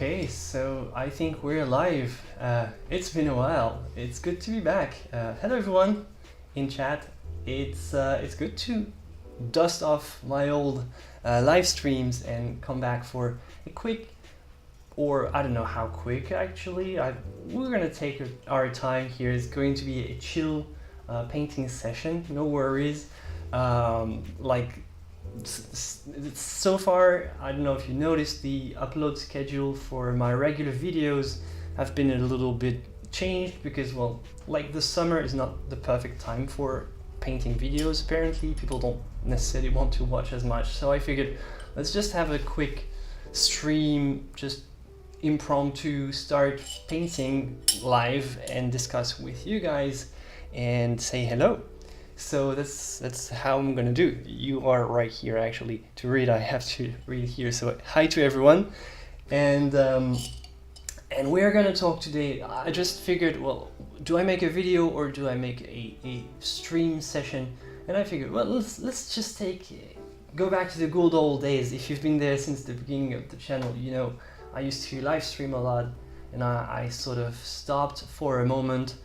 Okay, so I think we're live. It's been a while. It's good to be back. Hello everyone in chat. It's good to dust off my old live streams and come back for a quick, or I don't know how quick actually. We're gonna take our time here. It's going to be a chill painting session. No worries. So far, I don't know if you noticed, the upload schedule for my regular videos have been a little bit changed because, well, like the summer is not the perfect time for painting videos. Apparently, people don't necessarily want to watch as much. So I figured let's just have a quick stream, just impromptu, start painting live and discuss with you guys and say hello. So that's how I'm gonna do. You are right here actually. To read, I have to read here. So hi to everyone, and we're gonna talk today. I just figured, well, do I make a video or do I make a stream session? And I figured, well, let's just go back to the good old days. If you've been there since the beginning of the channel, you know I used to live stream a lot, and I sort of stopped for a moment,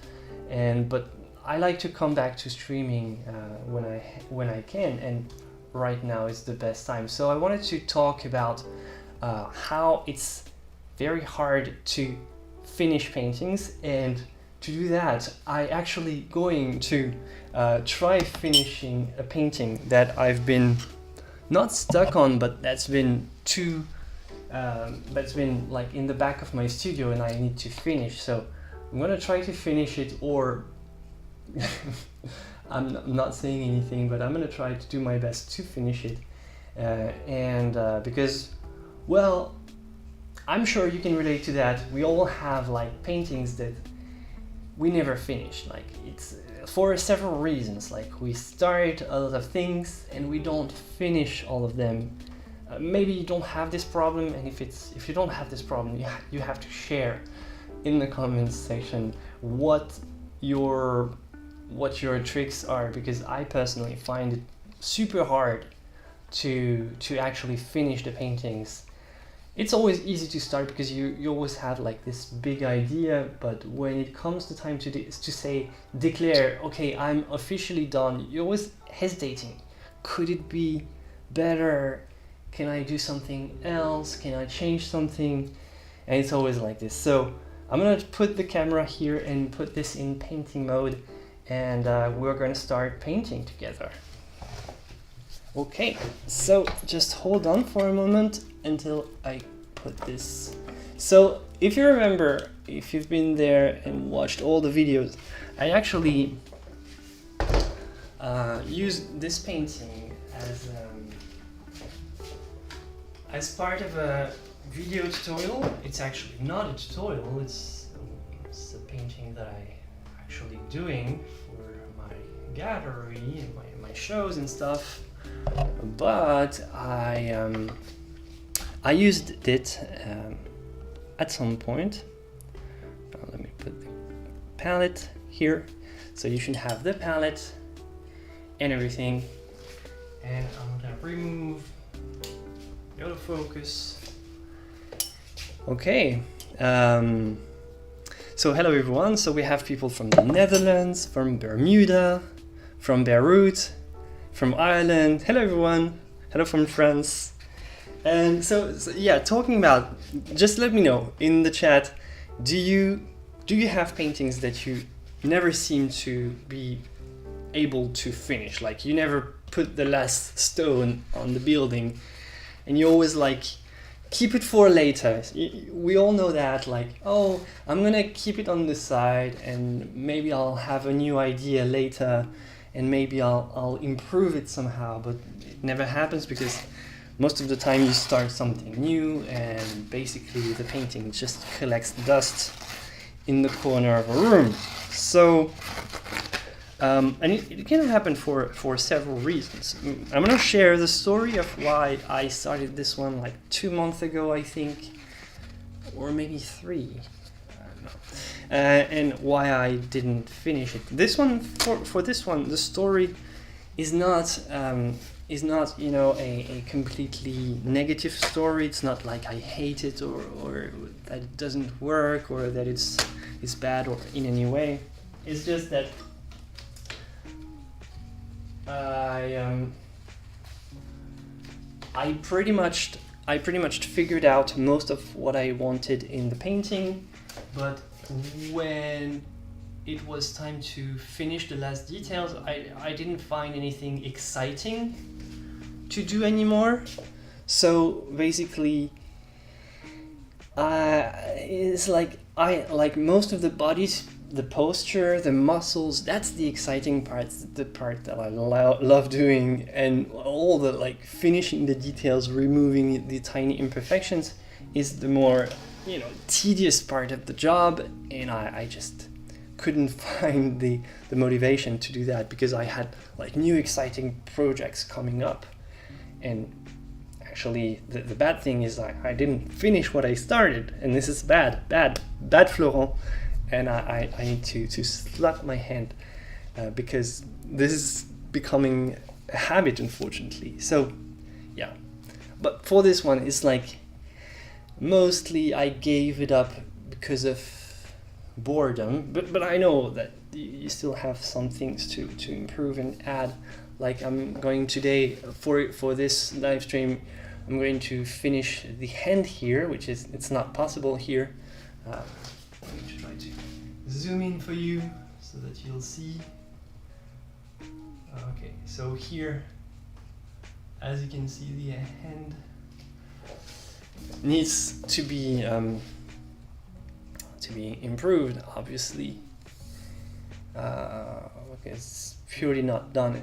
but I like to come back to streaming when I can, and right now is the best time. So I wanted to talk about how it's very hard to finish paintings, and to do that I actually going to try finishing a painting that I've been not stuck on, but that's been like in the back of my studio and I need to finish. So I'm gonna try to finish it, or I'm not saying anything, but I'm gonna try to do my best to finish it, because, well, I'm sure you can relate to that. We all have like paintings that we never finish. Like, it's for several reasons. Like, we start a lot of things and we don't finish all of them. Maybe you don't have this problem, and if you don't have this problem, you have to share in the comments section what your tricks are, because I personally find it super hard to actually finish the paintings. It's always easy to start because you always have like this big idea, but when it comes to time to say, declare, okay, I'm officially done, you're always hesitating. Could it be better? Can I do something else? Can I change something? And it's always like this. So I'm gonna put the camera here and put this in painting mode, and we're going to start painting together. Okay, so just hold on for a moment until I put this. So if you remember, if you've been there and watched all the videos, I actually used this painting as part of a video tutorial. It's actually not a tutorial, it's a painting that I actually doing for my gallery and my shows and stuff, but I used it at some point. Let me put the palette here, so you should have the palette and everything, and I'm gonna remove the autofocus. Okay. So hello everyone. So we have people from the Netherlands, from Bermuda, from Beirut, from Ireland. Hello everyone. Hello from France. And so yeah, talking about, just let me know in the chat, do you have paintings that you never seem to be able to finish? Like, you never put the last stone on the building and you always like keep it for later. We all know that, like, oh, I'm gonna keep it on the side and maybe I'll have a new idea later and maybe I'll improve it somehow, but it never happens because most of the time you start something new and basically the painting just collects dust in the corner of a room. So and it can happen for several reasons. I'm gonna share the story of why I started this one like 2 months ago, I think, or maybe 3, I don't know, and why I didn't finish it. This one, for this one, the story is not is not, you know, a completely negative story. It's not like I hate it, or that it doesn't work, or that it's bad or in any way. It's just that I pretty much figured out most of what I wanted in the painting, but when it was time to finish the last details, I didn't find anything exciting to do anymore. So basically, it's like I like most of the bodies, the posture, the muscles. That's the exciting part, the part that I love doing, and all the like finishing the details, removing the tiny imperfections is the more, you know, tedious part of the job, and I just couldn't find the motivation to do that because I had like new exciting projects coming up. And actually the bad thing is I didn't finish what I started, and this is bad Florent, and I need to slap my hand because this is becoming a habit, unfortunately. So yeah, but for this one, it's like mostly I gave it up because of boredom, but I know that you still have some things to improve and add. Like I'm going today for this live stream, I'm going to finish the hand here, which is, it's not possible here. Let me try to zoom in for you so that you'll see. Okay, so here, as you can see, the hand needs to be improved, obviously. Okay, it's purely not done.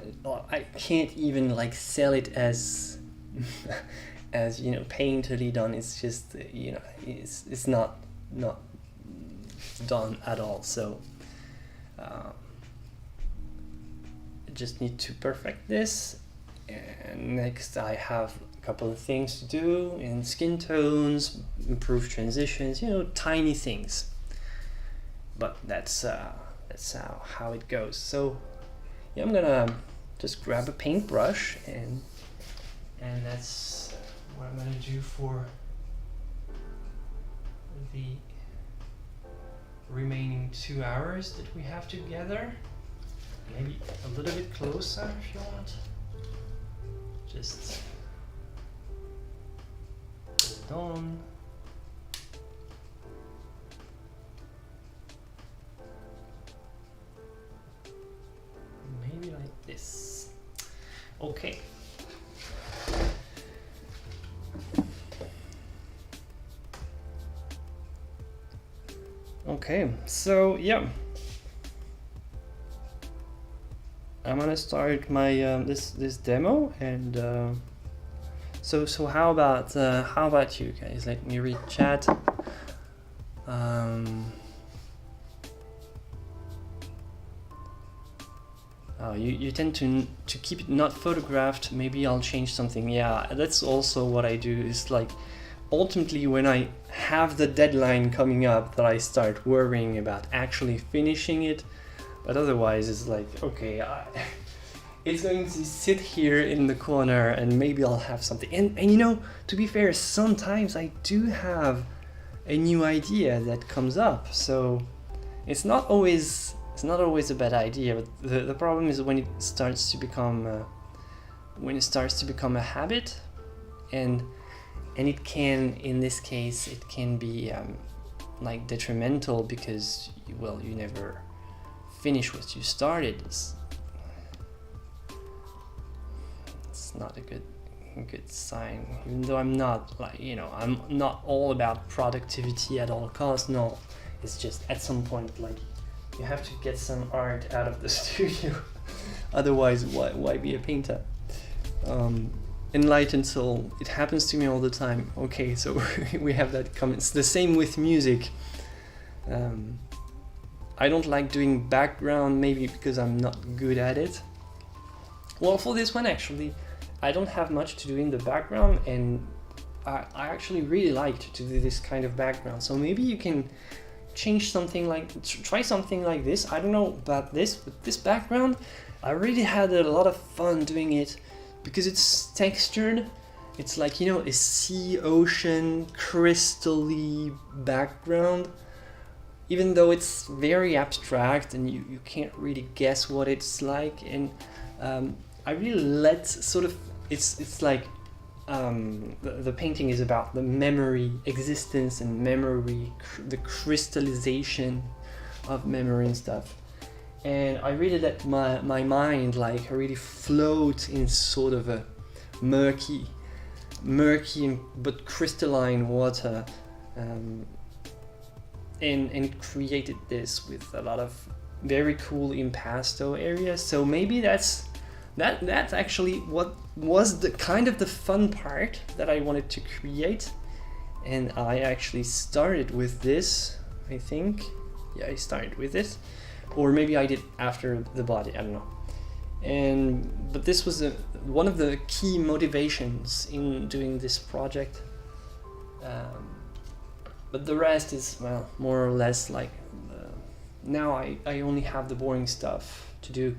I can't even like sell it as as, you know, painterly done. It's just, you know, it's not done at all. So I just need to perfect this, and next I have a couple of things to do in skin tones, improve transitions, you know, tiny things. But that's how it goes. So yeah, I'm gonna just grab a paintbrush, and that's what I'm gonna do for the remaining 2 hours that we have together. Maybe a little bit closer if you want. Just put it on. Maybe like this. Okay. Okay, so yeah, I'm gonna start my this demo, and so how about you guys? Let me read chat. You tend to keep it not photographed. Maybe I'll change something. Yeah, that's also what I do. Is like ultimately when I have the deadline coming up that I start worrying about actually finishing it. But otherwise, it's like, okay, it's going to sit here in the corner, and maybe I'll have something. And you know, to be fair, sometimes I do have a new idea that comes up. So it's not always a bad idea. But the problem is when it starts to become a habit, and it can, in this case, it can be like detrimental because you never finish what you started. It's not a good sign. Even though I'm not like, you know, I'm not all about productivity at all costs. No, it's just at some point like you have to get some art out of the studio. Otherwise, why be a painter? Enlightened soul, it happens to me all the time. Okay, so we have that comment. It's the same with music. I don't like doing background, maybe because I'm not good at it. Well, for this one actually, I don't have much to do in the background, and I actually really liked to do this kind of background. So maybe you can change something like, try something like this. I don't know about this, but this background, I really had a lot of fun doing it because it's textured, it's like, you know, a sea, ocean, crystal-y background, even though it's very abstract and you can't really guess what it's like. And I really let sort of, it's like the painting is about the memory, existence and memory, the crystallization of memory and stuff. And I really let my mind like really float in sort of a murky but crystalline water, and created this with a lot of very cool impasto areas. So maybe that's actually what was the kind of the fun part that I wanted to create. And I actually started with this, I think. Yeah, I started with this, or maybe I did after the body, I don't know. But this was one of the key motivations in doing this project. But the rest is, well, more or less like, now I only have the boring stuff to do.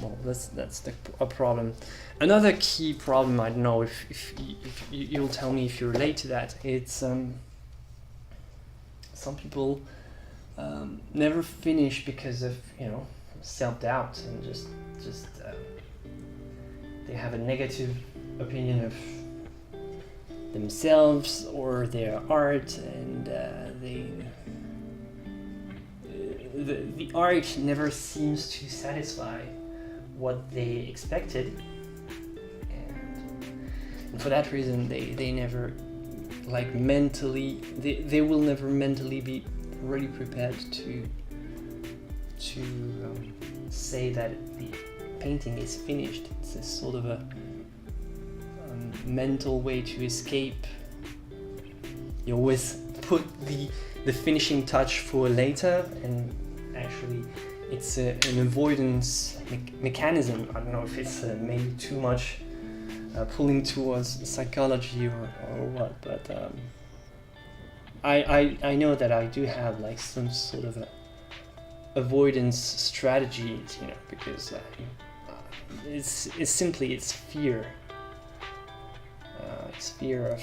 Well, that's a problem. Another key problem, I don't know if you'll tell me if you relate to that, it's some people never finish because of, you know, self-doubt, and just they have a negative opinion of themselves or their art, and the art never seems to satisfy what they expected, and for that reason they never like mentally, they will never mentally be really prepared to say that the painting is finished. It's a sort of a mental way to escape. You always put the finishing touch for later, and actually it's an avoidance mechanism. I don't know if it's maybe too much pulling towards psychology or what, but I know that I do have like some sort of a avoidance strategies, you know, because it's simply fear. It's fear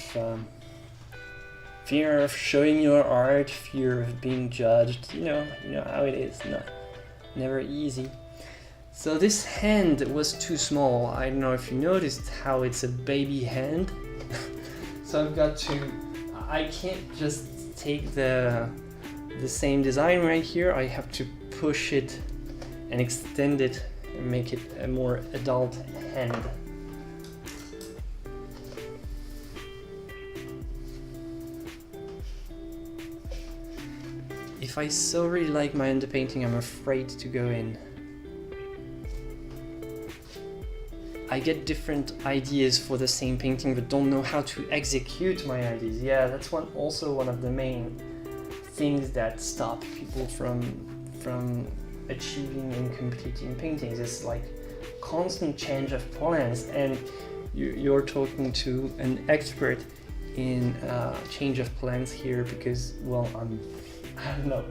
of showing your art, fear of being judged. You know how it is. Never easy. So this hand was too small. I don't know if you noticed how it's a baby hand. So I can't just take the same design right here. I have to push it and extend it and make it a more adult hand. If I so really like my underpainting, I'm afraid to go in. I get different ideas for the same painting but don't know how to execute my ideas. Yeah, that's also one of the main things that stop people from achieving and completing paintings. It's like constant change of plans, and you're talking to an expert in change of plans here, because, well, I don't know,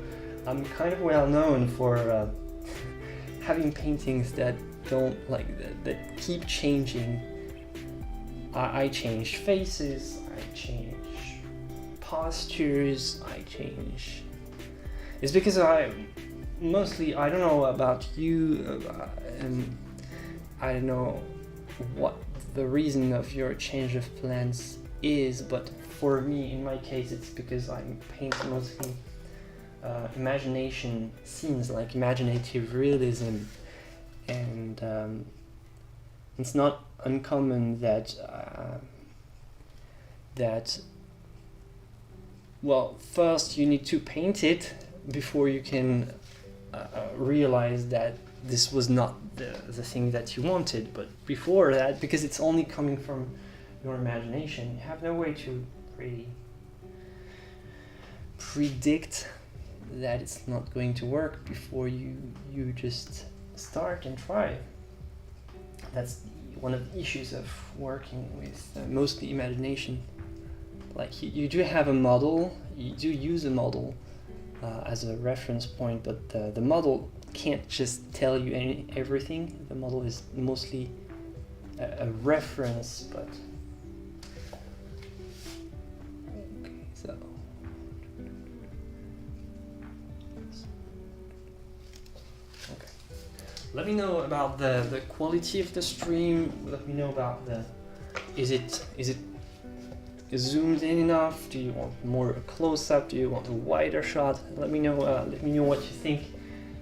I'm kind of well known for having paintings that don't like that keep changing. I change faces, I change postures, I change. It's because I don't know about you, and I don't know what the reason of your change of plans is, but for me, in my case, it's because I paint mostly imagination scenes, like imaginative realism, and it's not uncommon that well, first you need to paint it before you can realize that this was not the thing that you wanted. But before that, because it's only coming from your imagination, you have no way to really predict that it's not going to work before you just start and try. That's one of the issues of working with mostly imagination. Like you do have a model, you do use a model as a reference point, but the model can't just tell you everything. The model is mostly a reference, but okay, so okay. Let me know about the quality of the stream. Let me know about is it zoomed in enough? Do you want more close up? Do you want a wider shot? Let me know what you think,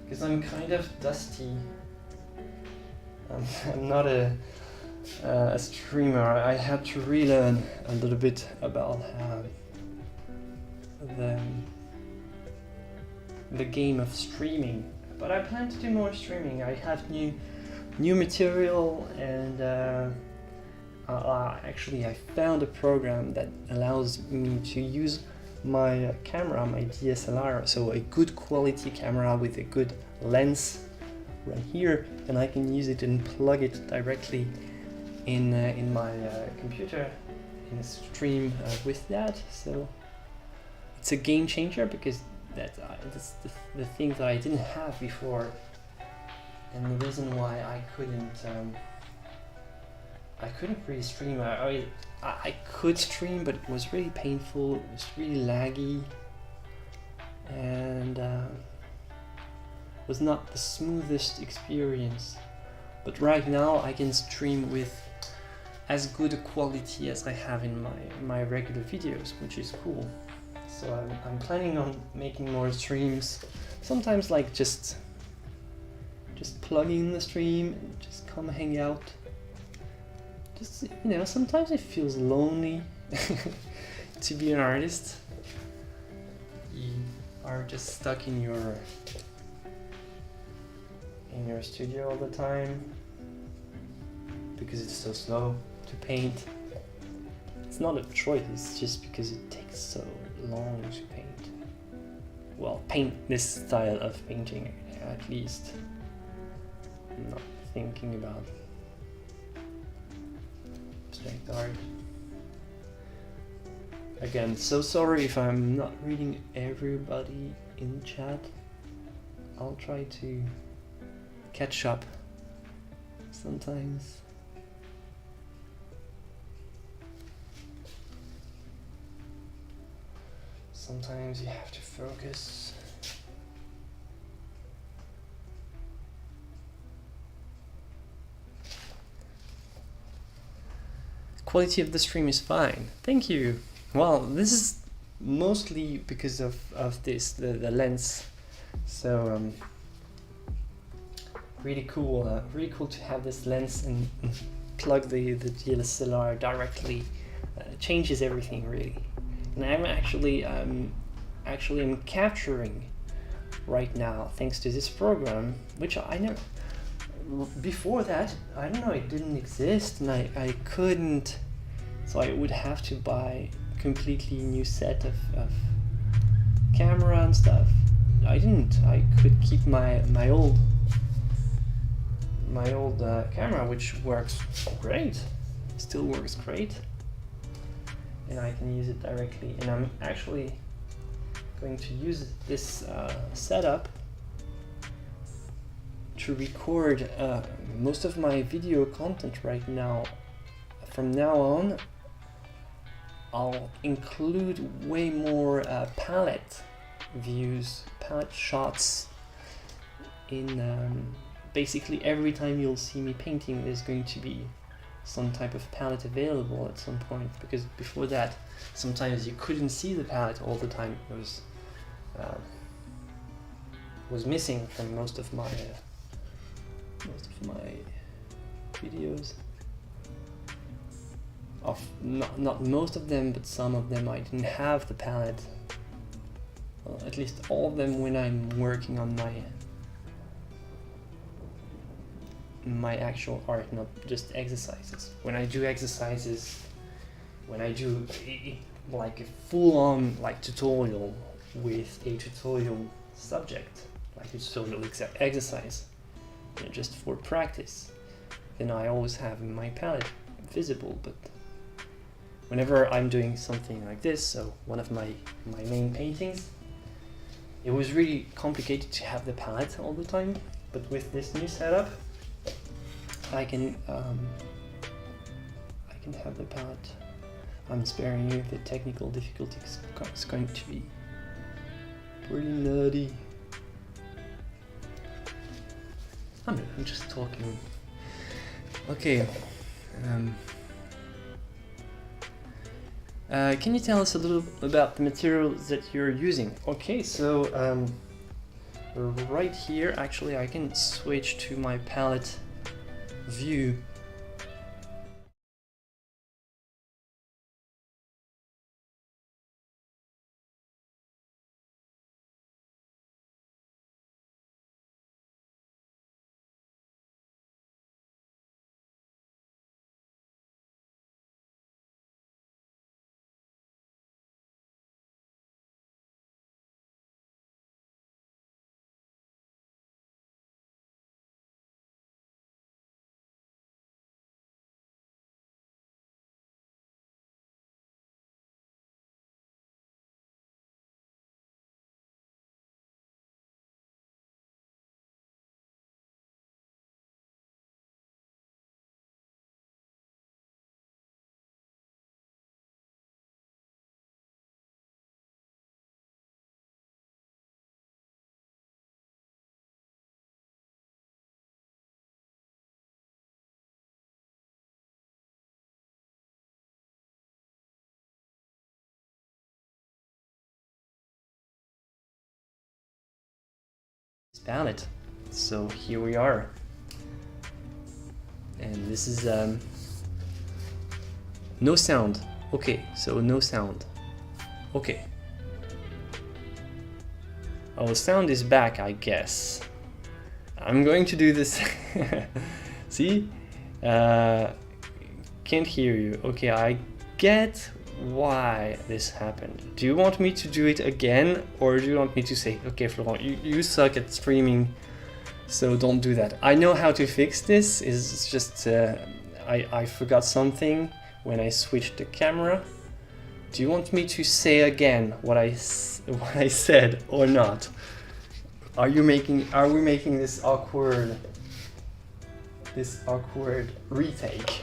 because I'm kind of dusty. I'm not a streamer. I had to relearn a little bit about the game of streaming, but I plan to do more streaming. I have new material, and actually I found a program that allows me to use my camera, my DSLR, so a good quality camera with a good lens right here, and I can use it and plug it directly in my computer and stream with that. So it's a game changer, because that's the thing that I didn't have before, and the reason why I couldn't really stream. I could stream, but it was really painful. It was really laggy, and was not the smoothest experience. But right now I can stream with as good a quality as I have in my regular videos, which is cool. So I'm planning on making more streams. Sometimes like just plug in the stream and just come hang out. Just, you know, sometimes it feels lonely to be an artist. You are just stuck in your studio all the time because it's so slow to paint. It's not a choice, it's just because it takes so long to paint. Well, paint this style of painting, at least. I'm not thinking about abstract art. Again, so sorry if I'm not reading everybody in chat. I'll try to catch up sometimes. Sometimes you have to focus. Quality of the stream is fine. Thank you. Well, this is mostly because of this, the lens. So really cool to have this lens and plug the DSLR directly. Changes everything really. And I'm actually capturing right now thanks to this program, which I never, before that, I don't know, it didn't exist, and I couldn't, so I would have to buy a completely new set of camera and stuff. I could keep my old camera, which works great, still works great, and I can use it directly. And I'm actually going to use this setup to record most of my video content right now. From now on, I'll include way more palette views, palette shots in basically every time you'll see me painting, there's going to be some type of palette available at some point, because before that sometimes you couldn't see the palette all the time. It was missing from most of my videos. Not most of them, but some of them I didn't have the palette. Well, at least all of them when I'm working on my actual art, not just exercises. When I do exercises, when I do like a full-on like tutorial with a tutorial subject, like a tutorial exercise, just for practice, then I always have my palette visible. But whenever I'm doing something like this, so one of my main paintings, it was really complicated to have the palette all the time. But with this new setup, I can can have the palette. I'm sparing you the technical difficulties. It's going to be pretty nutty. I'm just talking. Okay. Can you tell us a little about the materials that you're using? Okay, so right here, actually, I can switch to my palette view. Palette. So here we are, and this is no sound. Okay, so no sound. Okay. Oh, sound is back, I guess. I'm going to do this. See? Can't hear you. Okay, I get why this happened. Do you want me to do it again, or do you want me to say, okay, Florent, you suck at streaming, so don't do that? I know how to fix this. It's just I forgot something when I switched the camera. Do you want me to say again what I said or not? Are we making this awkward retake?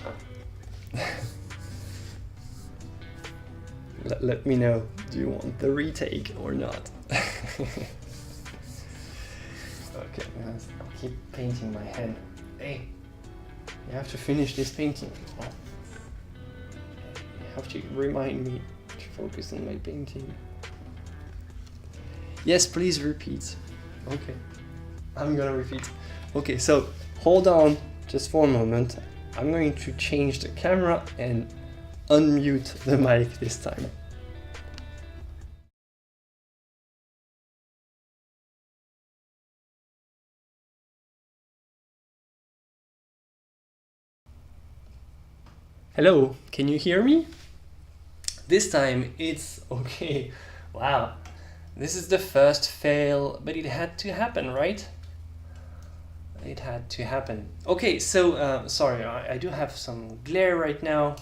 Let me know, do you want the retake or not? Okay, I'll keep painting my head. Hey, you have to finish this painting. Oh. You have to remind me to focus on my painting. Yes, please repeat. Okay, I'm gonna repeat. Okay, so hold on just for a moment. I'm going to change the camera and unmute the mic this time. Hello, can you hear me? This time it's okay. Wow, this is the first fail, but it had to happen, right? It had to happen. Okay, so sorry, I do have some glare right now.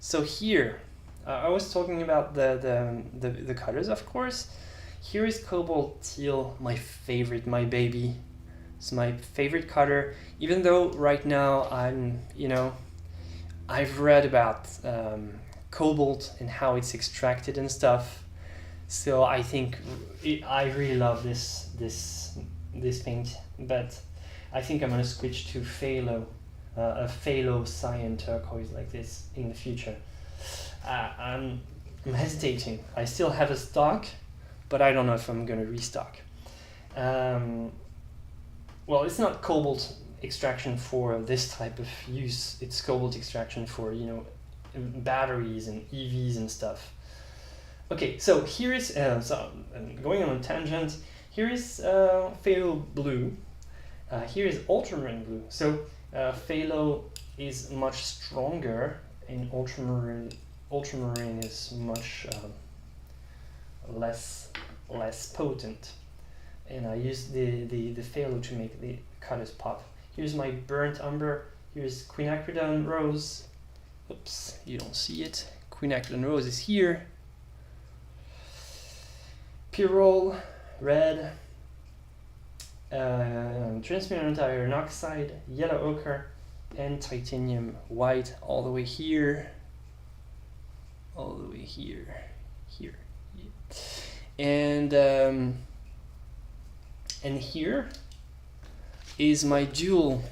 So here, I was talking about the colors, of course. Here is Cobalt Teal, my favorite, my baby. It's my favorite color, even though right now I've read about cobalt and how it's extracted and stuff. So I think I really love this paint, but I think I'm gonna switch to phthalo, a phthalo cyan turquoise like this in the future. I'm hesitating. I still have a stock, but I don't know if I'm gonna restock. Well, it's not cobalt extraction for this type of use. It's cobalt extraction for batteries and EVs and stuff. Okay, so here is going on a tangent. Here is phthalo blue. Here is ultramarine blue. So phthalo is much stronger, and ultramarine is much less potent. And I use the phthalo to make the colors pop. Here's my burnt umber. Here's quinacridone rose. Oops, you don't see it. Quinacridone rose is here. Pyrrole, red. Transparent iron oxide, yellow ochre, and titanium white all the way here, all the way here, here, and here is my dual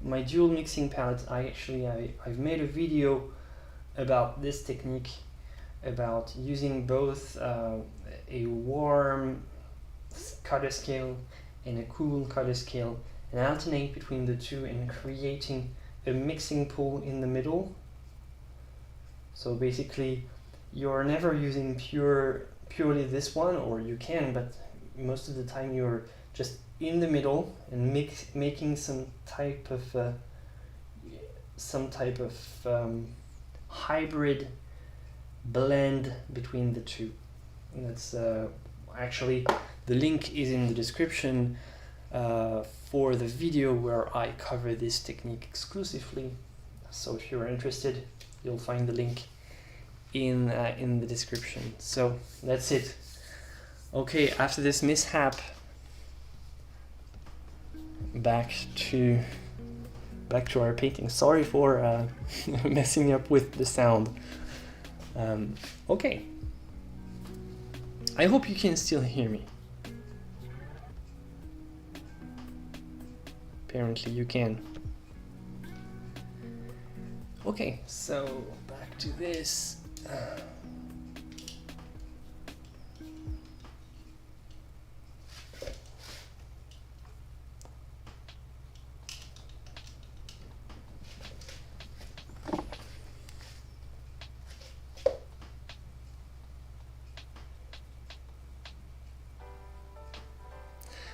mixing palette. I've made a video about this technique, about using both a warm color scale and a cool color scale, and alternate between the two and creating a mixing pool in the middle. So basically you're never using purely this one, or you can, but most of the time you're just in the middle and making some type of hybrid blend between the two. And that's actually, the link is in the description for the video where I cover this technique exclusively. So if you're interested, you'll find the link in the description. So that's it. Okay, after this mishap, back to our painting. Sorry for messing up with the sound. Okay, I hope you can still hear me. Apparently you can. Okay, so back to this.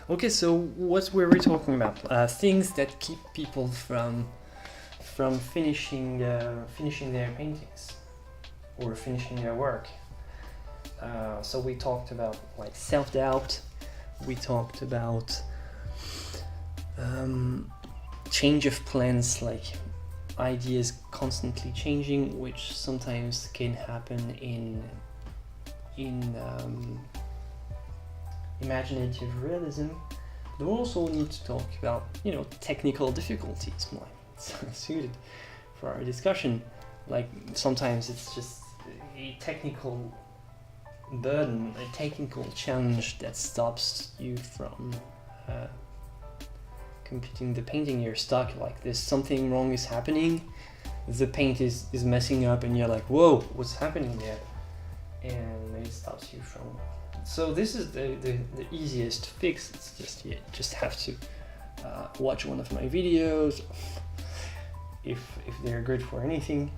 Okay, so what were we talking about? Things that keep people from finishing their paintings or finishing their work. So we talked about like self-doubt. We talked about change of plans, like ideas constantly changing, which sometimes can happen in imaginative realism. But we also need to talk about, technical difficulties, more suited for our discussion. Like sometimes it's just a technical burden, a technical challenge that stops you from completing the painting. You're stuck, like there's something wrong is happening, the paint is messing up, and you're like, whoa, what's happening there? And it stops you from. So this is the easiest fix. It's just, you just have to watch one of my videos, if they're good for anything,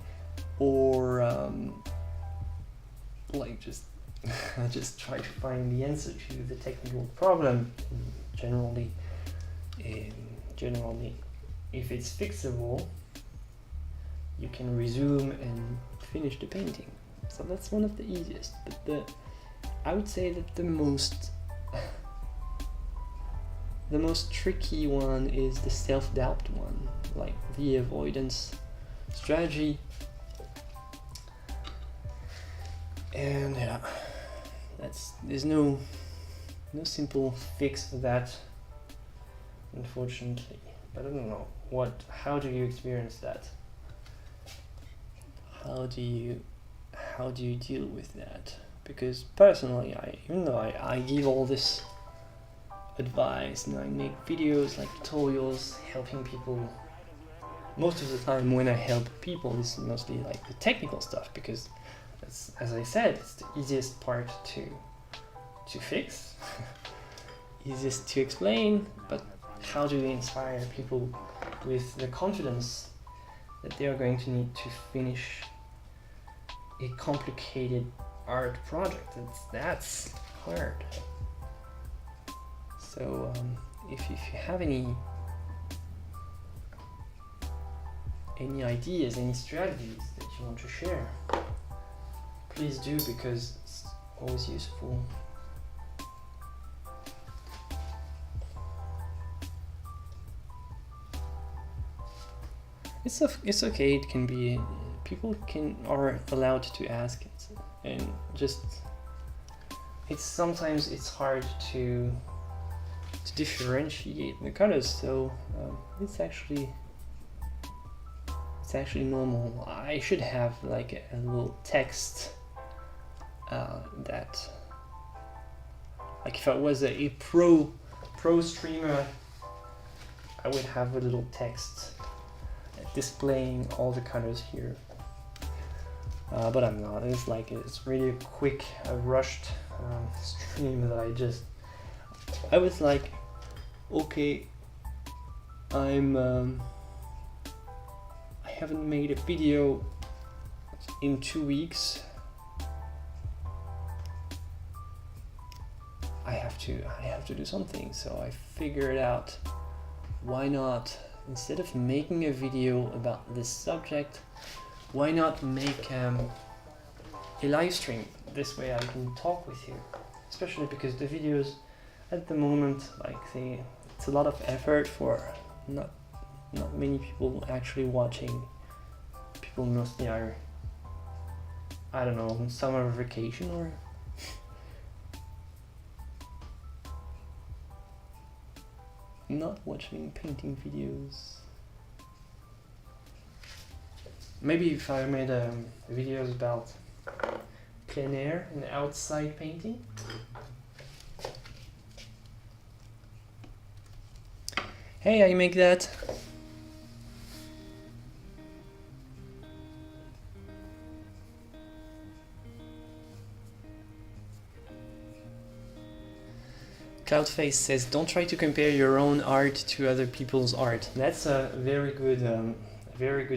or like just try to find the answer to the technical problem. Generally, if it's fixable, you can resume and finish the painting. So that's one of the easiest. But I would say that the most tricky one is the self-doubt one, like the avoidance strategy. And yeah, there's no simple fix for that, unfortunately. But I don't know, how do you experience that? How do you deal with that? Because personally, even though I give all this advice and I make videos like tutorials helping people, most of the time when I help people, it's mostly like the technical stuff, because as I said, it's the easiest part to fix, easiest to explain. But how do we inspire people with the confidence that they are going to need to finish a complicated art project? That's hard. So if you have any ideas, any strategies that you want to share, please do, because it's always useful. It's okay. It can be, people are allowed to ask it, and just sometimes it's hard to differentiate the colors. So it's actually It's actually normal. I should have like a little text that, like if I was a pro streamer, I would have a little text displaying all the colors here. But I'm not. It's really a quick, rushed stream that I was like, okay, I haven't made a video in 2 weeks. I have to do something. So I figured out, why not, instead of making a video about this subject, why not make a live stream? This way I can talk with you, especially because the videos at the moment, it's a lot of effort for not many people actually watching. People mostly are, I don't know, on summer vacation or not watching painting videos. Maybe if I made videos about plein air and outside painting. Hey, I make that. Cloudface says, don't try to compare your own art to other people's art. That's a very good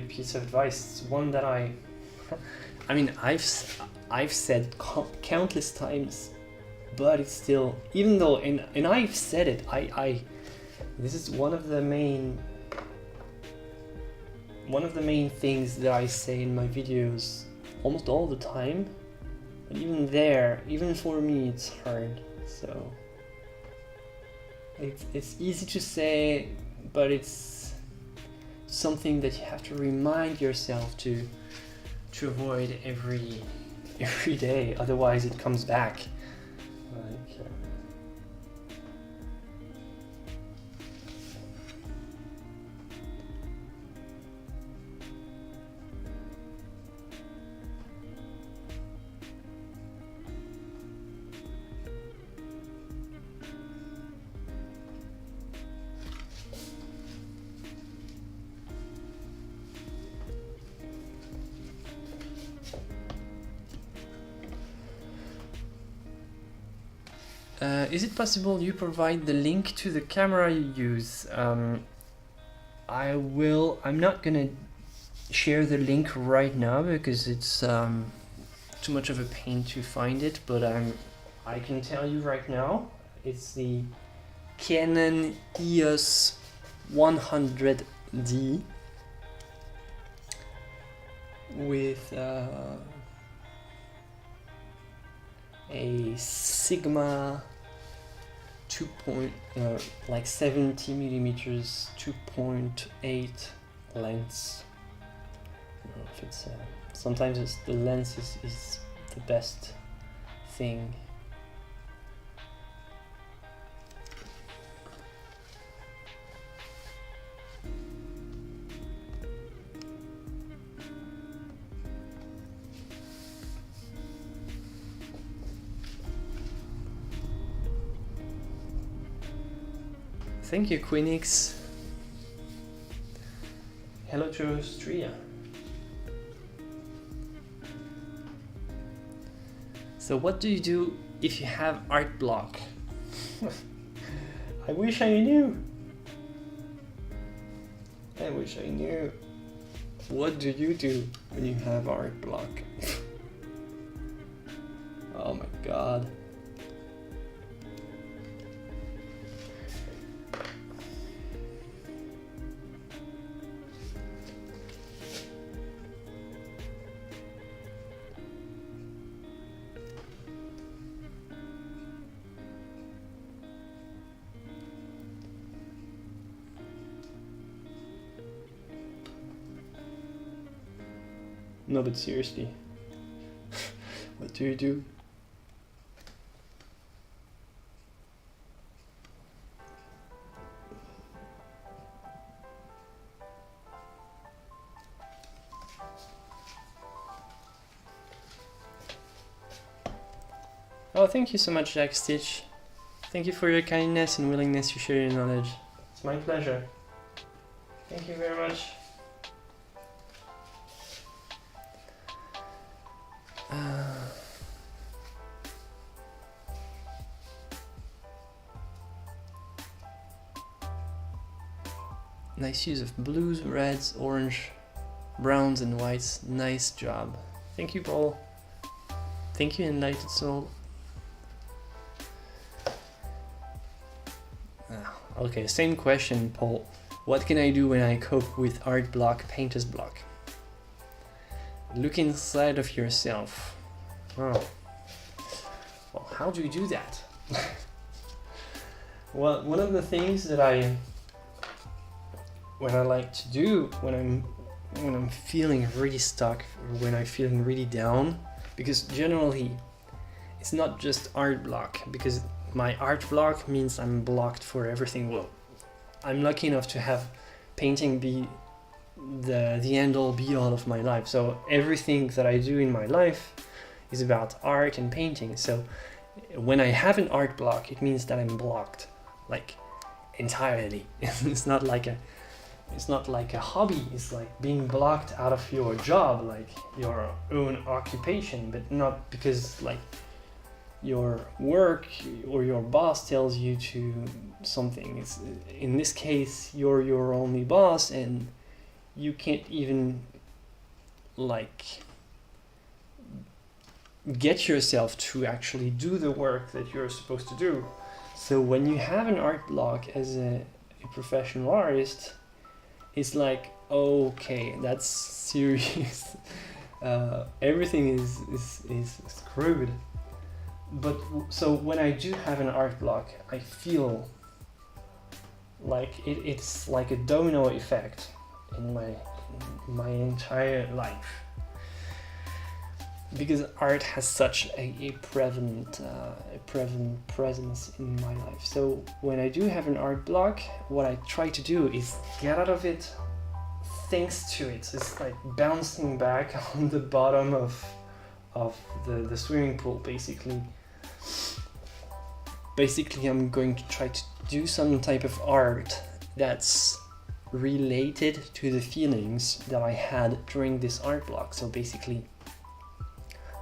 piece of advice. It's one that I mean, I've said countless times, but it's still, even though, and I've said it, this is one of the main things that I say in my videos almost all the time. But even for me, it's hard. So it's easy to say, but it's something that you have to remind yourself to avoid every day. Otherwise, it comes back. Is it possible you provide the link to the camera you use? I'm not gonna share the link right now because it's too much of a pain to find it, but I can tell you right now, it's the Canon EOS 100D with a Sigma 70 millimeters 2.8 lens. I don't know if it's sometimes the lens is the best thing. Thank you, Queenix. Hello to Austria. So what do you do if you have art block? I wish I knew. I wish I knew. What do you do when you have art block? Oh my god. No, but seriously, what do you do? Oh, thank you so much, Jack Stitch. Thank you for your kindness and willingness to share your knowledge. It's my pleasure. Thank you very much. Nice use of blues, reds, orange, browns and whites. Nice job. Thank you, Paul. Thank you, Enlightened Soul. Okay, same question, Paul. What can I do when I cope with art block, painter's block? Look inside of yourself. Oh. Well, how do you do that? Well, one of the things that I like to do when I'm feeling really stuck, or when I'm feeling really down, because generally it's not just art block, because my art block means I'm blocked for everything. Well, I'm lucky enough to have painting be the end all be all of my life, so everything that I do in my life is about art and painting. So when I have an art block, it means that I'm blocked, like, entirely. It's not like a hobby. It's like being blocked out of your job, like your own occupation, but not because like your work or your boss tells you to something. It's, in this case, you're your only boss, and you can't even like get yourself to actually do the work that you're supposed to do. So when you have an art block as a professional artist, it's like, okay, that's serious. Everything is screwed. But so when I do have an art block, I feel like it's like a domino effect in my entire life, because art has such a prevalent presence in my life. So when I do have an art block, what I try to do is get out of it thanks to it. It's like bouncing back on the bottom of the swimming pool, basically. Basically, I'm going to try to do some type of art that's related to the feelings that I had during this art block. So basically,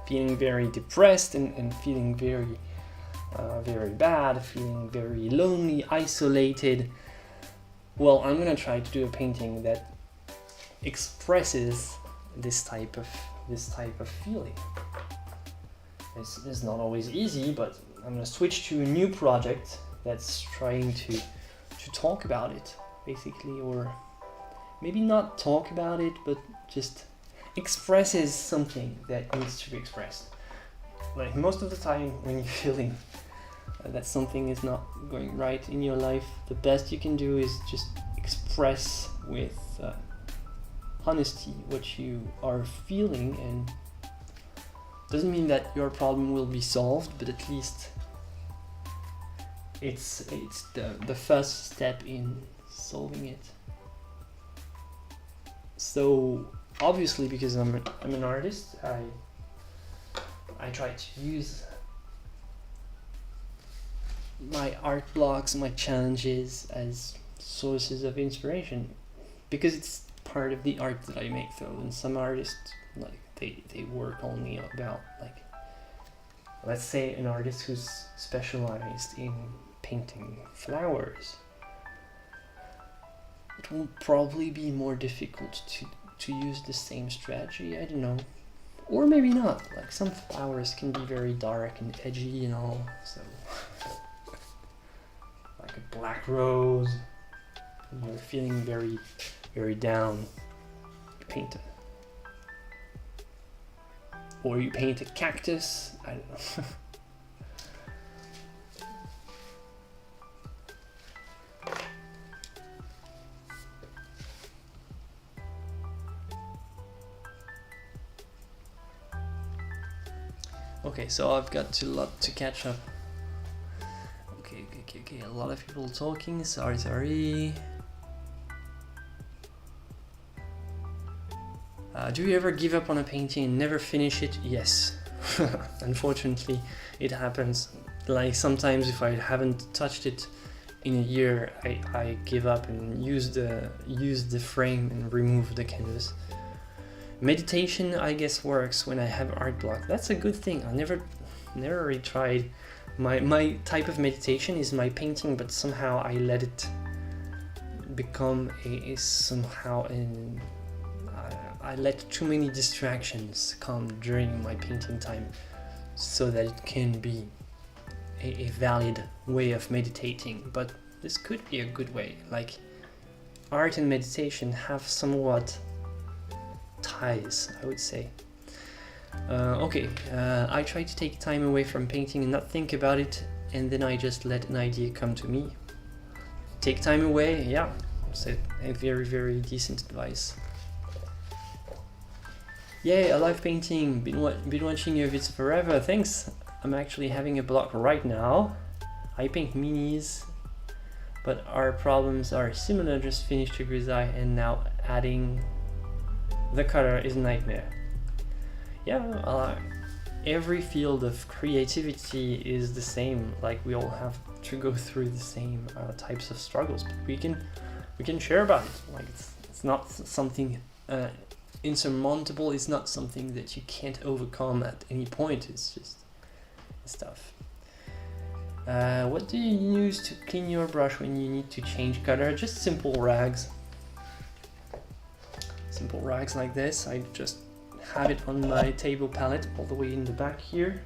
feeling very depressed and feeling very bad, feeling very lonely, isolated. Well, I'm gonna try to do a painting that expresses this type of feeling. It's not always easy, but I'm gonna switch to a new project that's trying to talk about it, basically, or maybe not talk about it, but just expresses something that needs to be expressed. Like most of the time when you're feeling that something is not going right in your life, the best you can do is just express with honesty what you are feeling, and doesn't mean that your problem will be solved, but at least it's the first step in solving it. So obviously, because I'm an artist, I try to use my art blocks, my challenges as sources of inspiration, because it's part of the art that I make. Though, and some artists, like, they work only about, like, let's say an artist who's specialized in painting flowers. It will probably be more difficult to use the same strategy, I don't know. Or maybe not, like some flowers can be very dark and edgy and all, so like a black rose, and you're feeling very, very down, you paint it. Or you paint a cactus, I don't know. Okay, so I've got a lot to catch up. Okay, a lot of people talking, sorry. Do you ever give up on a painting and never finish it? Yes, Unfortunately, it happens. Like sometimes if I haven't touched it in a year, I give up and use the frame and remove the canvas. Meditation, I guess, works when I have art block. That's a good thing. I never really tried. My type of meditation is my painting, but somehow I let it become I let too many distractions come during my painting time, so that it can be a valid way of meditating. But this could be a good way. Like, art and meditation have somewhat ties, I would say. I try to take time away from painting and not think about it, and then I just let an idea come to me. Take time away, yeah, it's a very, very decent advice. Yay, I love painting, been watching your vids forever, thanks. I'm actually having a block right now. I paint minis, but our problems are similar, just finished a grisaille and now adding the color is a nightmare. Yeah, every field of creativity is the same. Like, we all have to go through the same types of struggles, but we can share about it. Like, it's not something insurmountable. It's not something that you can't overcome at any point. It's just stuff. What do you use to clean your brush when you need to change color? Just simple rags. Simple rags like this. I just have it on my table palette all the way in the back here.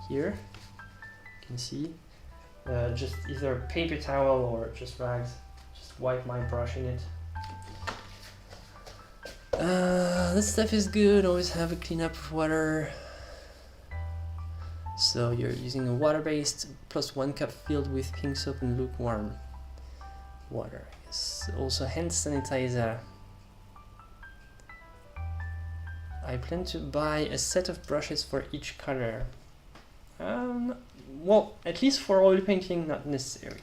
Here, you can see. Just either paper towel or just rags. Just wipe my brush in it. This stuff is good. Always have a cleanup of water. So you're using a water-based plus 1 cup filled with pink soap and lukewarm water. Yes. Also hand sanitizer. I plan to buy a set of brushes for each color. Well, at least for oil painting, not necessary.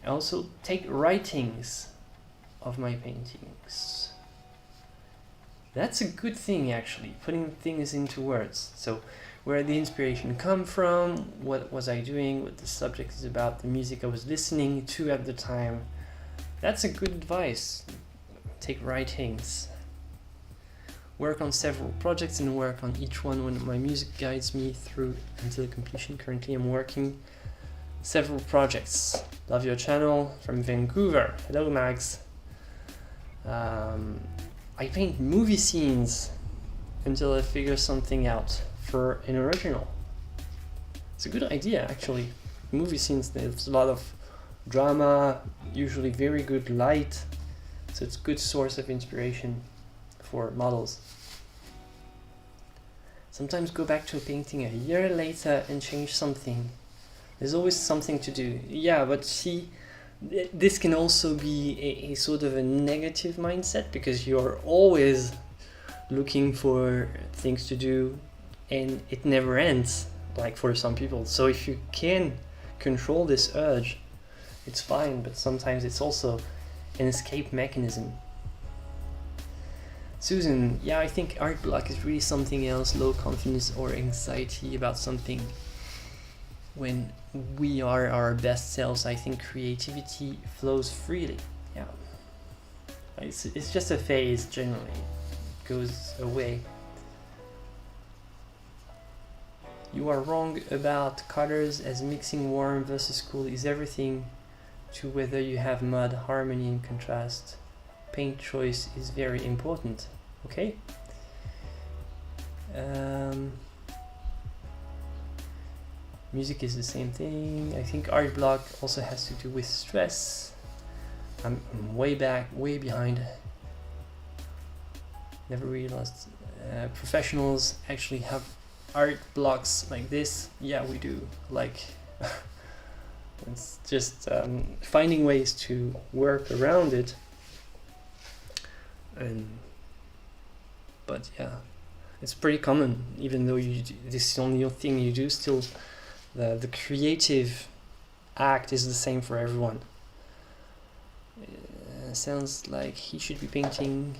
I also take writings of my paintings. That's a good thing, actually, putting things into words. So where the inspiration come from, what was I doing, what the subject is about, the music I was listening to at the time. That's a good advice. Take writings. Work on several projects and work on each one when my music guides me through until completion. Currently I'm working several projects. Love your channel from Vancouver. Hello, Max. I paint movie scenes until I figure something out for an original. It's a good idea, actually. Movie scenes, there's a lot of drama, usually very good light, so it's a good source of inspiration for models. Sometimes go back to a painting a year later and change something. There's always something to do. Yeah, but see, this can also be a sort of a negative mindset, because you're always looking for things to do and it never ends, like for some people. So if you can control this urge, it's fine, but sometimes it's also an escape mechanism. Susan, yeah, I think art block is really something else, low confidence or anxiety about something. When we are our best selves, I think creativity flows freely. Yeah, it's just a phase, generally. It goes away. You are wrong about colors, as mixing warm versus cool is everything to whether you have mud, harmony and contrast. Paint choice is very important. Okay. Music is the same thing. I think art block also has to do with stress. I'm way behind. Never realized professionals actually have art blocks like this. Yeah, we do. Like, it's just finding ways to work around it. But yeah, it's pretty common. Even though this is the only thing you do, still the creative act is the same for everyone. Sounds like he should be painting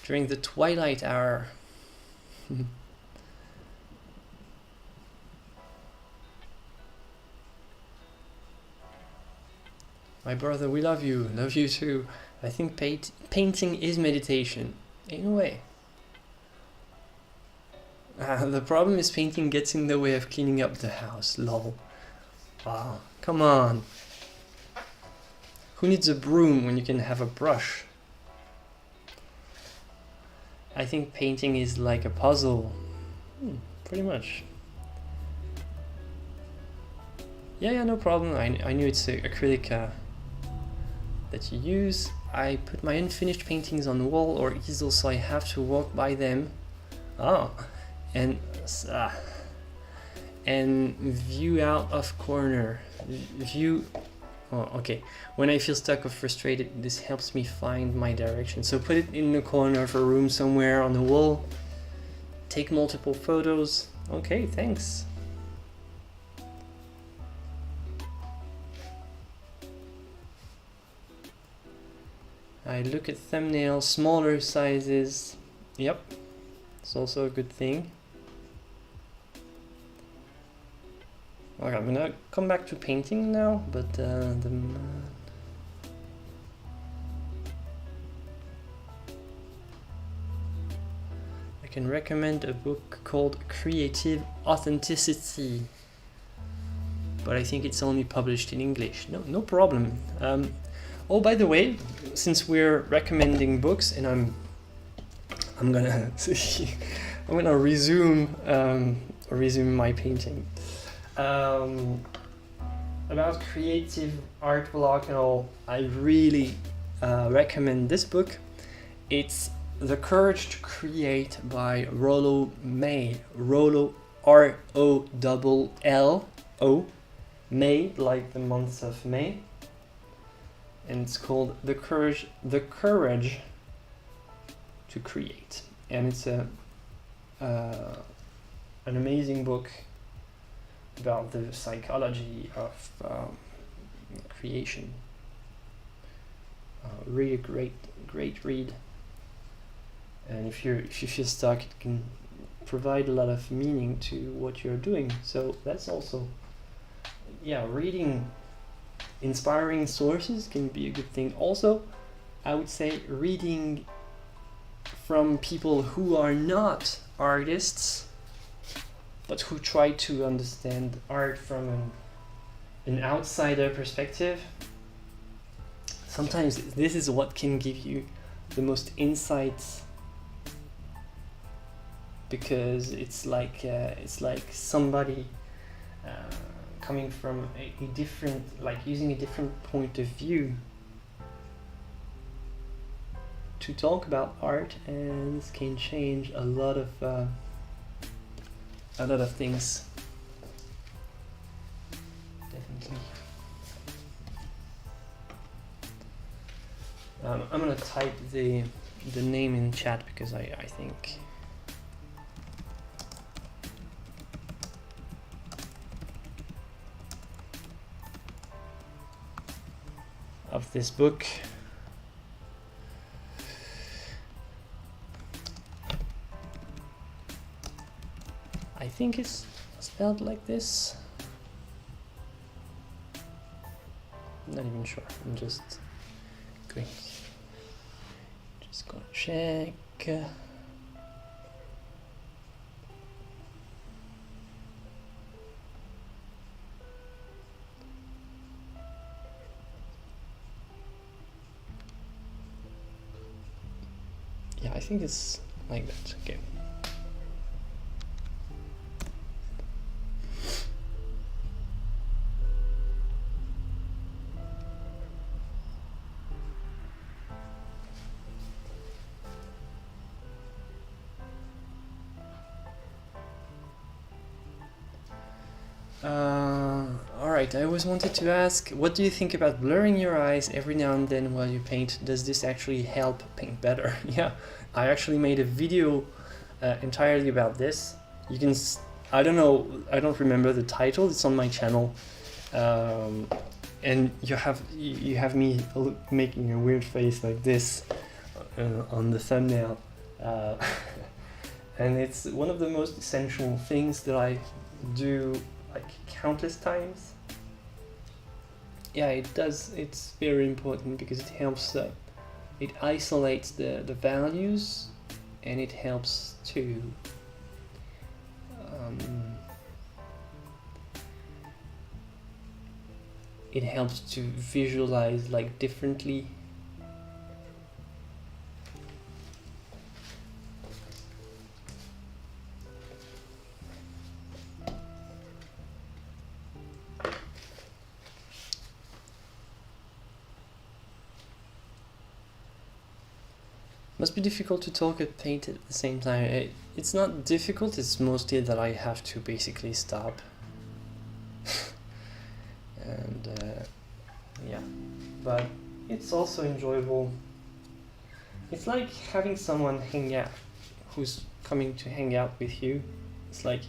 during the twilight hour. My brother, we love you too. I think painting is meditation, in a way. The problem is painting gets in the way of cleaning up the house, lol. Wow, come on. Who needs a broom when you can have a brush? I think painting is like a puzzle. Pretty much. Yeah, no problem. I knew it's acrylic that you use. I put my unfinished paintings on the wall or easel, so I have to walk by them. Oh, and view out of corner. View. Oh, okay. When I feel stuck or frustrated, this helps me find my direction. So put it in the corner of a room somewhere on the wall. Take multiple photos. Okay, thanks. I look at thumbnails, smaller sizes. Yep, it's also a good thing. Okay, I'm gonna come back to painting now, but I can recommend a book called Creative Authenticity, but I think it's only published in English. No problem. Oh, by the way, since we're recommending books, and I'm gonna I'm gonna resume my painting. About creative art block and all, I really recommend this book. It's The Courage to Create by Rollo May. Rollo, R-O-L-L-O, May, like the month of May. And it's called The Courage to Create. And it's an amazing book about the psychology of creation. Really great read. And if you feel stuck, it can provide a lot of meaning to what you're doing. So that's also, reading inspiring sources can be a good thing. Also, I would say reading from people who are not artists, but who try to understand art from an outsider perspective. Sometimes this is what can give you the most insights, because it's like somebody coming from a different, like using a different point of view to talk about art, and this can change a lot of things. Definitely. I'm gonna type the name in chat because I think of this book. I think it's spelled like this. I'm not even sure. I'm just gonna check. Yeah, I think it's like that. Okay. Alright, I always wanted to ask, what do you think about blurring your eyes every now and then while you paint? Does this actually help paint better? Yeah, I actually made a video entirely about this. You can, I don't remember the title, it's on my channel. And you have me making a weird face like this on the thumbnail. Uh, and it's one of the most essential things that I do like countless times. Yeah, it does. It's very important because it helps. It isolates the values, and it helps to visualize like differently. Must be difficult to talk and paint at the same time. It's not difficult, it's mostly that I have to basically stop. And yeah, but it's also enjoyable. It's like having someone hang out, who's coming to hang out with you. It's like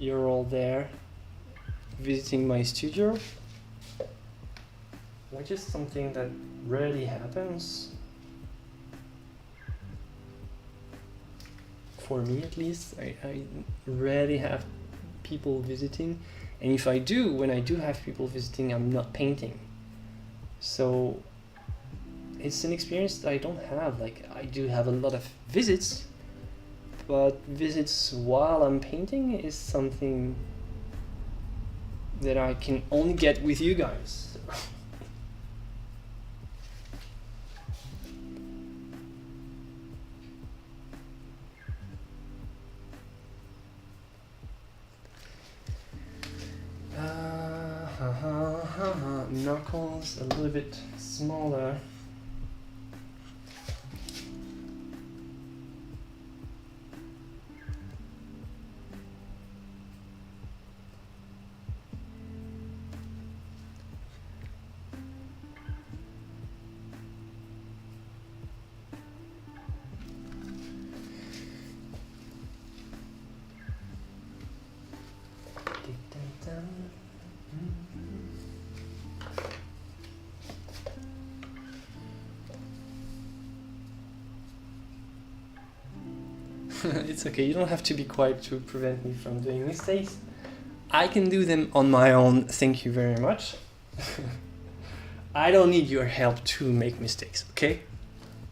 you're all there visiting my studio, which is something that rarely happens. For me at least, I rarely have people visiting, and if I do, when I do have people visiting, I'm not painting. So it's an experience that I don't have. Like, I do have a lot of visits, but visits while I'm painting is something that I can only get with you guys. Knuckles a little bit smaller. It's okay, you don't have to be quiet to prevent me from doing mistakes. I can do them on my own, thank you very much. I don't need your help to make mistakes, okay?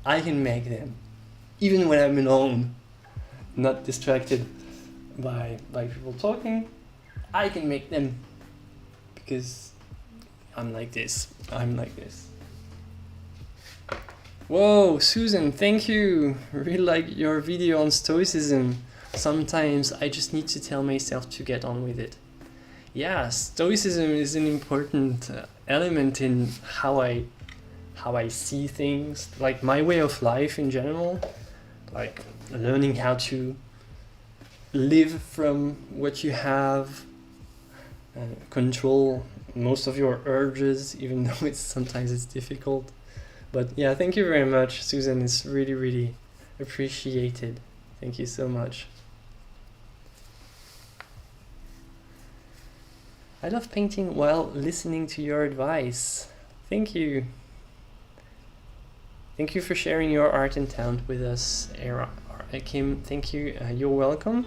I can make them, even when I'm alone, not distracted by people talking. I can make them, because I'm like this. Whoa, Susan, thank you. I really like your video on stoicism. Sometimes I just need to tell myself to get on with it. Yeah, stoicism is an important element in how I see things, like my way of life in general, like learning how to live from what you have, control most of your urges, even though sometimes it's difficult. But yeah, thank you very much, Susan. It's really, really appreciated. Thank you so much. I love painting while listening to your advice. Thank you. Thank you for sharing your art and talent with us, Kim. Thank you. You're welcome.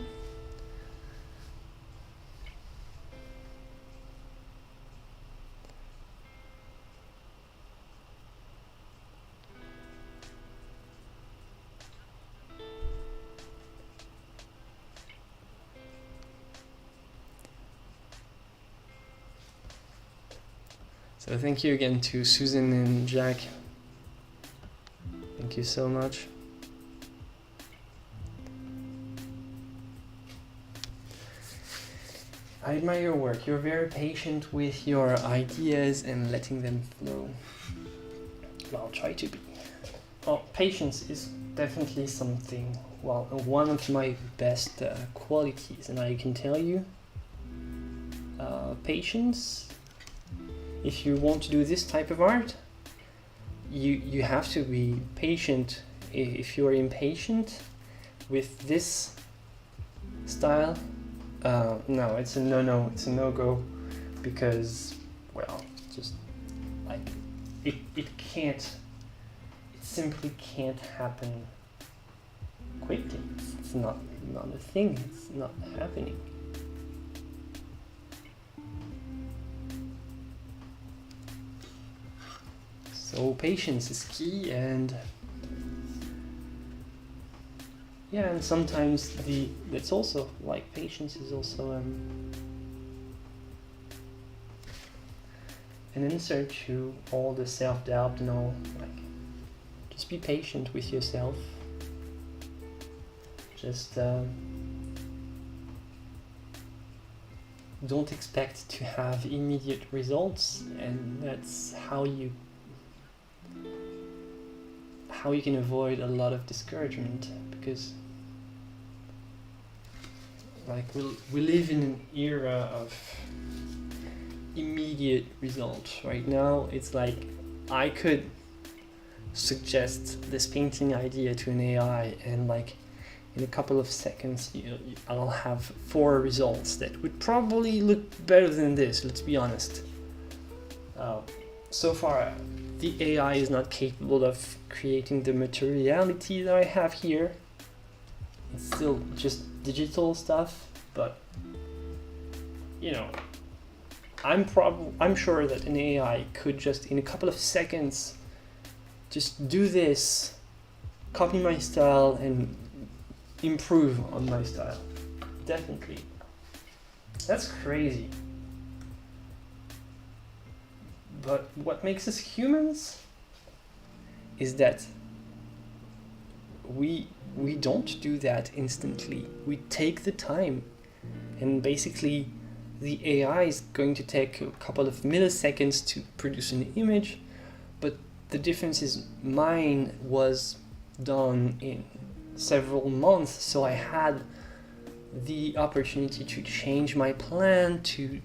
So thank you again to Susan and Jack. Thank you so much. I admire your work. You're very patient with your ideas and letting them flow. Well, I'll try to be. Well, patience is definitely something, well, one of my best qualities, and I can tell you, patience. If you want to do this type of art, you have to be patient. If you are impatient with this style, no, it's a no-no, it's a no-go, because, well, just like it simply can't happen quickly. It's not a thing. It's not happening. So patience is key, and yeah, and sometimes that's also like patience is also an answer to all the self-doubt and all. Like, just be patient with yourself. Just don't expect to have immediate results, and that's how you can avoid a lot of discouragement, because like we live in an era of immediate results. Right now it's like I could suggest this painting idea to an AI, and like in a couple of seconds I'll have 4 results that would probably look better than this, let's be honest. So far the AI is not capable of creating the materiality that I have here. It's still just digital stuff, but you know, I'm sure that an AI could just in a couple of seconds just do this, copy my style and improve on my style. Definitely. That's crazy. But what makes us humans is that we don't do that instantly. We take the time, and basically the AI is going to take a couple of milliseconds to produce an image, but the difference is mine was done in several months, so I had the opportunity to change my plan, to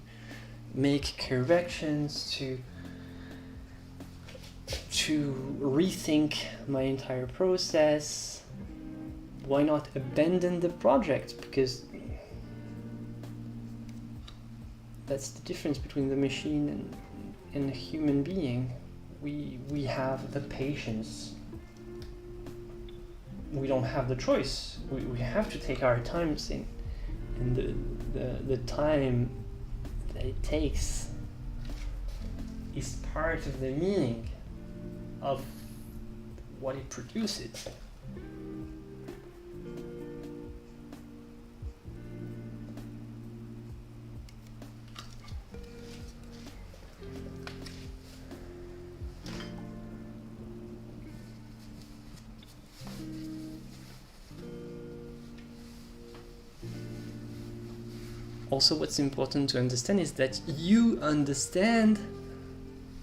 make corrections, to rethink my entire process. Why not abandon the project? Because that's the difference between the machine and a human being. We have the patience. We don't have the choice. We have to take our time, and the time that it takes is part of the meaning of what it produces. Also, what's important to understand is that you understand,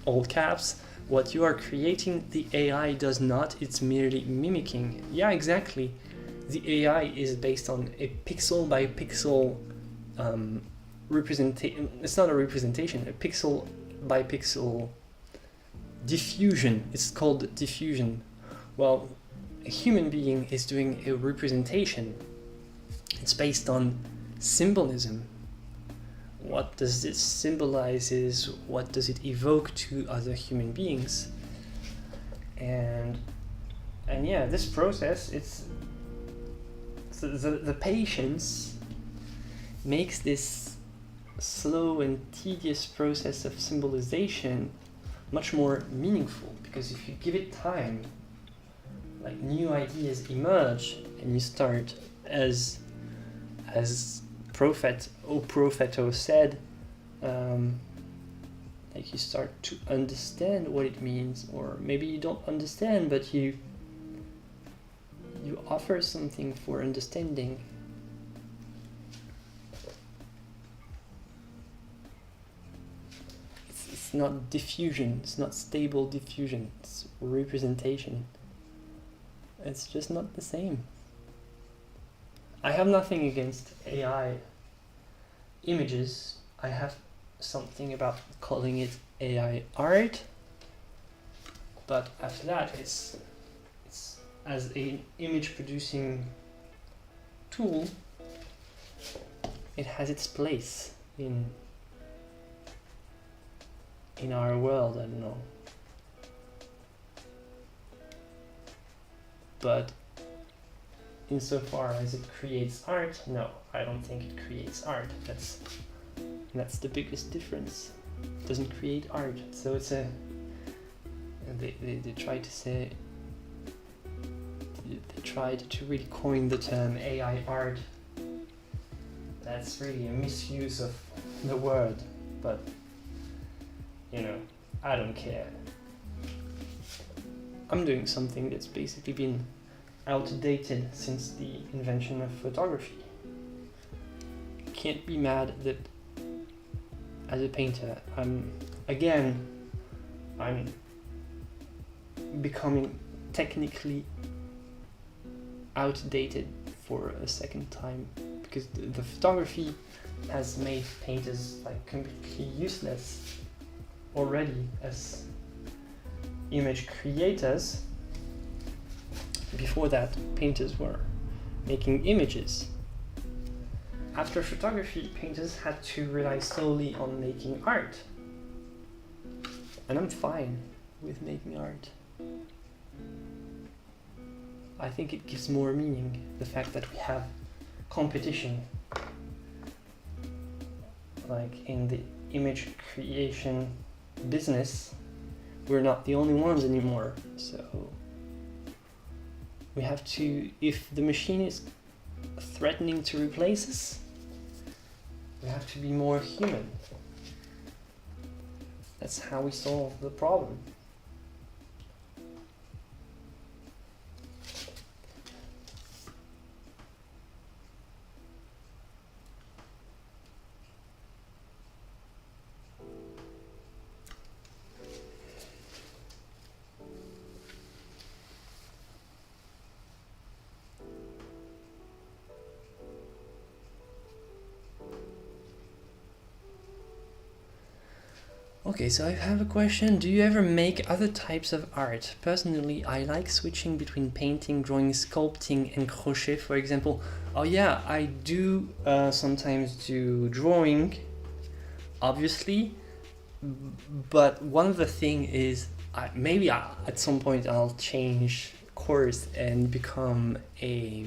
all caps, what you are creating. The AI does not, it's merely mimicking. Yeah, exactly. The AI is based on a pixel by pixel representation. It's not a representation, a pixel by pixel diffusion. It's called diffusion. Well, a human being is doing a representation. It's based on symbolism. What does this symbolize? What does it evoke to other human beings? And yeah, this process, it's the patience makes this slow and tedious process of symbolization much more meaningful, because if you give it time, like new ideas emerge, and you start as Propheto said, like you start to understand what it means, or maybe you don't understand, but you offer something for understanding. It's not diffusion, it's not stable diffusion, it's representation. It's just not the same. I have nothing against AI images. I have something about calling it AI art, but after that it's as an image producing tool, it has its place in our world, I don't know. But insofar as it creates art. No, I don't think it creates art. That's the biggest difference. It doesn't create art. So it's a, they try to say, they tried to really coin the term AI art. That's really a misuse of the word, but you know, I don't care. I'm doing something that's basically been outdated since the invention of photography. Can't be mad that as a painter, I'm becoming technically outdated for a second time, because the photography has made painters like completely useless already as image creators. Before that, painters were making images. After photography, painters had to rely solely on making art. And I'm fine with making art. I think it gives more meaning, the fact that we have competition. Like in the image creation business, we're not the only ones anymore. So we have to, if the machine is threatening to replace us, we have to be more human. That's how we solve the problem. Okay, so I have a question. Do you ever make other types of art? Personally, I like switching between painting, drawing, sculpting, and crochet, for example. Oh yeah, I do sometimes do drawing, obviously, but one of the thing is maybe at some point I'll change course and become a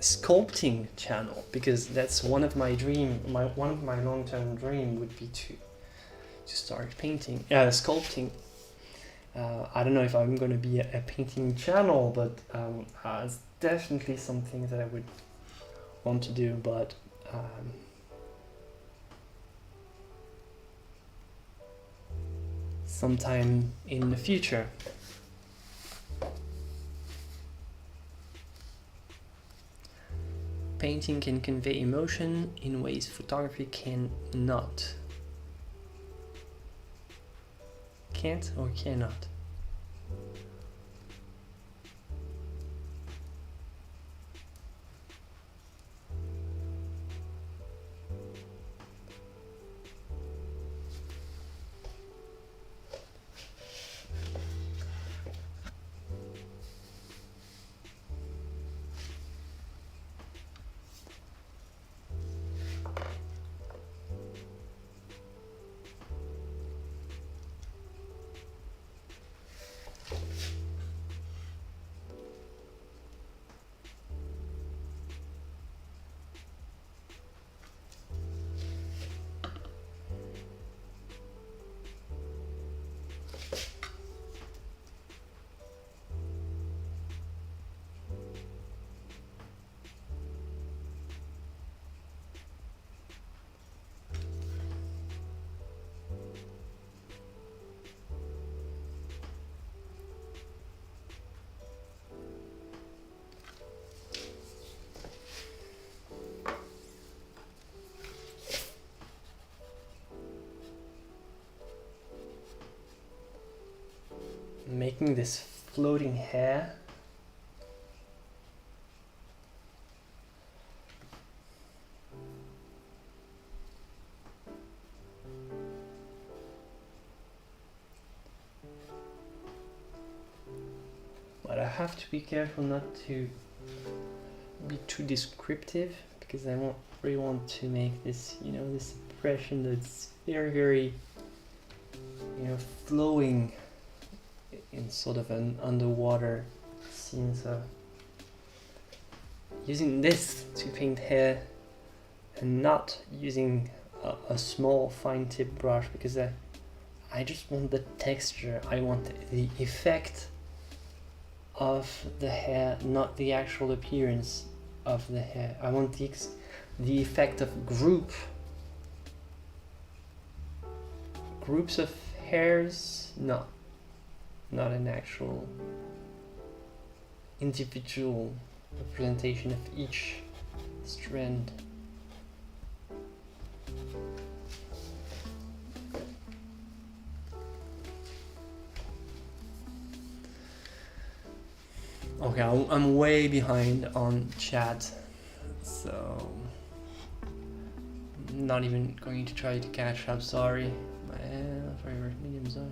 sculpting channel, because that's one of my long-term dream would be to start painting, sculpting. I don't know if I'm going to be a painting channel, but it's definitely something that I would want to do, but sometime in the future. Painting can convey emotion in ways photography cannot. Can't or cannot? Making this floating hair. But I have to be careful not to be too descriptive, because I don't really want to make this, this impression that's very, very, flowing. in sort of an underwater scene. So using this to paint hair and not using a small fine tip brush, because I just want the texture, I want the effect of the hair, not the actual appearance of the hair. I want the effect of groups of hairs, not an actual individual representation of each strand. Okay, I'm way behind on chat, so I'm not even going to try to catch up, sorry. My favorite mediums are.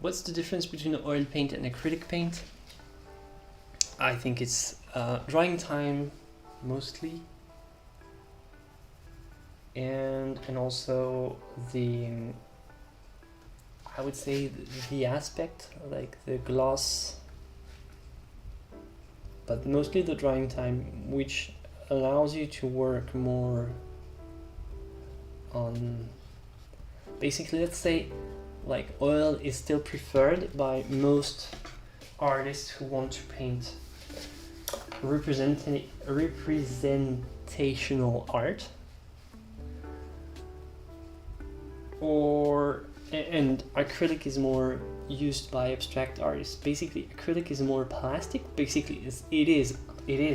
What's the difference between oil paint and acrylic paint? I think it's drying time mostly, and also I would say the aspect, like the gloss, but mostly the drying time, which allows you to work more on, basically, let's say, like oil is still preferred by most artists who want to paint representational art, and acrylic is more used by abstract artists. Basically, acrylic is more plastic. Basically, it is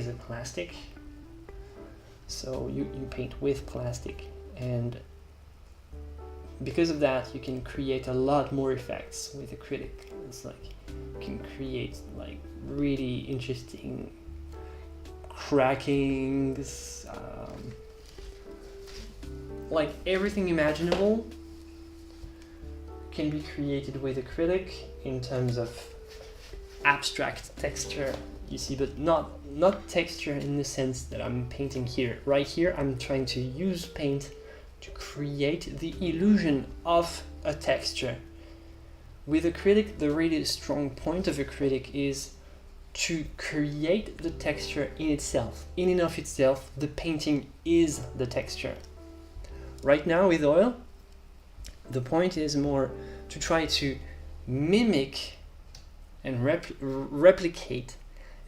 a plastic. So you paint with plastic, and because of that, you can create a lot more effects with acrylic. It's like you can create like really interesting crackings, like everything imaginable can be created with acrylic in terms of abstract texture, you see, but not texture in the sense that I'm painting here. Right here, I'm trying to use paint to create the illusion of a texture. With acrylic, the really strong point of acrylic is to create the texture in itself. In and of itself, the painting is the texture. Right now with oil, the point is more to try to mimic and replicate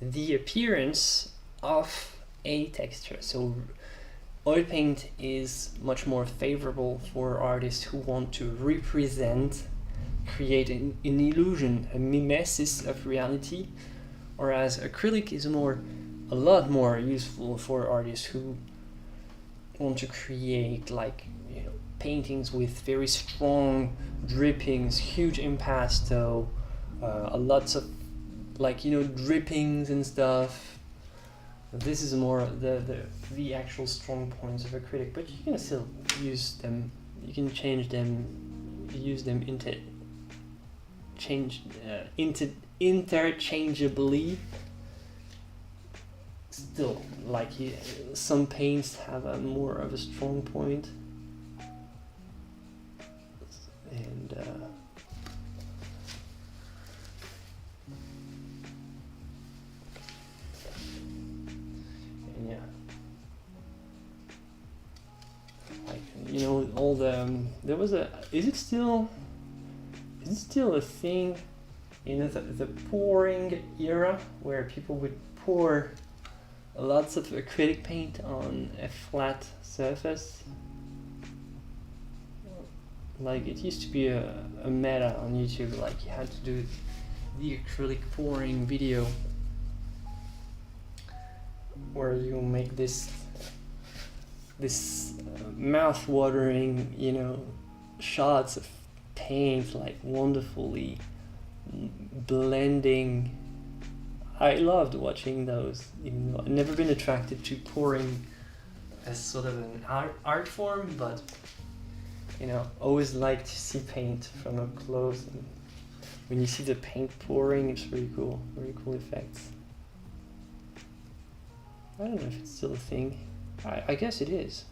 the appearance of a texture. So oil paint is much more favorable for artists who want to create an illusion, a mimesis of reality, whereas acrylic is a lot more useful for artists who want to create, like, paintings with very strong drippings, huge impasto, lots of drippings and stuff. This is more the actual strong points of acrylic, but you can still use them. You can change them, use them interchangeably. Still, like some paints have a more of a strong point, and yeah, like all the there was a is it still a thing, the pouring era where people would pour lots of acrylic paint on a flat surface? Like, it used to be a meta on YouTube, like you had to do the acrylic pouring video where you make this mouth-watering, shots of paint, like wonderfully blending. I loved watching those, even though I've never been attracted to pouring as sort of an art form, but always like to see paint from up close, and when you see the paint pouring, it's really cool effects. I don't know if it's still a thing. I guess it is,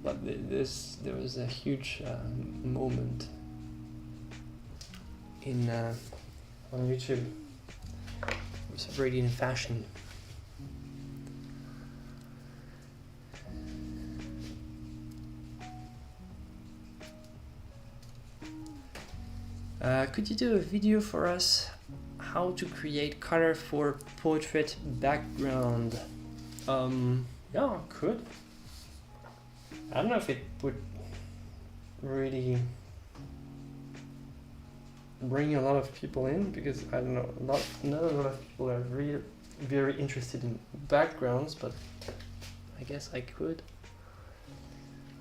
but there was a huge moment in on YouTube. It's already in fashion. Could you do a video for us how to create color for portrait background? Yeah, I could. I don't know if it would really bring a lot of people in, because I don't know, not a lot of people are really very interested in backgrounds, but I guess I could.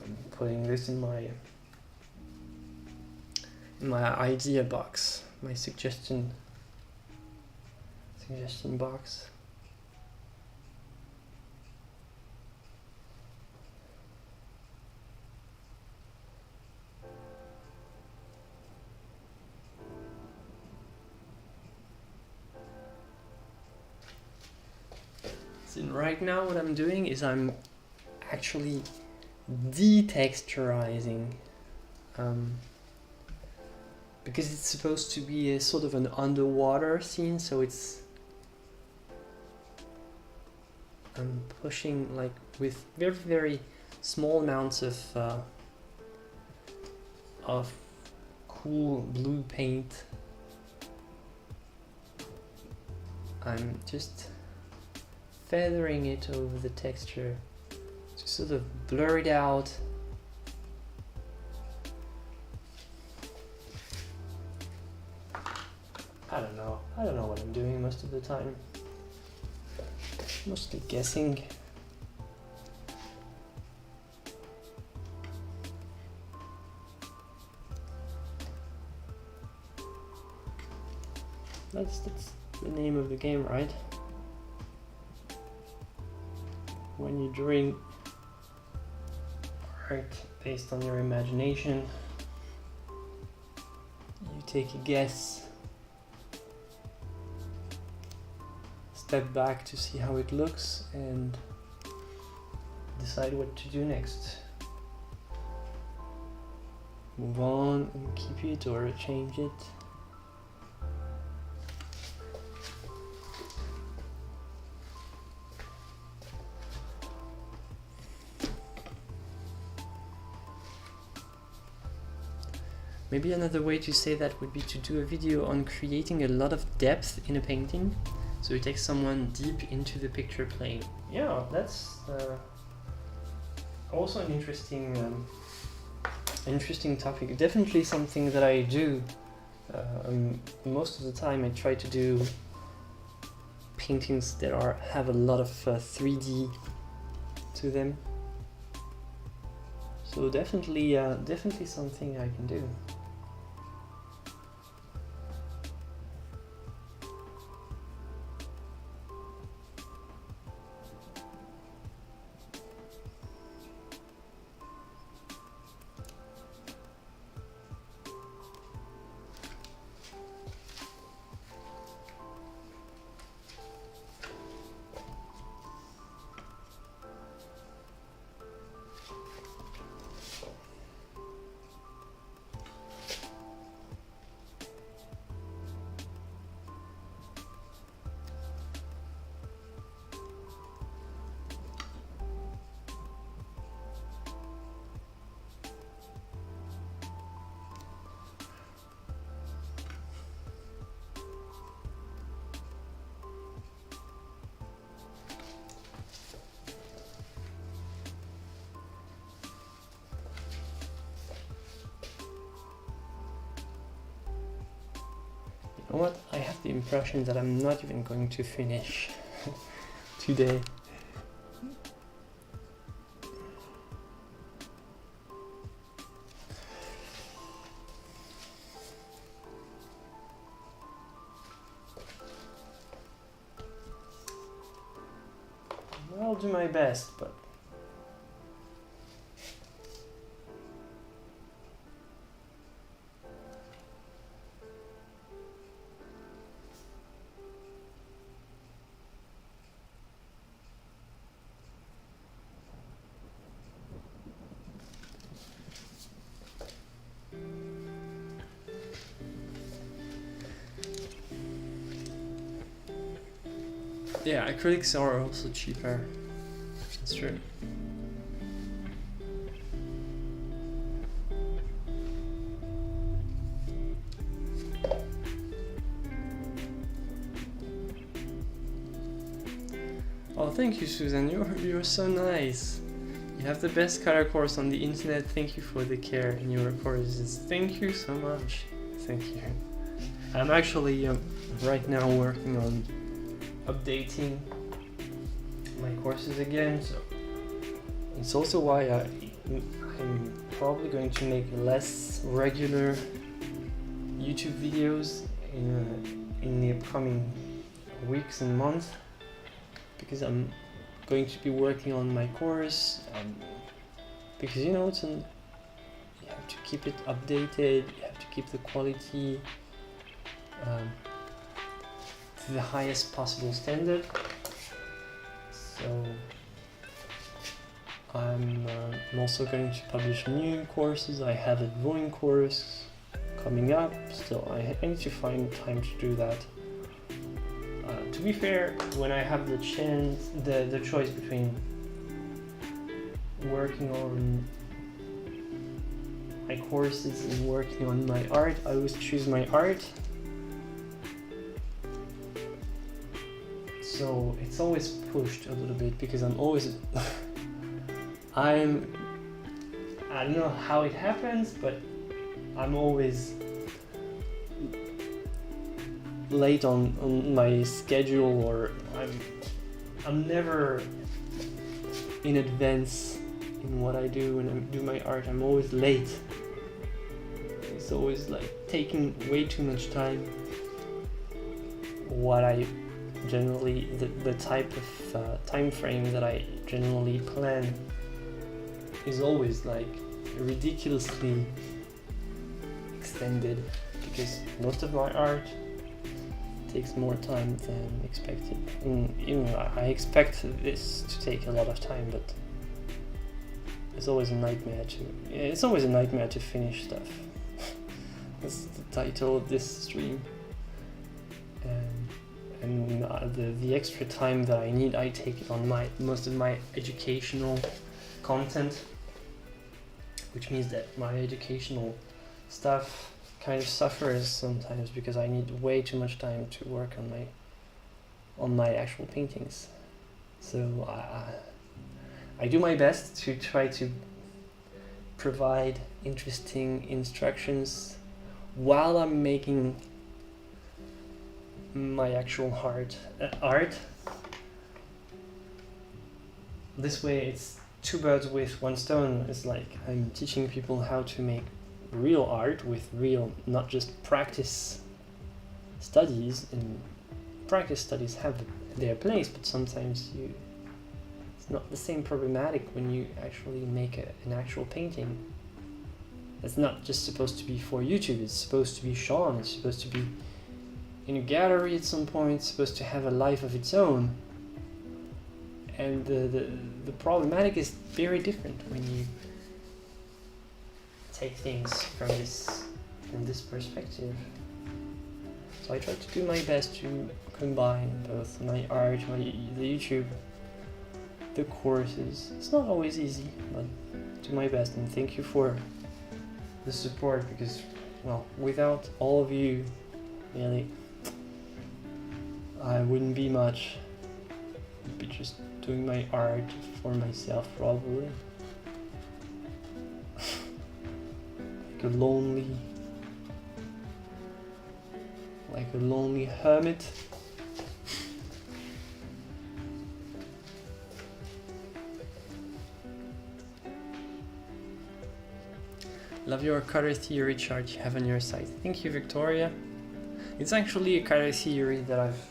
I'm putting this in my idea box, my suggestion box. So right now what I'm doing is I'm actually detexturizing, because it's supposed to be a sort of an underwater scene, so I'm pushing like with very, very small amounts of cool blue paint. I'm just feathering it over the texture to sort of blur it out. I don't know what I'm doing most of the time. Mostly guessing. That's the name of the game, right? When you're doing art based on your imagination, you take a guess, step back to see how it looks, and decide what to do next. Move on and keep it or change it. Maybe another way to say that would be to do a video on creating a lot of depth in a painting. So it takes someone deep into the picture plane. Yeah, that's also an interesting topic. Definitely something that I do. Most of the time I try to do paintings that have a lot of 3D to them. So definitely something I can do. You know what? I have the impression that I'm not even going to finish today. I'll do my best, but Yeah, acrylics are also cheaper. That's true. Oh, thank you, Susan. You're so nice. You have the best color course on the internet. Thank you for the care in your courses. Thank you so much. Thank you. I'm actually right now working on updating my courses again, so it's also why I'm probably going to make less regular YouTube videos in the upcoming weeks and months, because I'm going to be working on my course, because you know you have to keep it updated, you have to keep the quality to the highest possible standard. So I'm also going to publish new courses. I have a drawing course coming up, still I need to find time to do that. To be fair, when I have the choice between working on my courses and working on my art, I always choose my art. So it's always pushed a little bit because I'm always I don't know how it happens, but I'm always late on my schedule, or I'm never in advance in what I do. When I do my art, I'm always late. It's always like taking way too much time. What I generally, the type of time frame that I generally plan is always like ridiculously extended, because most of my art takes more time than expected. I expect this to take a lot of time, but it's always a nightmare to finish stuff. That's the title of this stream. And the extra time that I need, I take it on most of my educational content, which means that my educational stuff kind of suffers sometimes because I need way too much time to work on my actual paintings. So I do my best to try to provide interesting instructions while I'm making my actual art. This way it's two birds with one stone. It's like I'm teaching people how to make real art with real, not just practice studies, and practice studies have their place, but sometimes it's not the same problematic when you actually make an actual painting. It's not just supposed to be for YouTube, it's supposed to be shown, it's supposed to be in a gallery at some point, it's supposed to have a life of its own. And the problematic is very different when you take things from this perspective. So I try to do my best to combine both my art, the YouTube, the courses. It's not always easy, but do my best, and thank you for the support, because, well, without all of you, really, I wouldn't be much. I'd be just doing my art for myself, probably. Like a lonely hermit. Love your color theory chart you have on your site. Thank you, Victoria. It's actually a color theory that I've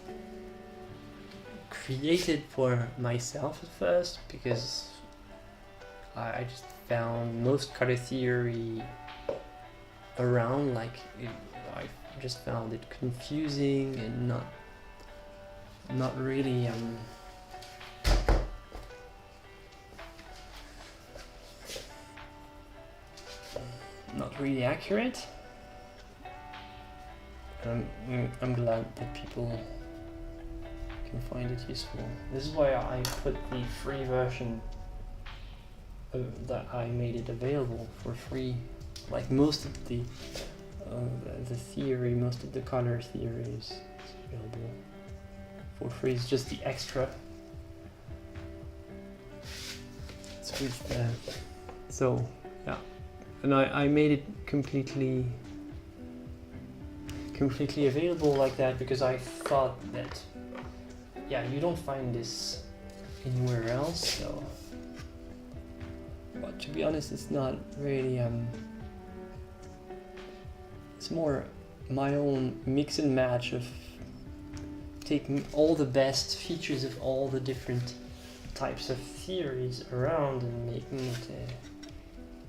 created for myself at first, because I just found most color theory around, I just found it confusing and not really not really accurate. I'm glad that people can find it useful. This is why I put the free version that I made it available for free. Like most of the theory, most of the color theory is available for free. It's just the extra. It's with so yeah, and I made it completely available like that because I thought that yeah, you don't find this anywhere else. So, but to be honest, it's not really it's more my own mix and match of taking all the best features of all the different types of theories around and making it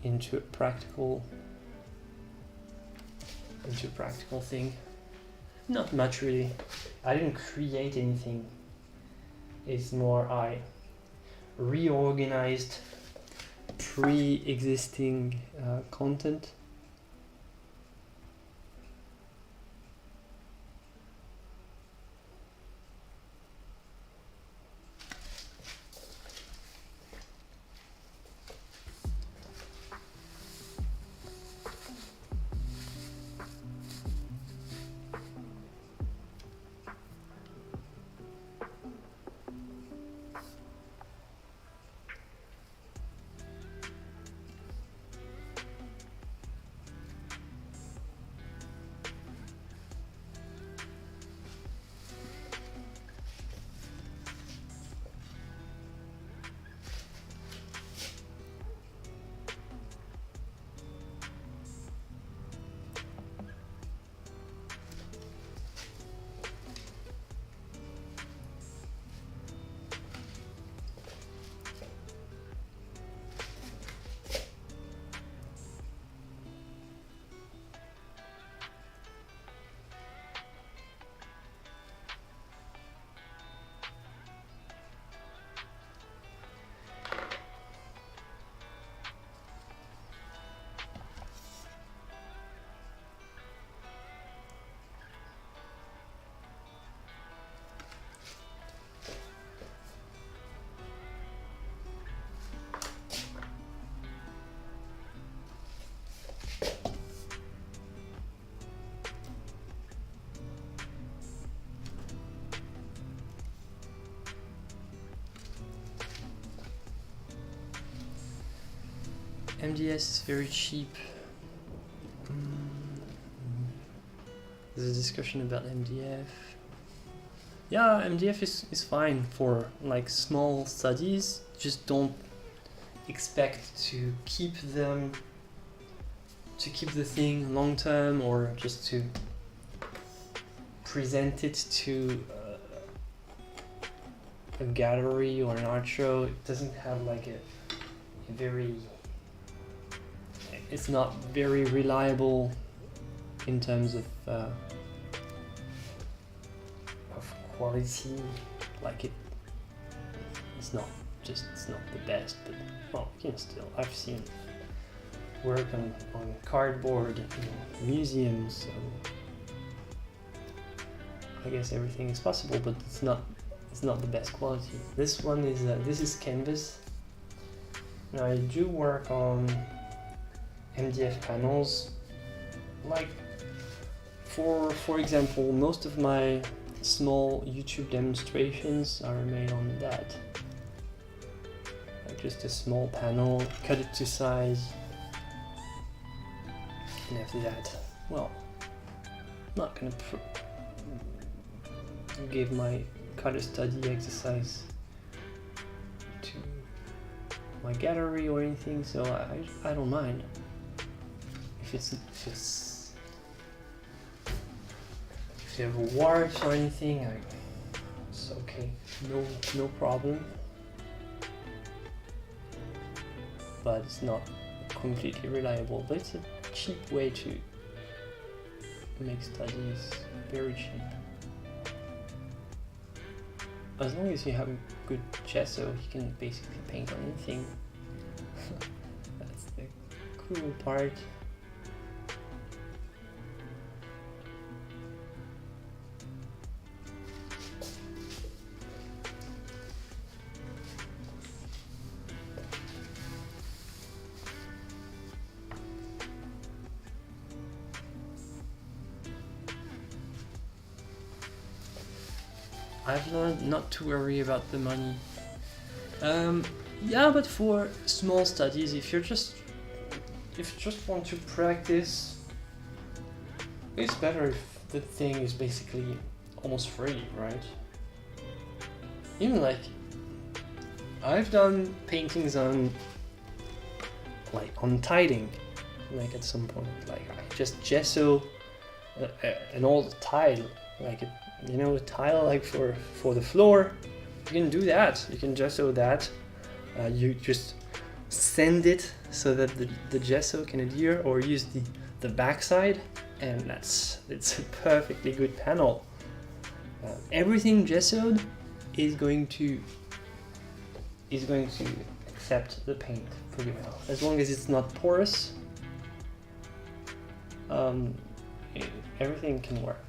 into a practical thing. Not much really. I didn't create anything. It's more I reorganized pre-existing content. MDS is very cheap. There's a discussion about MDF. Yeah, MDF is fine for like small studies. Just don't expect to keep the thing long term, or just to present it to a gallery or an art show. It doesn't have like a very, it's not very reliable in terms of quality. Like it's not the best, but well, you know, still I've seen work on cardboard in museums, so I guess everything is possible, but it's not the best quality. This one is this is canvas. Now I do work on MDF panels. Like for example, most of my small YouTube demonstrations are made on that. Like just a small panel, cut it to size, and after that, well, I'm not gonna give my color study exercise to my gallery or anything, so I don't mind if you have awards or anything. It's okay, no problem. But it's not completely reliable. But it's a cheap way to make studies, very cheap. As long as you have a good gesso, you can basically paint on anything. That's the cool part. I've learned not to worry about the money. Yeah, but for small studies, if you just want to practice, it's better if the thing is basically almost free, right? Even like I've done paintings on tiling, like at some point, like I just gesso an old tile, like a tile like for the floor. You can do that. You can gesso that. You just sand it so that the gesso can adhere, or use the backside, and it's a perfectly good panel. Everything gessoed is going to accept the paint pretty well, as long as it's not porous. Everything can work.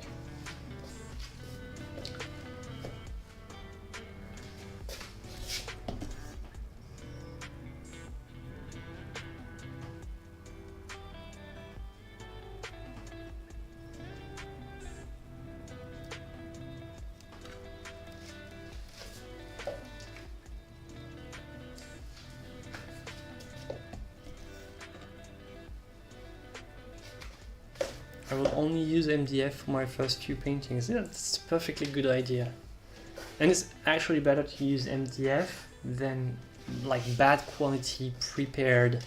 I will only use MDF for my first few paintings. Yeah, that's a perfectly good idea. And it's actually better to use MDF than like bad quality prepared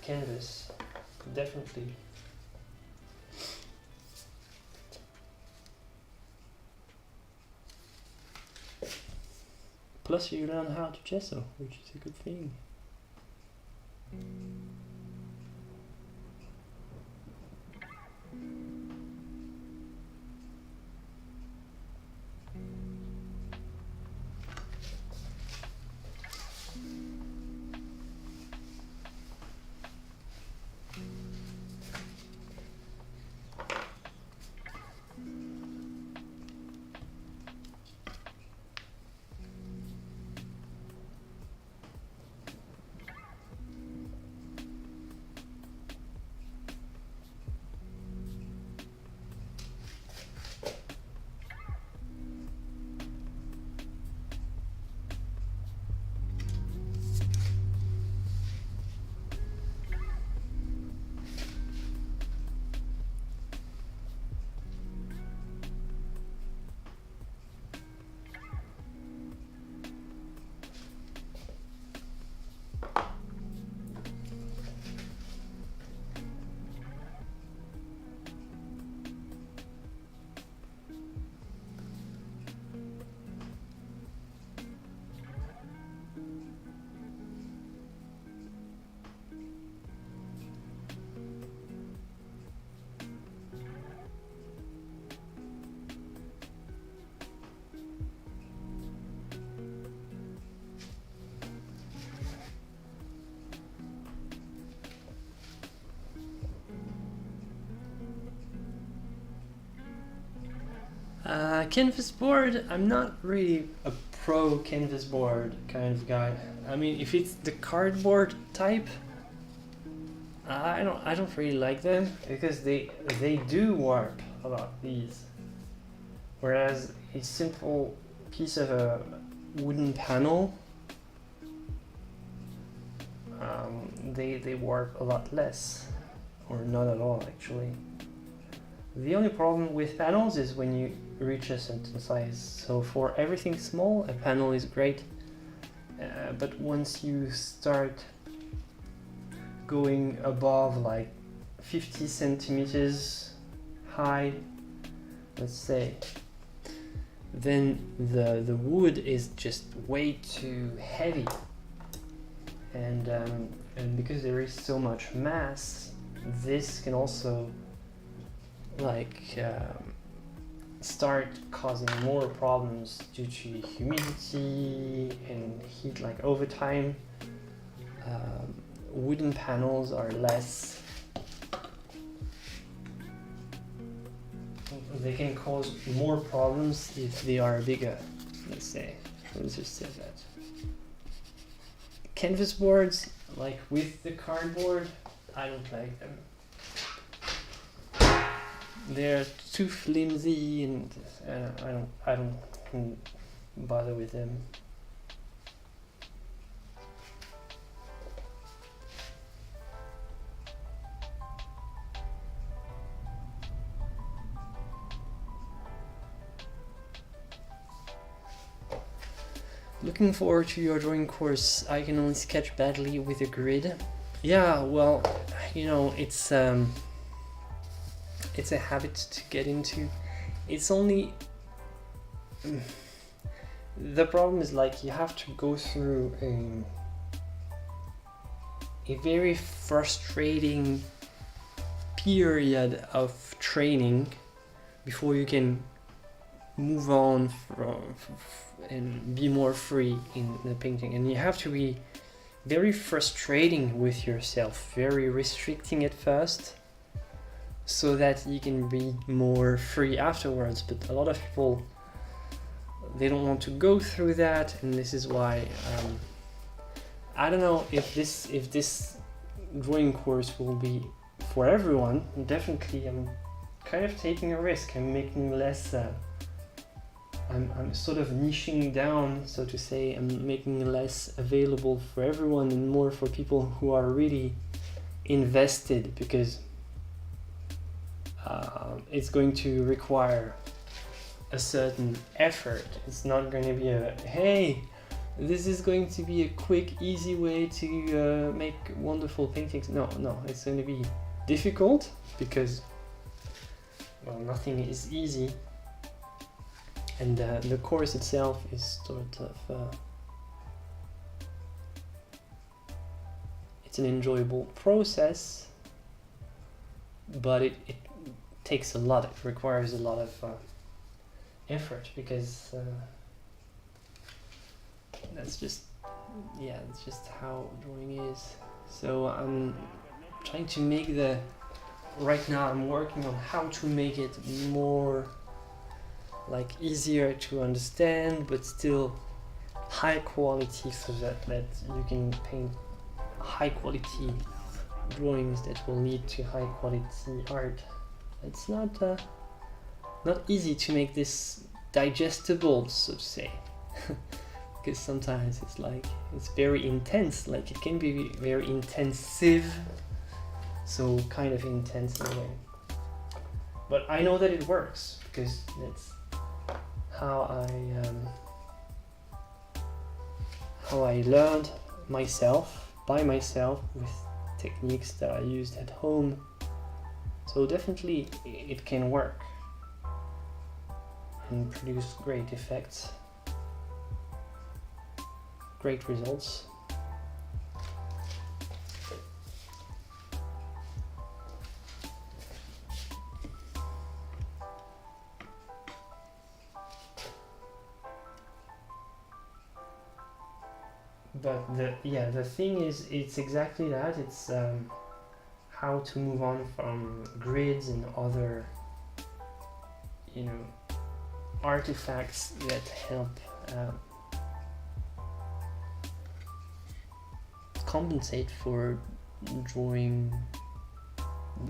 canvas. Definitely. Plus you learn how to gesso, which is a good thing. Canvas board, I'm not really a pro canvas board kind of guy. I mean, if it's the cardboard type, I don't really like them because they do warp a lot, these. Whereas a simple piece of a wooden panel, they warp a lot less, or not at all actually. The only problem with panels is when you reach a certain size. So for everything small, a panel is great. But once you start going above like 50 centimeters high, let's say, then the wood is just way too heavy. And because there is so much mass, this can also start causing more problems due to humidity and heat. Like over time, wooden panels are less, they can cause more problems if they are bigger, let's say. Let's just say that. Canvas boards, like with the cardboard, I don't like them. they're too flimsy, and I don't bother with them. Looking forward to your drawing course. I can only sketch badly with a grid. Yeah, well, you know, it's a habit to get into. It's only the problem is, like, you have to go through a very frustrating period of training before you can move on and be more free in the painting. And you have to be very frustrating with yourself, very restricting at first, so that you can be more free afterwards. But a lot of people, they don't want to go through that, and this is why I don't know if this drawing course will be for everyone. Definitely, I'm kind of taking a risk. I'm making less. I'm sort of niching down, so to say. I'm making less available for everyone and more for people who are really invested, because it's going to require a certain effort. It's not going to be a, hey, this is going to be a quick, easy way to make wonderful paintings. No, it's going to be difficult, because, well, nothing is easy. And the course itself is sort of, it's an enjoyable process, but it takes a lot, it requires a lot of effort, because that's just how drawing is. So I'm trying to make right now I'm working on how to make it more like easier to understand, but still high quality, so that you can paint high quality drawings that will lead to high quality art. It's not easy to make this digestible, so to say, because sometimes it's very intense, like it can be very intensive, so kind of intense in a way. But I know that it works, because that's how I learned by myself with techniques that I used at home. So definitely it can work and produce great effects, great results. But the thing is, it's exactly that. It's how to move on from grids and other, artifacts that help compensate for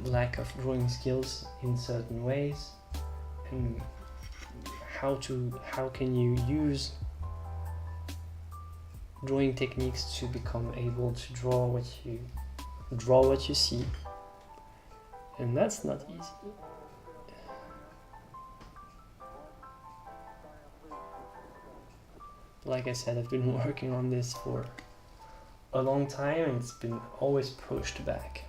lack of drawing skills in certain ways, and how can you use drawing techniques to become able to draw what you see. And that's not easy. Like I said, I've been working on this for a long time, and it's been always pushed back.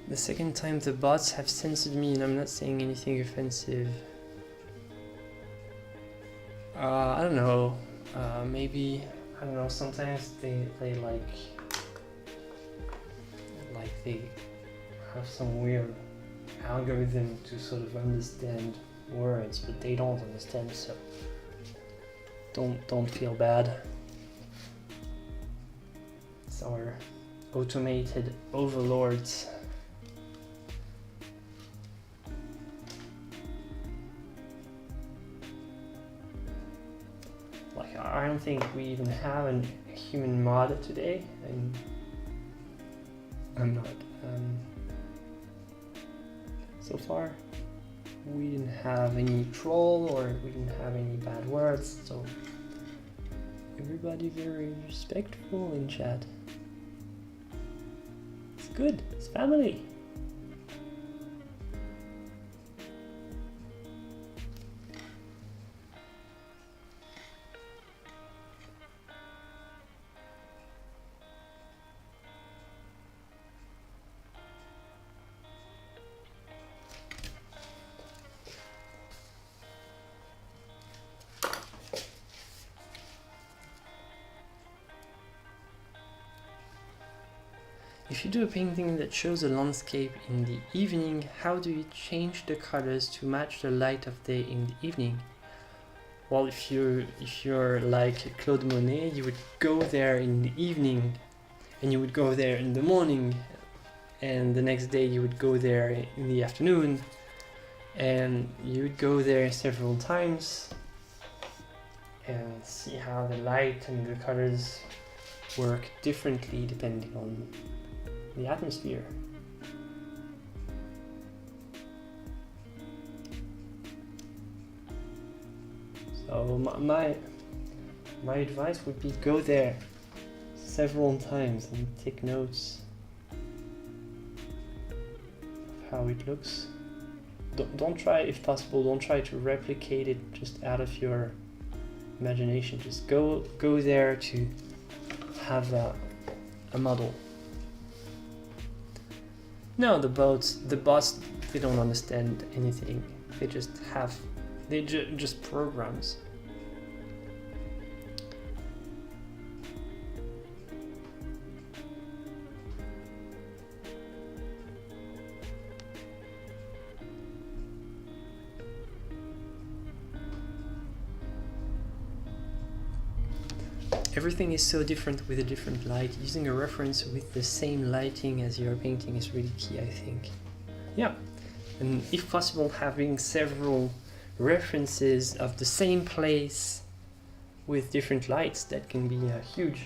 The second time the bots have censored me, and I'm not saying anything offensive. I don't know. Maybe, I don't know, sometimes they they have some weird algorithm to sort of understand words, but they don't understand, so don't feel bad. It's our automated overlords. Like, I don't think we even have a human mod today, and I'm not. So far, we didn't have any troll or we didn't have any bad words, so everybody very respectful in chat. It's good, it's family. If you do a painting that shows a landscape in the evening, how do you change the colors to match the light of day in the evening? Well, if you're like Claude Monet, you would go there in the evening, and you would go there in the morning, and the next day you would go there in the afternoon, and you would go there several times and see how the light and the colors work differently depending on the atmosphere. So my advice would be go there several times and take notes of how it looks. Don't try, if possible, don't try to replicate it just out of your imagination. Just go there to have a model. No, the bots, they don't understand anything. They just have, just programs. Everything is so different with a different light. Using a reference with the same lighting as your painting is really key, I think. Yeah, and if possible, having several references of the same place with different lights, that can be huge.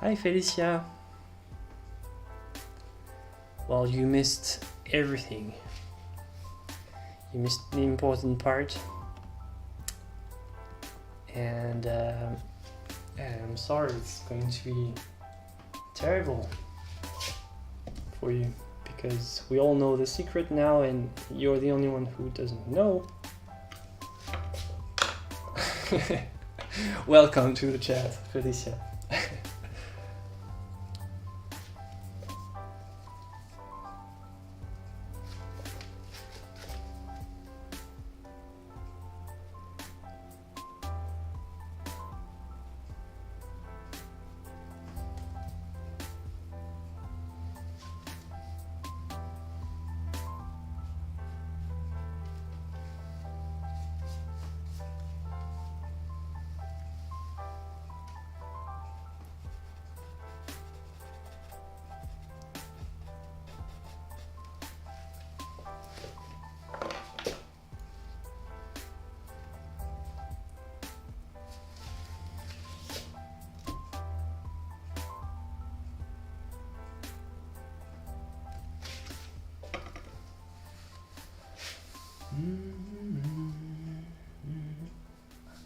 Hi Felicia. Well, you missed everything. You missed the important part. And I'm sorry, it's going to be terrible for you, because we all know the secret now and you're the only one who doesn't know. Welcome to the chat, Felicia.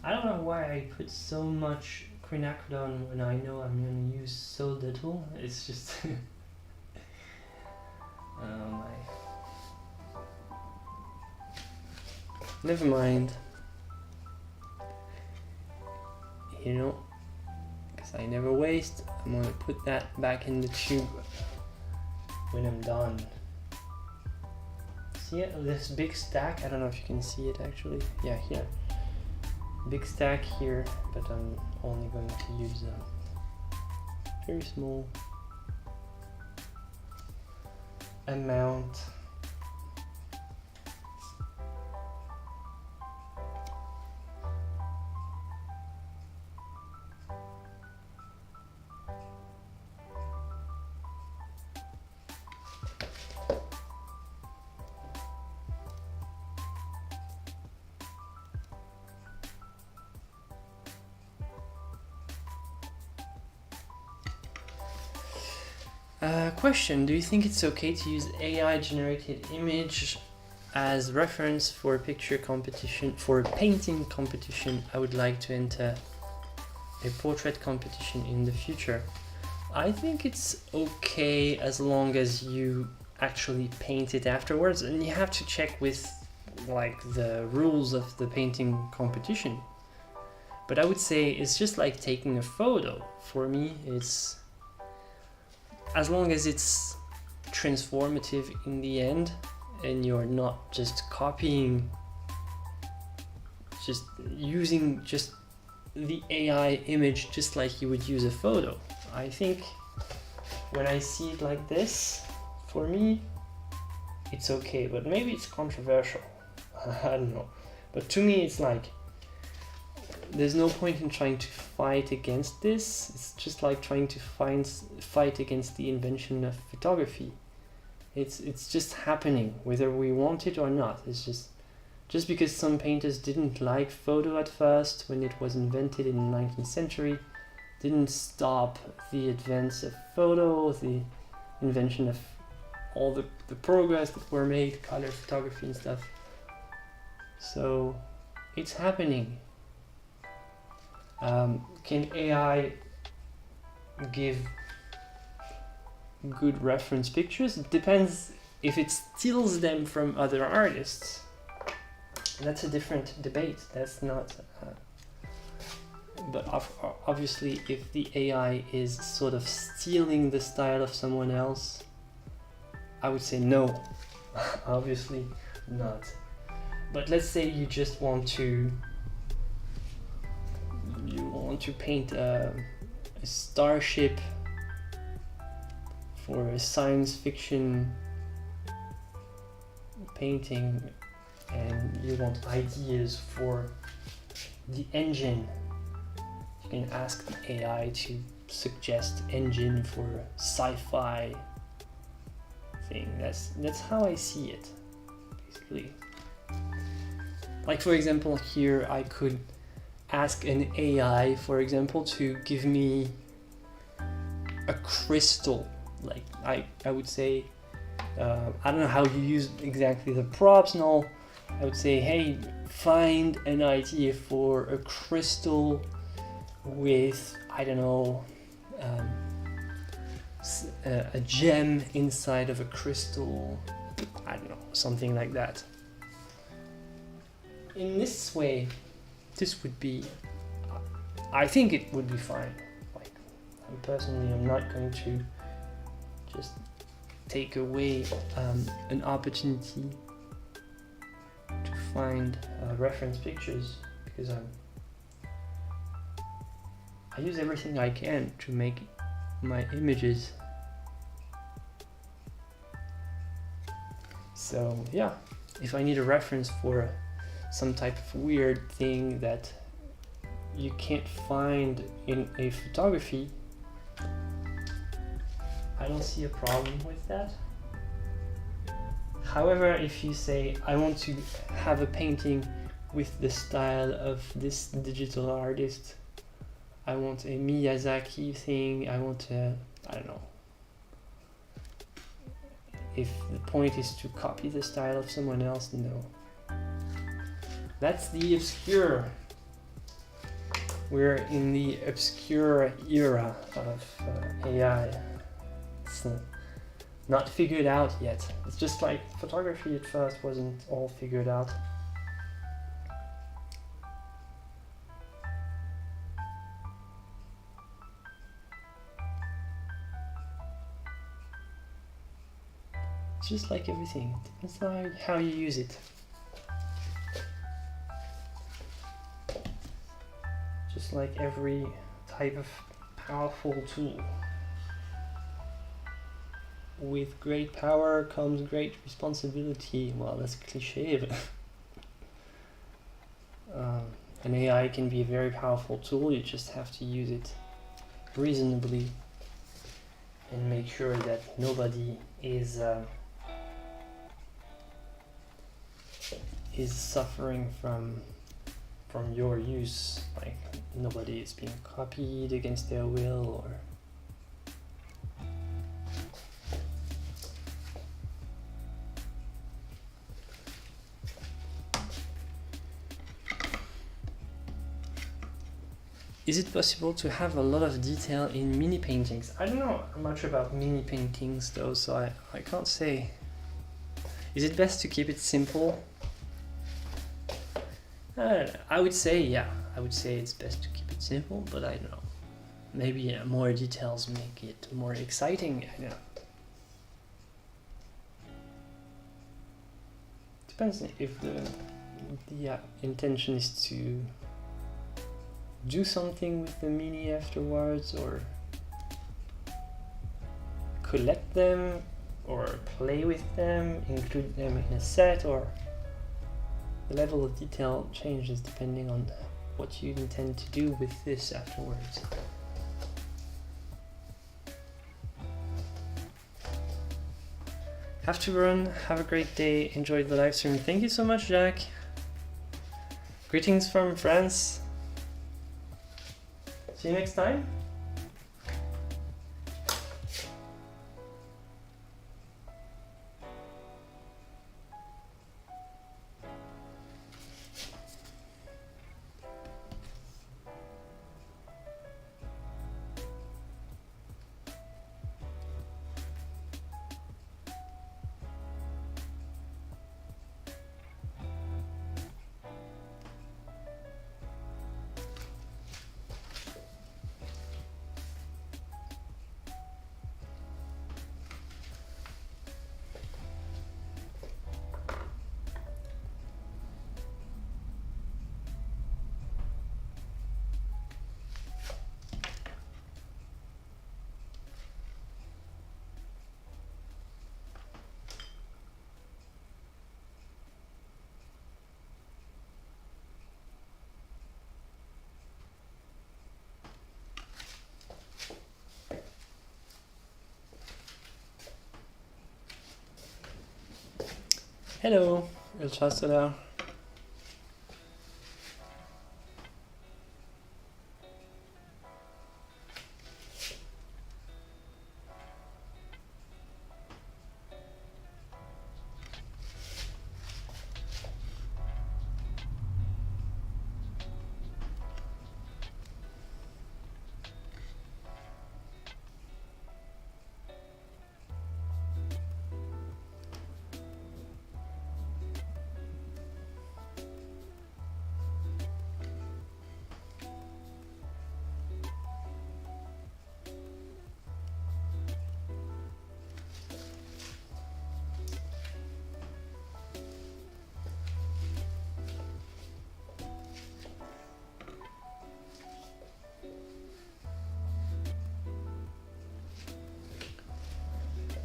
I don't know why I put so much quinacridone when I know I'm going to use so little. It's just oh my. Never mind. You know, because I never waste, I'm going to put that back in the tube when I'm done. See it? This big stack, I don't know if you can see it actually. Yeah, here. Big stack here, but I'm only going to use a very small amount. Question, do you think it's okay to use AI generated image as reference for a picture competition, for a painting competition? I would like to enter a portrait competition in the future. I think it's okay as long as you actually paint it afterwards, and you have to check with like the rules of the painting competition. But I would say it's just like taking a photo. For me, it's as long as it's transformative in the end and you're not just copying, just using just the AI image just like you would use a photo. I think when I see it like this, for me, it's okay, but maybe it's controversial. I don't know. But to me, it's like, there's no point in trying to fight against this. It's just like trying to fight against the invention of photography. It's just happening, whether we want it or not. It's just because some painters didn't like photo at first when it was invented in the 19th century, didn't stop the advance of photo, the invention of all the progress that were made, color photography and stuff. So it's happening. Can AI give good reference pictures? It depends if it steals them from other artists. That's a different debate. That's not. But obviously, if the AI is sort of stealing the style of someone else, I would say no. Obviously not. But let's say you just want to. You want to paint a starship for a science fiction painting, and you want ideas for the engine. You can ask the AI to suggest engine for a sci-fi thing. That's how I see it, basically. Like for example, here I could ask an AI, for example, to give me a crystal. Like I would say, I don't know how you use exactly the props and all. I would say, hey, find an idea for a crystal with, I don't know, a gem inside of a crystal. I don't know, something like that. In this way, this would be, I think it would be fine. Like, I'm not going to just take away an opportunity to find reference pictures, because I use everything I can to make my images. So yeah, if I need a reference for some type of weird thing that you can't find in a photography, I don't see a problem with that. However, if you say, I want to have a painting with the style of this digital artist, I want a Miyazaki thing, I want a, I don't know. If the point is to copy the style of someone else, no. That's the obscure. We're in the obscure era of AI. It's not figured out yet. It's just like photography at first wasn't all figured out. It's just like everything. It's like how you use it. Just like every type of powerful tool. With great power comes great responsibility. Well, that's cliche, but an AI can be a very powerful tool. You just have to use it reasonably and make sure that nobody is suffering from your use. Like nobody is being copied against their will, or is it possible to have a lot of detail in mini paintings? I don't know much about mini paintings though, so I can't say. Is it best to keep it simple? I would say, yeah. I would say it's best to keep it simple, but I don't know. Maybe more details make it more exciting. I don't know. Depends if the intention is to do something with the mini afterwards, or collect them, or play with them, include them in a set, or the level of detail changes depending on what you intend to do with this afterwards. Have to run. Have a great day. Enjoy the live stream. Thank you so much, Jack. Greetings from France. See you next time. Hello, El Chancellor.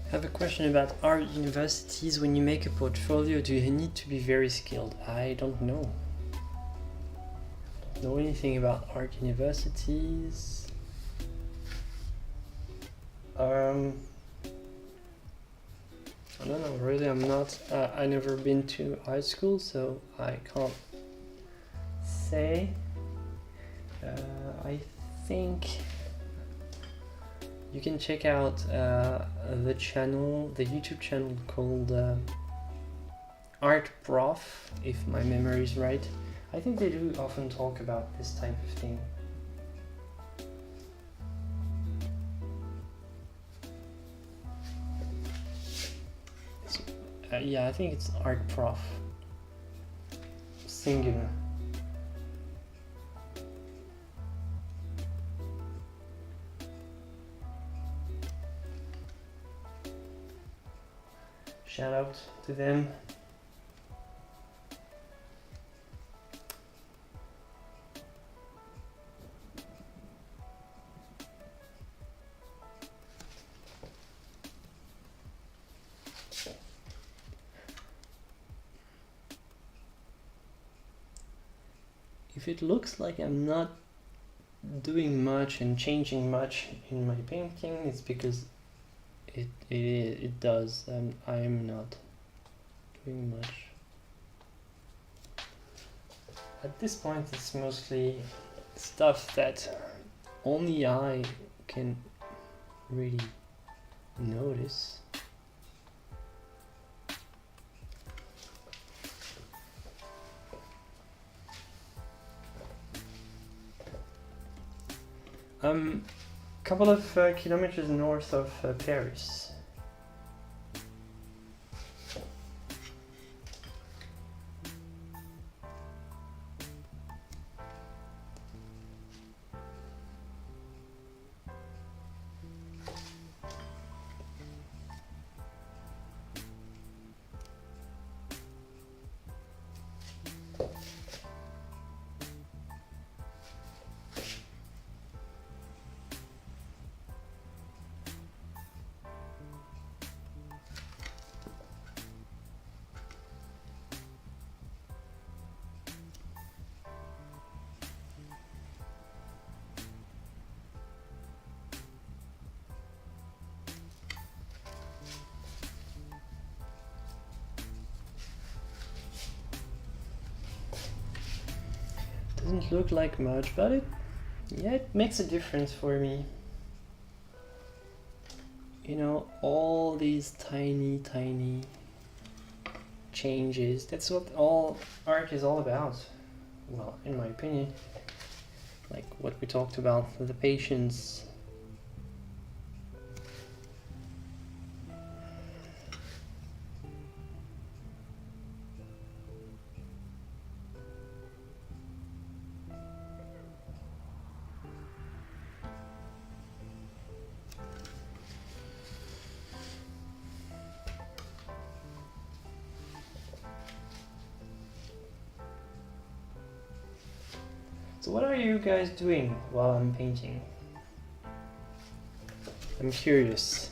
I have a question about art universities. When you make a portfolio, do you need to be very skilled? I don't know. Don't know anything about art universities. I don't know, really. I'm not, I never been to art school, so I can't say. I think you can check out the channel, the YouTube channel called Art Prof, if my memory is right. I think they do often talk about this type of thing. Yeah, I think it's Art Prof. Singular. Shout out to them. If it looks like I'm not doing much and changing much in my painting, it's because it does, and I am not doing much. At this point, it's mostly stuff that only I can really notice. Couple of kilometers north of Paris. Doesn't look like much, but it makes a difference for me. You know, all these tiny changes, that's what all art is all about. Well, in my opinion, like what we talked about, the patience. So what are you guys doing while I'm painting? I'm curious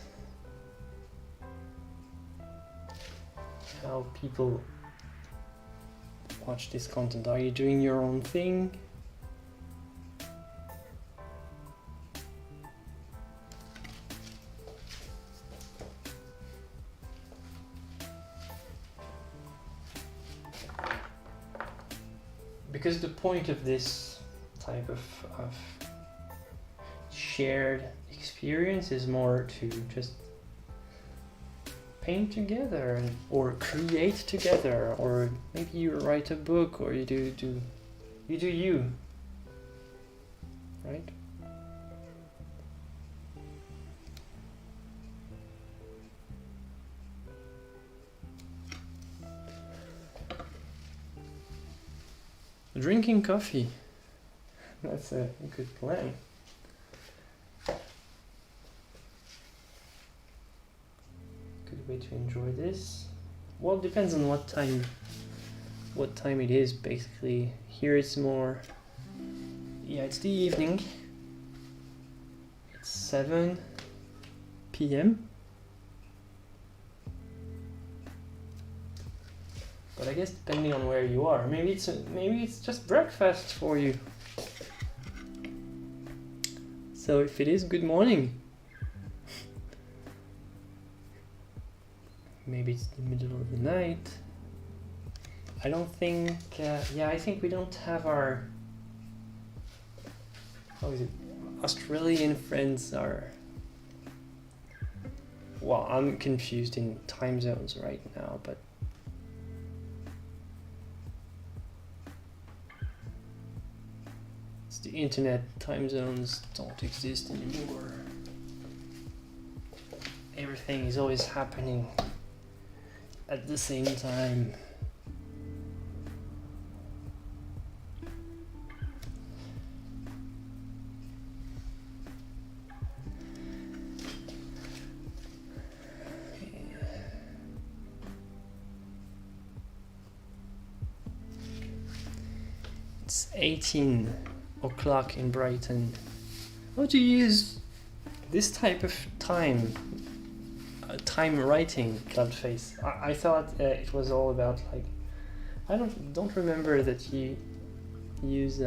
how people watch this content. Are you doing your own thing? Because the point of this type of shared experience is more to just paint together or create together, or maybe you write a book, or you do you, right? Drinking coffee. That's a good plan. Good way to enjoy this. Well, it depends on what time it is, basically. Here it's more, yeah, it's the evening. It's 7 p.m. But I guess depending on where you are, maybe it's just breakfast for you. So if it is, good morning. Maybe it's the middle of the night. I don't think, I think we don't have our, Australian friends are, well, I'm confused in time zones right now, but the internet time zones don't exist anymore. Everything is always happening at the same time. It's 18 o'clock in Brighton. How do you use this type of time writing, Cloudface? I thought it was all about, like, I don't remember that you use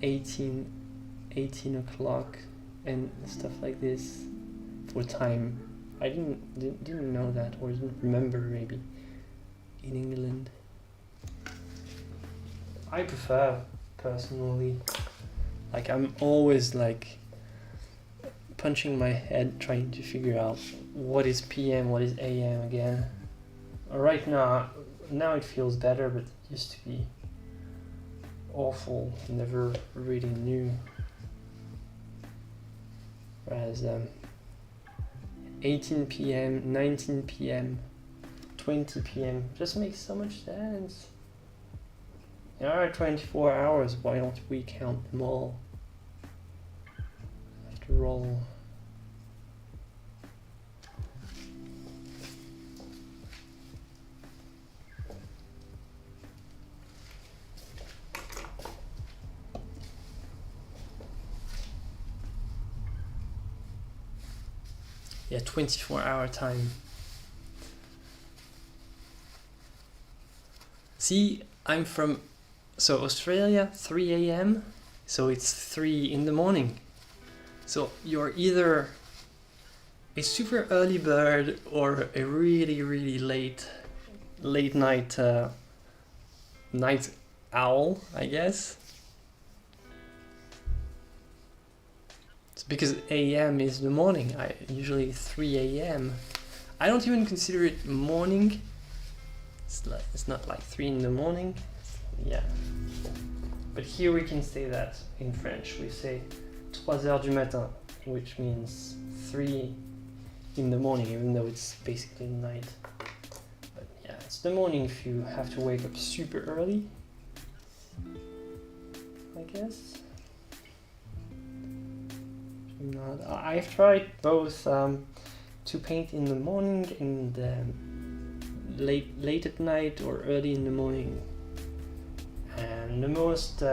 18 o'clock and stuff like this for time. I didn't know that, or didn't remember, maybe, in England. I prefer, personally, like, I'm always like punching my head trying to figure out what is PM, what is AM again. Right now it feels better, but it used to be awful, never really knew. Whereas 18 PM, 19 PM, 20 PM just makes so much sense. There are 24 hours, why don't we count them all? After all. Yeah, 24-hour time. See, I'm from Australia, 3 AM, so it's 3 in the morning. So you're either a super early bird or a really, really late night night owl, I guess. It's because AM is the morning. I usually 3 AM. I don't even consider it morning. It's not like 3 in the morning. Yeah. But here we can say that in French. We say 3 heures du matin, which means 3 in the morning, even though it's basically night. But yeah, it's the morning if you have to wake up super early, I guess. I've tried both to paint in the morning and late at night or early in the morning. And the most,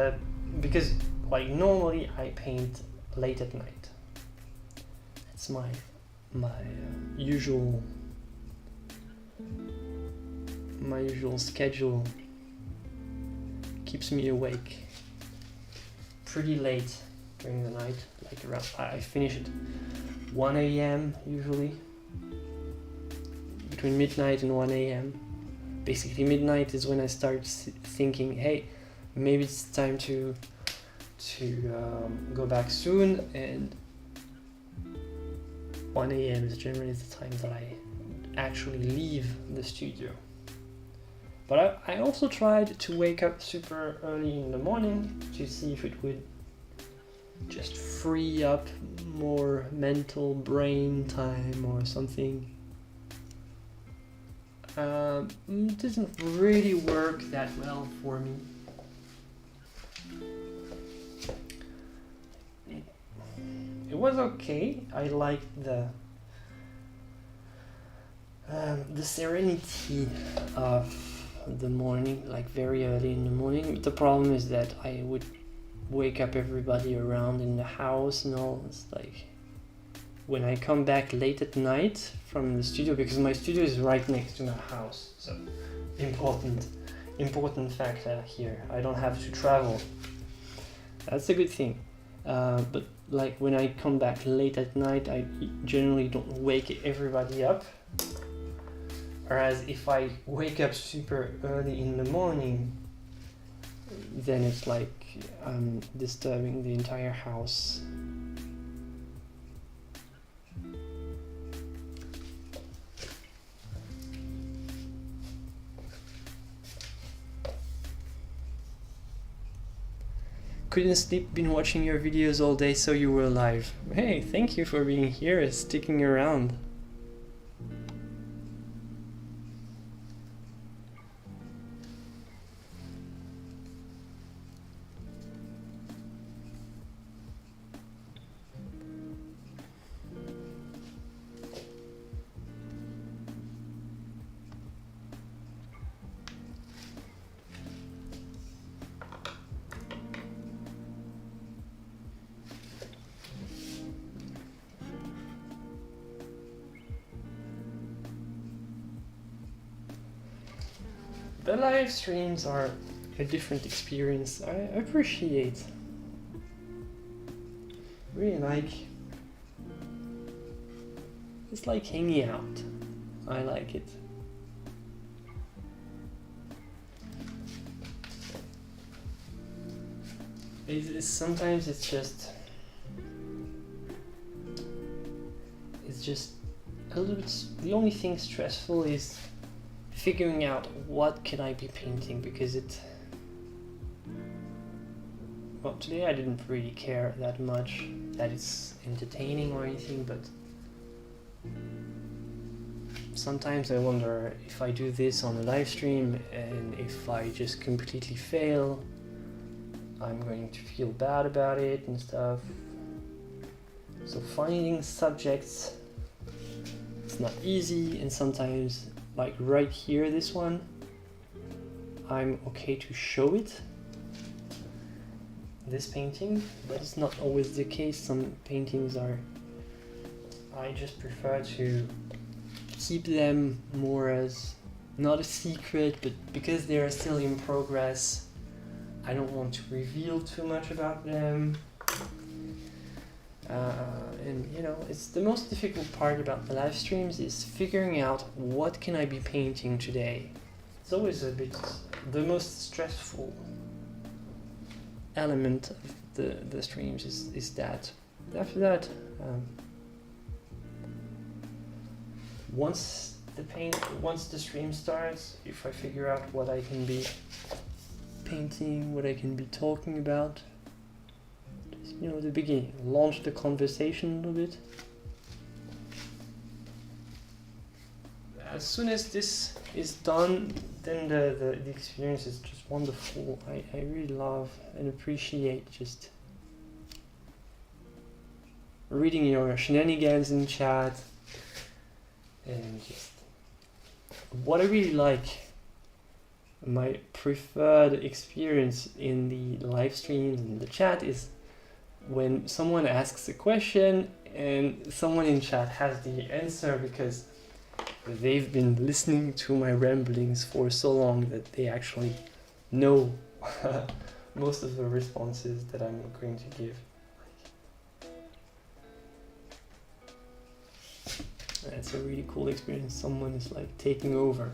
because like normally I paint late at night. It's my usual schedule. Keeps me awake pretty late during the night. Like around, I finish at 1 AM usually. Between midnight and 1 AM. Basically midnight is when I start thinking, hey, maybe it's time to go back soon, and 1 AM is generally the time that I actually leave the studio. But I also tried to wake up super early in the morning to see if it would just free up more mental brain time or something. It doesn't really work that well for me. It was okay. I liked the serenity of the morning, like very early in the morning. But the problem is that I would wake up everybody around in the house and all. It's like when I come back late at night from the studio, because my studio is right next to my house, so important factor here. I don't have to travel. That's a good thing. But like when I come back late at night, I generally don't wake everybody up. Whereas if I wake up super early in the morning, then it's like I'm disturbing the entire house. Couldn't sleep, been watching your videos all day, so you were alive. Hey, thank you for being here, sticking around. the live streams are a different experience. I appreciate. Really like. It's like hanging out. I like it. Sometimes it's just a little bit. The only thing stressful is figuring out what can I be painting, because well, today I didn't really care that much that it's entertaining or anything, but sometimes I wonder if I do this on a live stream and if I just completely fail, I'm going to feel bad about it and stuff. So finding subjects, it's not easy, and sometimes, like right here, this one, I'm okay to show it, this painting, but it's not always the case. Some paintings are, I just prefer to keep them more as, not a secret, but because they are still in progress, I don't want to reveal too much about them. And you know, it's the most difficult part about the live streams is figuring out what can I be painting today. It's always a bit the most stressful element of the streams is that. After that, once the stream starts, if I figure out what I can be painting, what I can be talking about, just, you know, the beginning, launch the conversation a little bit. As soon as this is done, then the experience is just wonderful. I really love and appreciate just reading your shenanigans in chat, and just what I really like. My preferred experience in the live streams and the chat is when someone asks a question and someone in chat has the answer, because they've been listening to my ramblings for so long that they actually know most of the responses that I'm going to give. It's a really cool experience. Someone is like taking over.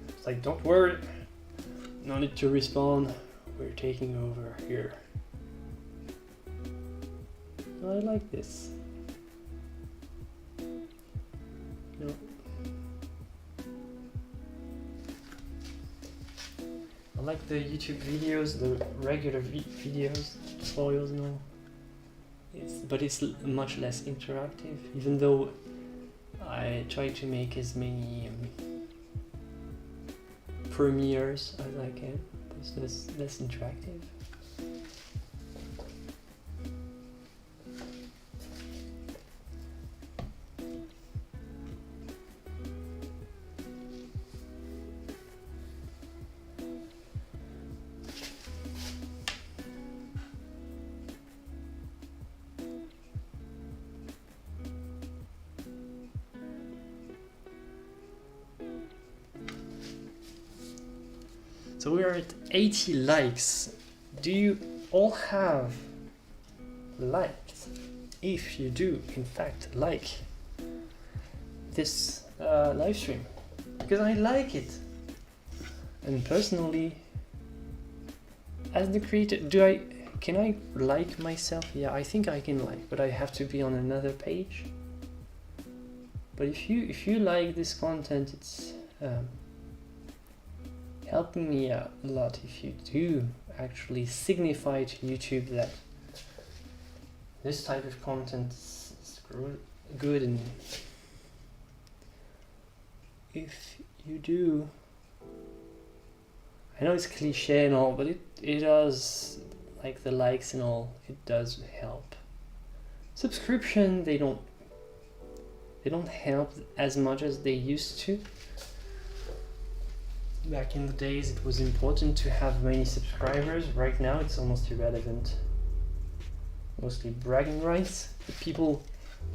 It's like, don't worry, no need to respond, we're taking over here. So I like this. No. I like the YouTube videos, the regular videos, tutorials and all. But it's much less interactive, even though I try to make as many premieres as I can, but it's less interactive. So we are at 80 likes. Do you all have liked? If you do, in fact, like this live stream, because I like it. And personally, as the creator, can I like myself? Yeah, I think I can like, but I have to be on another page. But if you like this content, it's helping me a lot if you do actually signify to YouTube that this type of content is good, and if you do, I know it's cliche and all, but it does, like the likes and all, it does help. Subscription, they don't help as much as they used to. Back in the days, it was important to have many subscribers. Right now, it's almost irrelevant. Mostly bragging rights. The people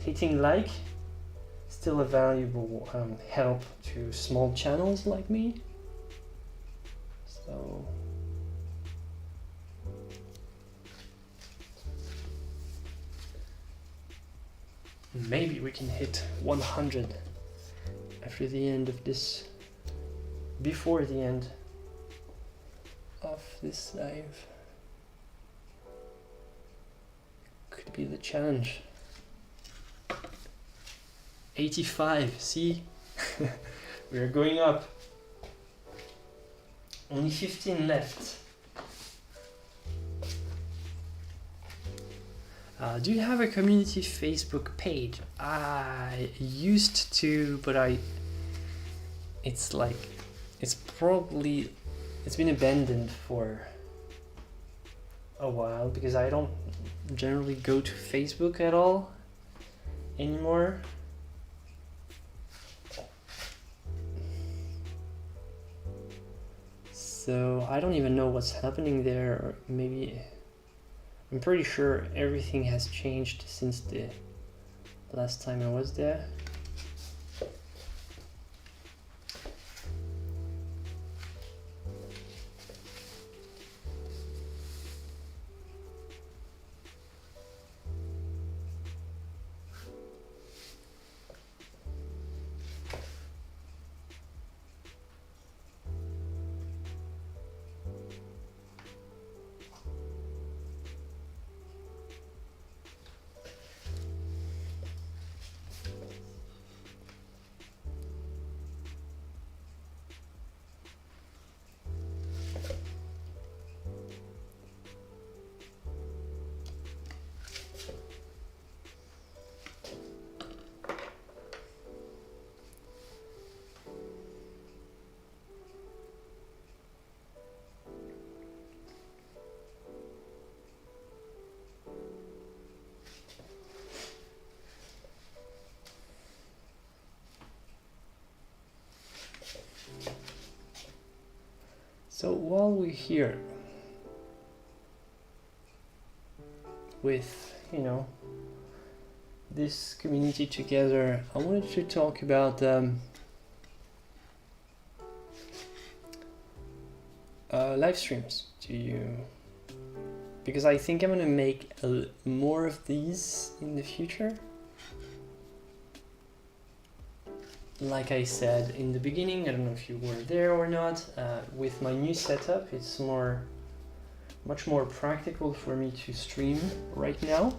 hitting like, still a valuable help to small channels like me. So maybe we can hit 100 after the end of this, before the end of this live. Could be the challenge. 85, see? We're going up. Only 15 left. Do you have a community Facebook page? I used to, but it's been abandoned for a while because I don't generally go to Facebook at all anymore. So I don't even know what's happening there, or maybe I'm pretty sure everything has changed since the last time I was there. So while we're here with, this community together, I wanted to talk about live streams to you, because I think I'm gonna make more of these in the future. Like I said in the beginning, I don't know if you were there or not, with my new setup, it's much more practical for me to stream right now.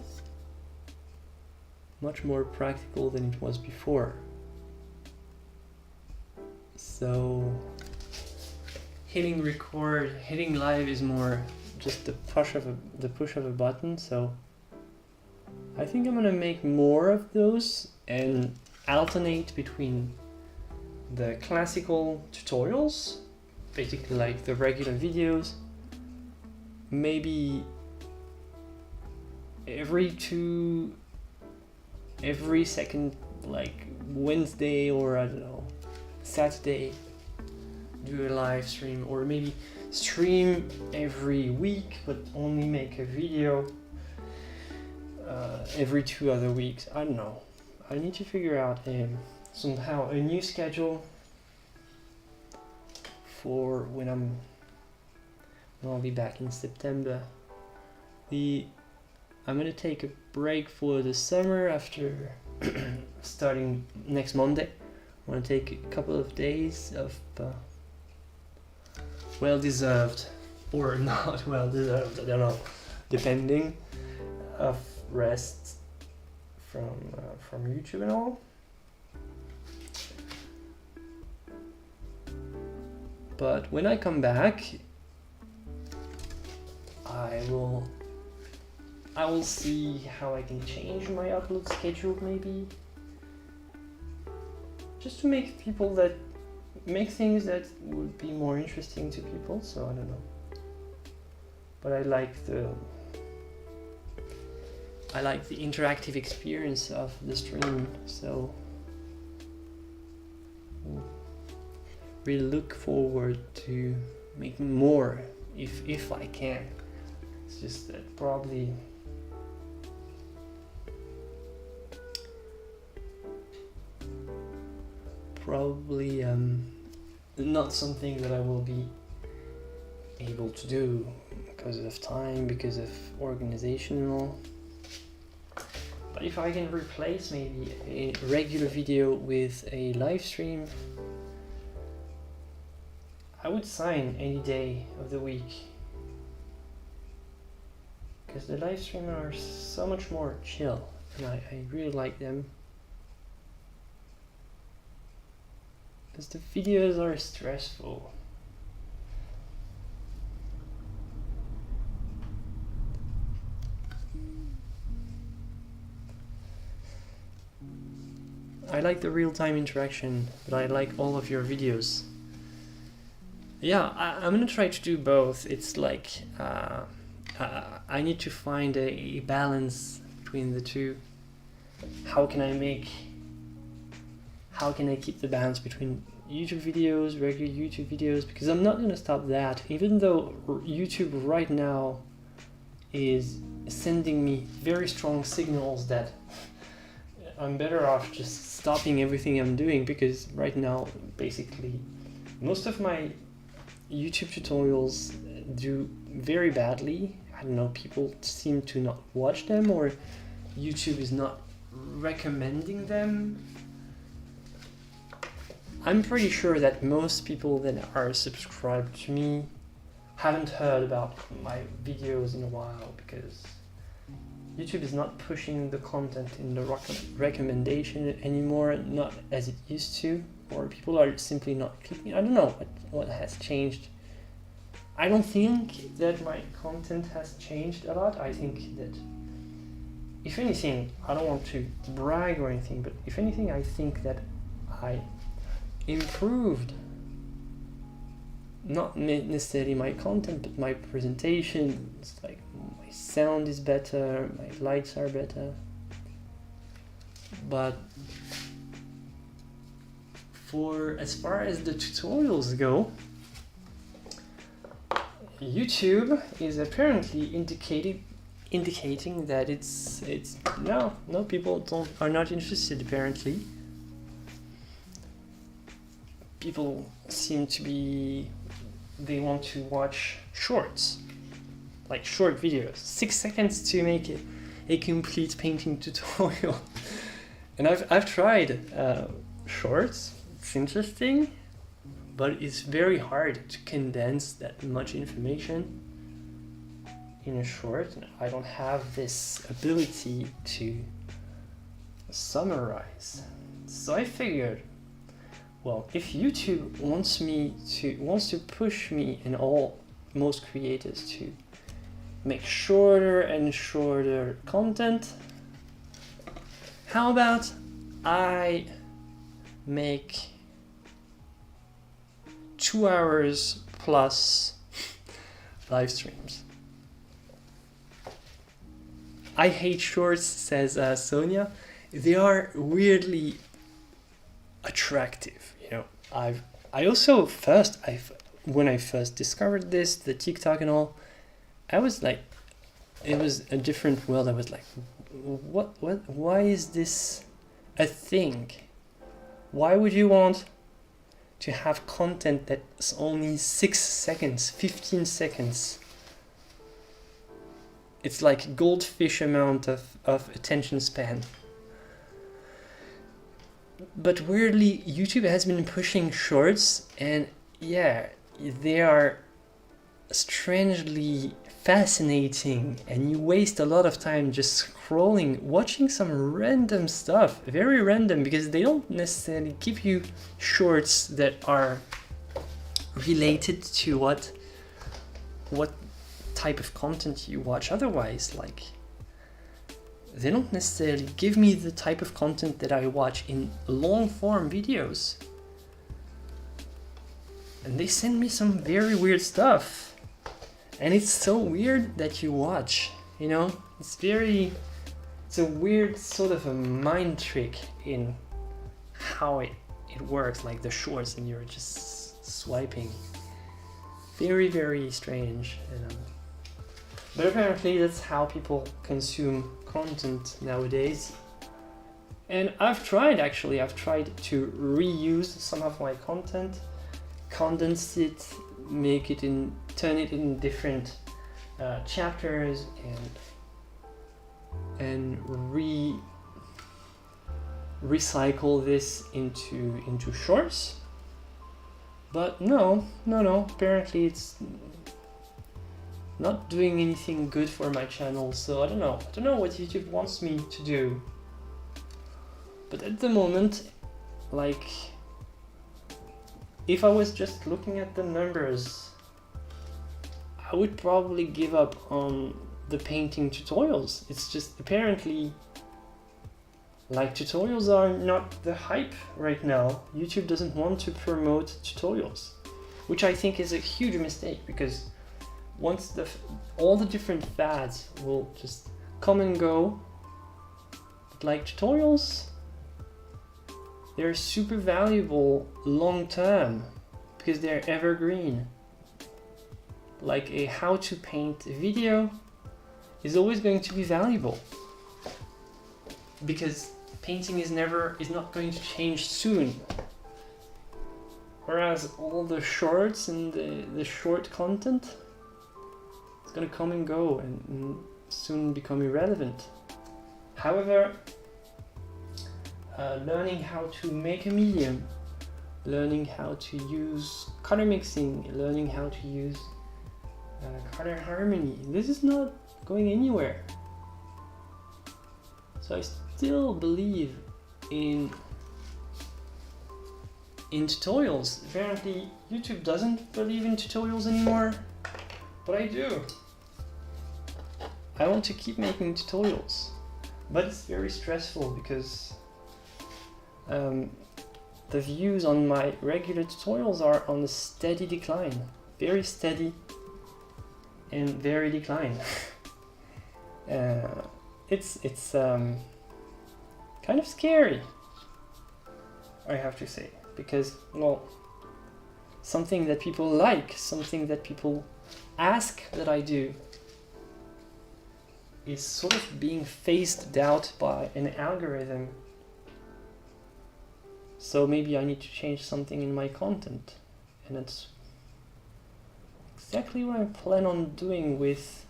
Much more practical than it was before. So hitting record, hitting live is more just the push of a button. So I think I'm gonna make more of those and alternate between the classical tutorials, basically like the regular videos, maybe every second, like Wednesday or I don't know, Saturday, do a live stream, or maybe stream every week but only make a video every 2 other weeks. I don't know. I need to figure out somehow a new schedule for when I'll be back in September. I'm gonna take a break for the summer after starting next Monday. I want to take a couple of days of well-deserved or not well-deserved, I don't know, depending, of rest from YouTube and all. But when I come back, I will see how I can change my upload schedule, maybe, just to make things that would be more interesting to people. So I don't know, but I like the interactive experience of the stream, so really look forward to making more if I can. It's just that probably not something that I will be able to do because of time, because of organizational. But if I can replace maybe a regular video with a live stream, I would sign any day of the week. Because the live streams are so much more chill, and I really like them. Because the videos are stressful. I like the real-time interaction, but I like all of your videos. Yeah, I'm gonna try to do both. It's like I need to find a balance between the two. How can I keep the balance between YouTube videos, regular YouTube videos? Because I'm not gonna stop that, even though YouTube right now is sending me very strong signals that I'm better off just stopping everything I'm doing, because right now basically most of my YouTube tutorials do very badly. I don't know, people seem to not watch them, or YouTube is not recommending them. I'm pretty sure that most people that are subscribed to me haven't heard about my videos in a while, because YouTube is not pushing the content in the recommendation anymore, not as it used to, or people are simply not clicking. I don't know what has changed. I don't think that my content has changed a lot. I think that, if anything, I don't want to brag or anything, but if anything, I think that I improved, not necessarily my content, but my presentation. It's like my sound is better, my lights are better. But for as far as the tutorials go, YouTube is apparently indicating that it's no people are not interested. Apparently, people seem to be, they want to watch shorts, like short videos, 6 seconds to make a complete painting tutorial. And I've tried shorts. It's interesting, but it's very hard to condense that much information in a short. I don't have this ability to summarize. So I figured, well, if YouTube wants to push me and all most creators to make shorter and shorter content, how about I make 2 hours plus live streams? I hate shorts, says Sonia. They are weirdly attractive, you know. When I first discovered this, the TikTok and all, I was like, it was a different world. I was like, why is this a thing? Why would you want to have content that's only 6 seconds, 15 seconds? It's like goldfish amount of attention span. But weirdly, YouTube has been pushing shorts, and yeah, they are strangely fascinating, and you waste a lot of time just scrolling, watching some random stuff, very random, because they don't necessarily give you shorts that are related to what type of content you watch otherwise. Like, they don't necessarily give me the type of content that I watch in long form videos, and they send me some very weird stuff, and it's so weird that you watch, you know. It's a weird sort of a mind trick in how it works, like the shorts, and you're just swiping. Very, very strange. But apparently that's how people consume content nowadays. And I've tried to reuse some of my content, condense it turn it in different chapters and recycle this into shorts. But no, apparently it's not doing anything good for my channel, so I don't know what YouTube wants me to do. But at the moment, like, if I was just looking at the numbers, I would probably give up on the painting tutorials. It's just apparently, like, tutorials are not the hype right now. YouTube doesn't want to promote tutorials, which I think is a huge mistake, because once all the different fads will just come and go, but like tutorials, they're super valuable long term because they're evergreen. Like a how to paint video is always going to be valuable because painting is not going to change soon. Whereas all the shorts and the short content, it's gonna come and go and soon become irrelevant. However, learning how to make a medium, learning how to use color mixing, learning how to use color harmony, this is not going anywhere. So I still believe in tutorials. Apparently YouTube doesn't believe in tutorials anymore, but I do. I want to keep making tutorials, but it's very stressful because the views on my regular tutorials are on a steady decline, very steady and very decline. It's kind of scary, I have to say, because, well, something that people like, something that people ask that I do, is sort of being phased out by an algorithm. So maybe I need to change something in my content, and that's exactly what I plan on doing with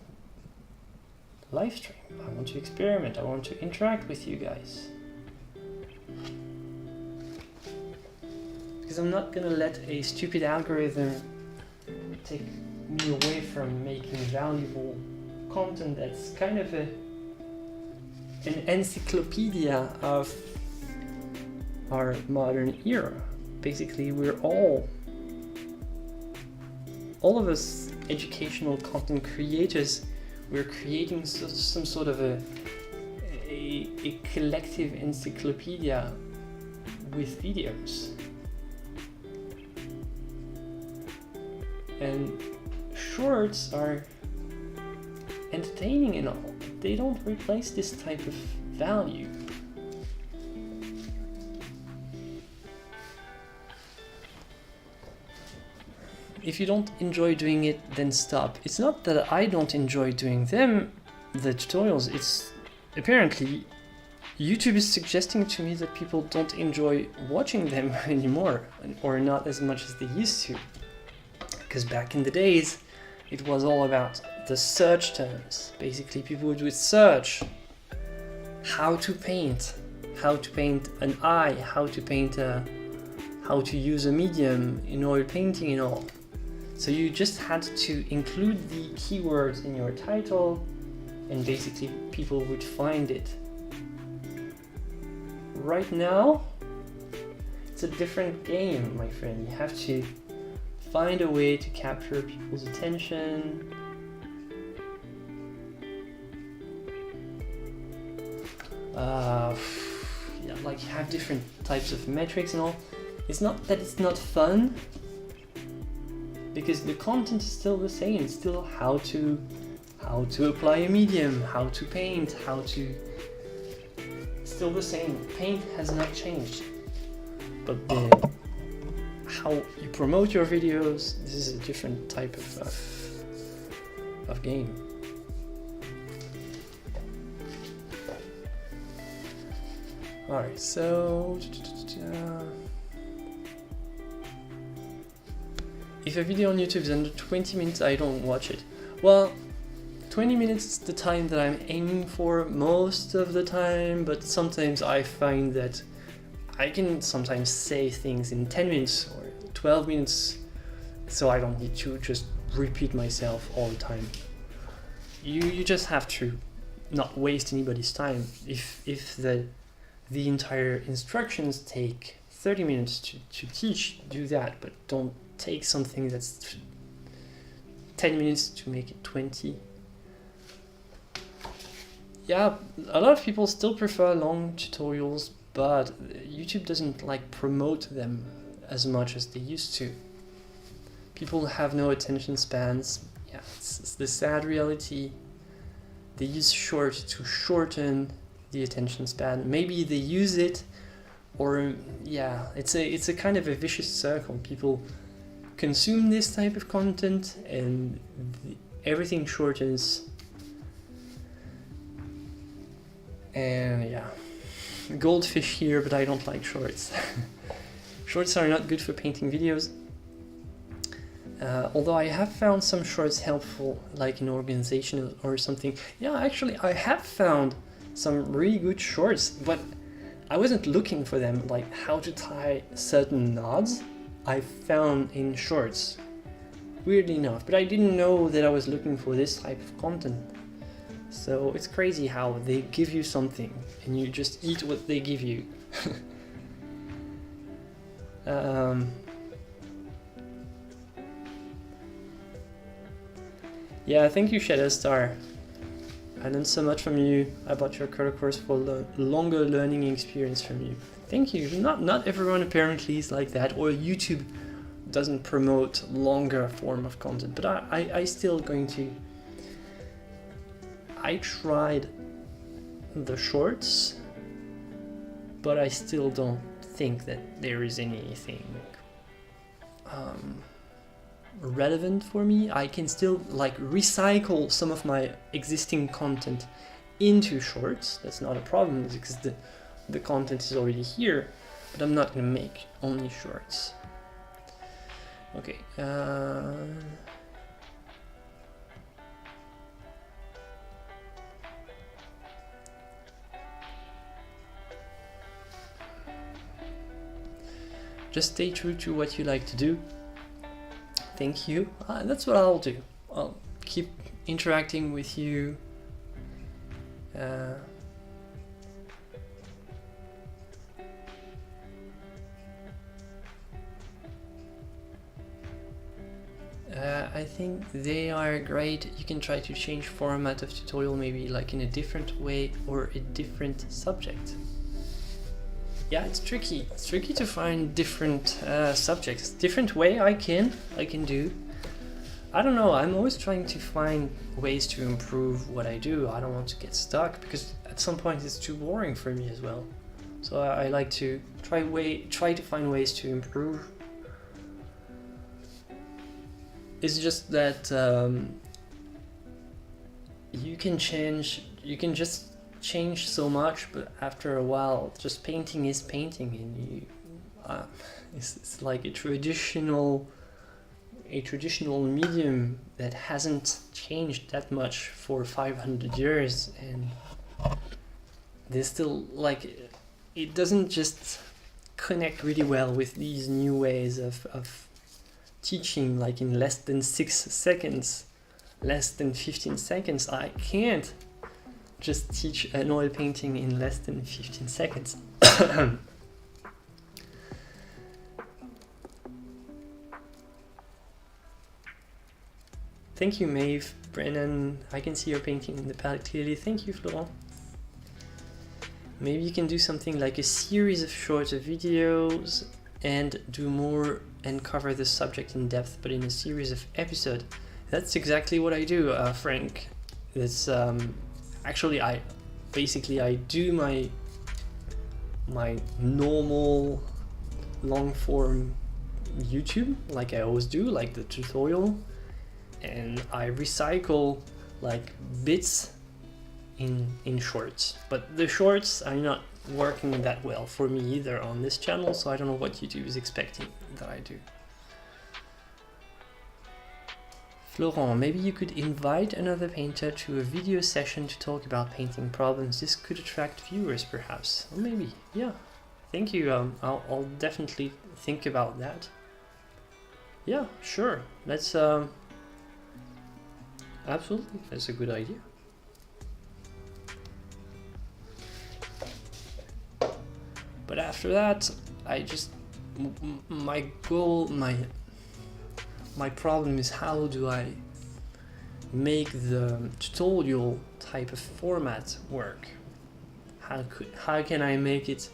live stream. I want to experiment, I want to interact with you guys. Because I'm not gonna let a stupid algorithm take me away from making valuable content that's kind of an encyclopedia of our modern era. Basically, we're all of us educational content creators, we're creating some sort of a collective encyclopedia with videos. And shorts are entertaining and all, they don't replace this type of value. If you don't enjoy doing it, then stop. It's not that I don't enjoy doing them, the tutorials, it's apparently YouTube is suggesting to me that people don't enjoy watching them anymore, or not as much as they used to. Because back in the days, it was all about the search terms. Basically, people would search how to paint an eye, how to use a medium in oil painting and all. So you just had to include the keywords in your title, and basically people would find it. Right now, it's a different game, my friend. You have to find a way to capture people's attention. Yeah, like have different types of metrics and all. It's not that it's not fun, because the content is still the same. It's still how to apply a medium, how to paint, it's still the same. Paint has not changed, but how you promote your videos, this is a different type of game. Alright, so if a video on YouTube is under 20 minutes, I don't watch it. Well, 20 minutes is the time that I'm aiming for most of the time, but sometimes I find that I can sometimes say things in 10 minutes or 12 minutes, so I don't need to just repeat myself all the time. You just have to not waste anybody's time. If the entire instructions take 30 minutes to teach, do that, but don't take something that's 10 minutes to make it 20. Yeah, a lot of people still prefer long tutorials, but YouTube doesn't like promote them as much as they used to. People have no attention spans. Yeah, it's the sad reality. They use short to shorten the attention span. Maybe they use it, or yeah, it's a kind of a vicious circle. People consume this type of content and everything shortens. And yeah, goldfish here, but I don't like shorts. Shorts are not good for painting videos. Although I have found some shorts helpful, like in organization or something. Yeah, actually, I have found some really good shorts, but I wasn't looking for them, like how to tie certain knots. I found in shorts, weirdly enough, but I didn't know that I was looking for this type of content. So it's crazy how they give you something and you just eat what they give you. Yeah, thank you, Shadowstar. I learned so much from you. I bought your color course for longer learning experience from you. Thank you. Not everyone apparently is like that, or YouTube doesn't promote longer form of content, but I still going to. I tried the shorts, but I still don't think that there is anything relevant for me. I can still like recycle some of my existing content into shorts. That's not a problem because the content is already here, but I'm not gonna make only shorts. Okay. Just stay true to what you like to do. Thank you. That's what I'll do. I'll keep interacting with you. I think they are great. You can try to change format of tutorial, maybe like in a different way or a different subject. Yeah, it's tricky. It's tricky to find different subjects. Different way I can do. I don't know. I'm always trying to find ways to improve what I do. I don't want to get stuck because at some point it's too boring for me as well. So I like to try to find ways to improve. It's just that you can just change so much, but after a while just painting is painting, and it's like a traditional medium that hasn't changed that much for 500 years, and there's still like it doesn't just connect really well with these new ways of teaching, like in less than 6 seconds, less than 15 seconds. I can't just teach an oil painting in less than 15 seconds. Thank you, Maeve, Brennan. I can see your painting in the palette clearly. Thank you, Florent. Maybe you can do something like a series of shorter videos and do more and cover the subject in depth, but in a series of episodes. That's exactly what I do, Frank. It's actually I do my normal long form YouTube like I always do, like the tutorial, and I recycle like bits in shorts, but the shorts are not working that well for me either on this channel, so I don't know what YouTube is expecting that I do. Florent, maybe you could invite another painter to a video session to talk about painting problems. This could attract viewers, perhaps. Or maybe, yeah. Thank you. I'll definitely think about that. Yeah, sure. Let's absolutely. That's a good idea. But after that, I just my goal, my problem is how do I make the tutorial type of format work? How can I make it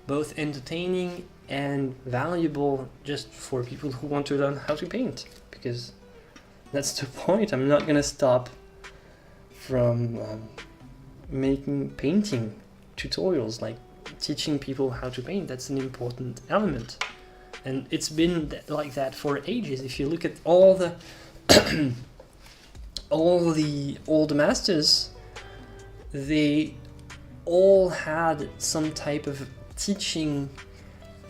both entertaining and valuable just for people who want to learn how to paint? Because that's the point. I'm not gonna stop from making painting tutorials, like teaching people how to paint. That's an important element, and it's been like that for ages. If you look at all the all the old masters, they all had some type of teaching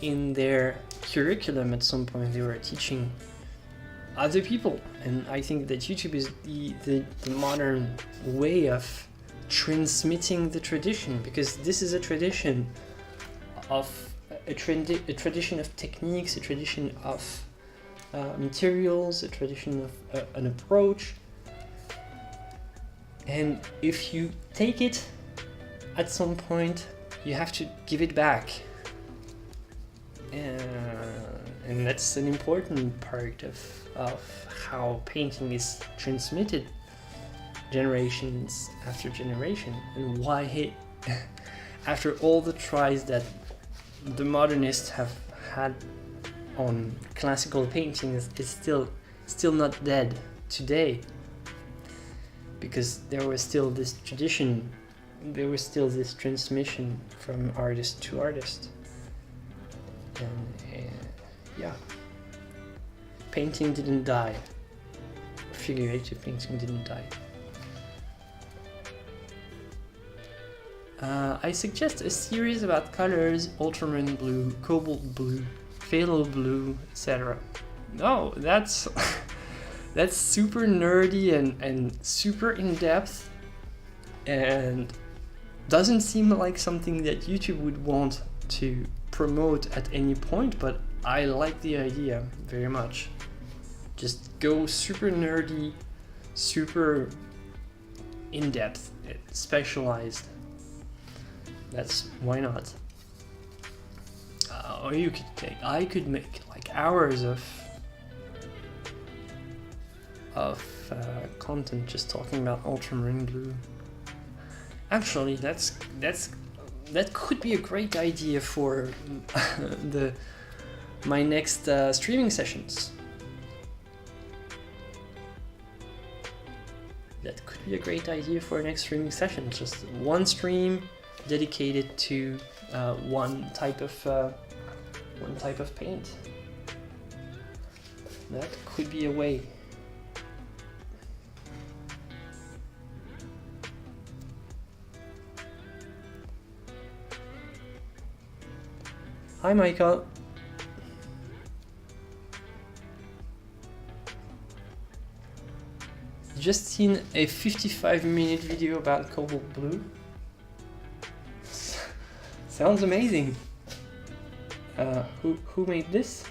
in their curriculum. At some point they were teaching other people, and I think that YouTube is the modern way of transmitting the tradition, because this is a tradition of a tradition of techniques, a tradition of materials, a tradition of an approach. And if you take it, at some point you have to give it back, and that's an important part of how painting is transmitted generations after generation, and why after all the tries that the modernists have had on classical painting is still not dead today, because there was still this tradition, there was still this transmission from artist to artist. And yeah, painting didn't die, figurative painting didn't die. I suggest a series about colors: ultramarine blue, cobalt blue, phthalo blue, etc. No, that's that's super nerdy and super in-depth, and doesn't seem like something that YouTube would want to promote at any point, but I like the idea very much. Just go super nerdy, super in-depth, specialized. That's why not. Or you could take, I could make like hours of content just talking about ultramarine blue. Actually, that could be a great idea for my next streaming sessions. That could be a great idea for next streaming session. Just one stream dedicated to one type of paint. That could be a way. Hi, Michael. Just seen a 55-minute video about cobalt blue. Sounds amazing. Who made this?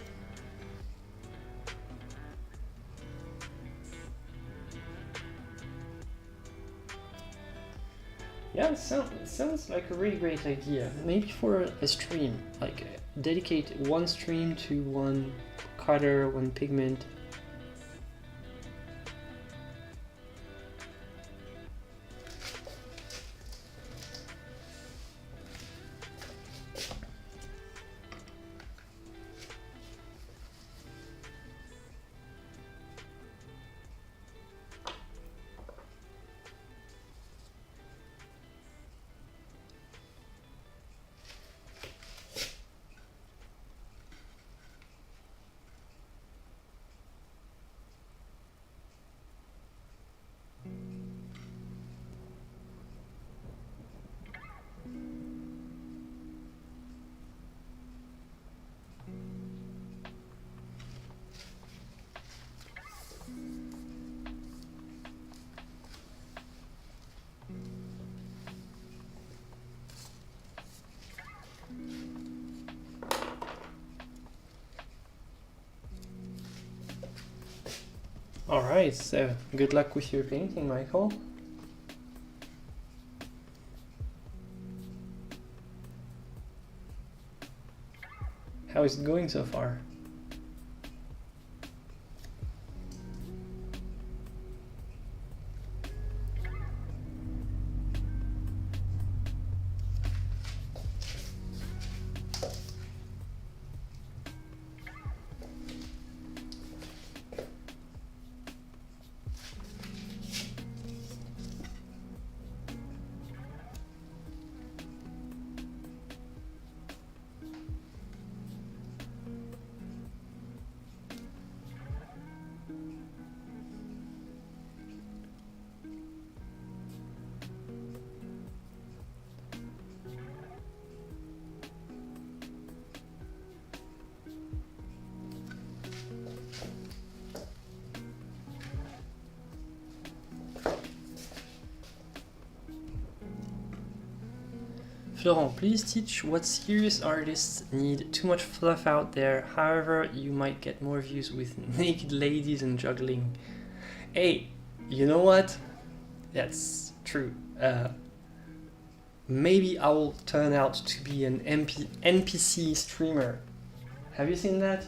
Yeah, sounds like a really great idea. Maybe for a stream, like dedicate one stream to one color, one pigment. Alright, so good luck with your painting, Michael. How is it going so far? Florent, please teach what serious artists need too much fluff out there. However, you might get more views with naked ladies and juggling. Hey, you know what? That's true. Maybe I will turn out to be an NPC streamer. Have you seen that?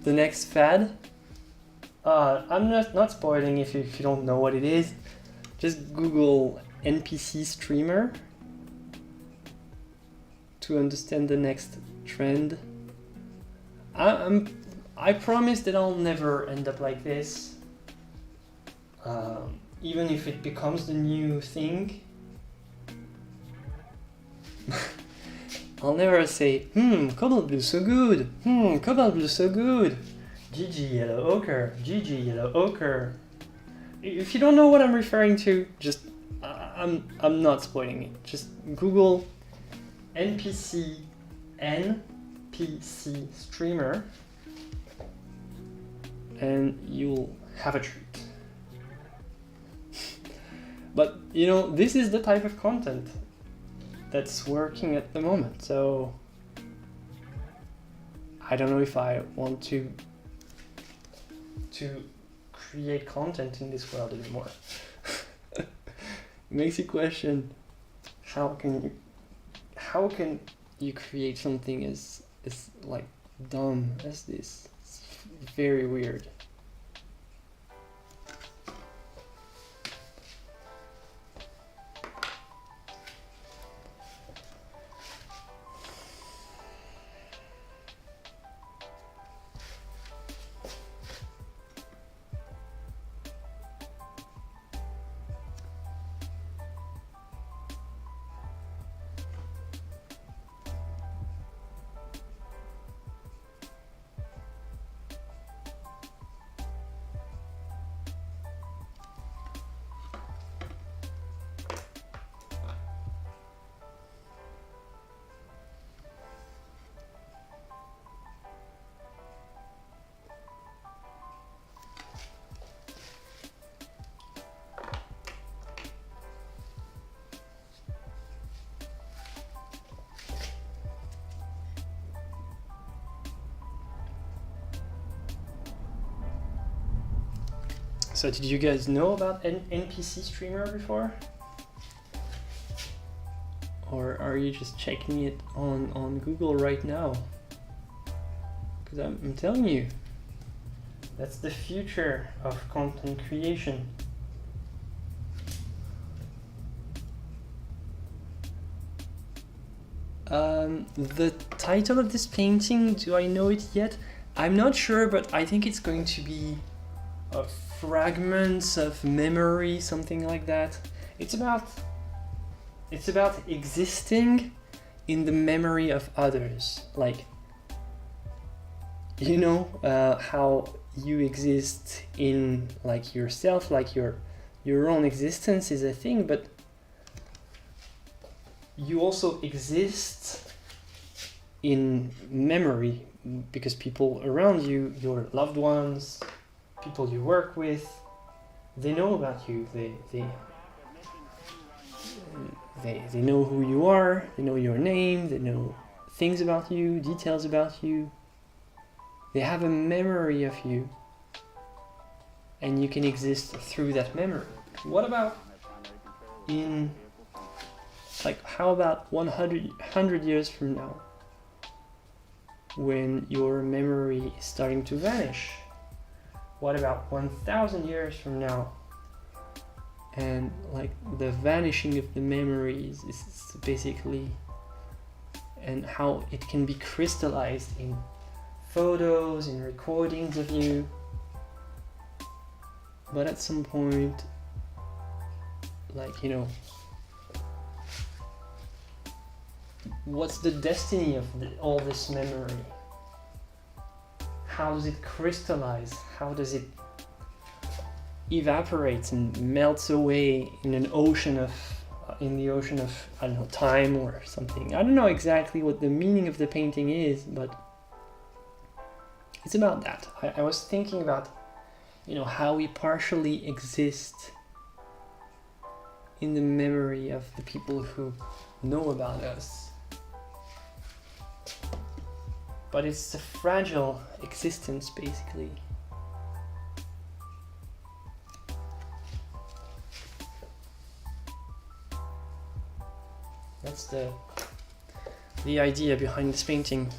The next fad? I'm not spoiling if you don't know what it is. Just Google NPC streamer to understand the next trend. I promise that I'll never end up like this. Even if it becomes the new thing. I'll never say, cobalt blue so good, cobalt blue so good. GG yellow ochre, GG yellow ochre. If you don't know what I'm referring to, just, I'm not spoiling it. Just Google NPC streamer and you'll have a treat. But you know, this is the type of content that's working at the moment, so I don't know if I want to create content in this world anymore. It makes you question, how can you create something as like dumb as this? It's very weird. So did you guys know about an NPC streamer before? Or are you just checking it on Google right now? Because I'm telling you, that's the future of content creation. The title of this painting, do I know it yet? I'm not sure, but I think it's going to be fragments of memory, something like that. It's about existing in the memory of others. Like, you know, how you exist in like yourself, like your own existence is a thing, but you also exist in memory because people around you, your loved ones, people you work with, they know about you. They know who you are, they know your name, they know things about you, details about you. They have a memory of you. and you can exist through that memory. What about in, like, how about 100 years from now, when your memory is starting to vanish? What about 1,000 years from now, and like the vanishing of the memories is basically, and how it can be crystallized in photos, in recordings of you, but at some point, like, you know, what's the destiny of all this memory? How does it crystallize? How does it evaporate and melts away in an ocean of, in the ocean of, I don't know, time or something? I don't know exactly what the meaning of the painting is, but it's about that. I was thinking about, you know, how we partially exist in the memory of the people who know about us. But it's a fragile existence, basically. That's the idea behind this painting.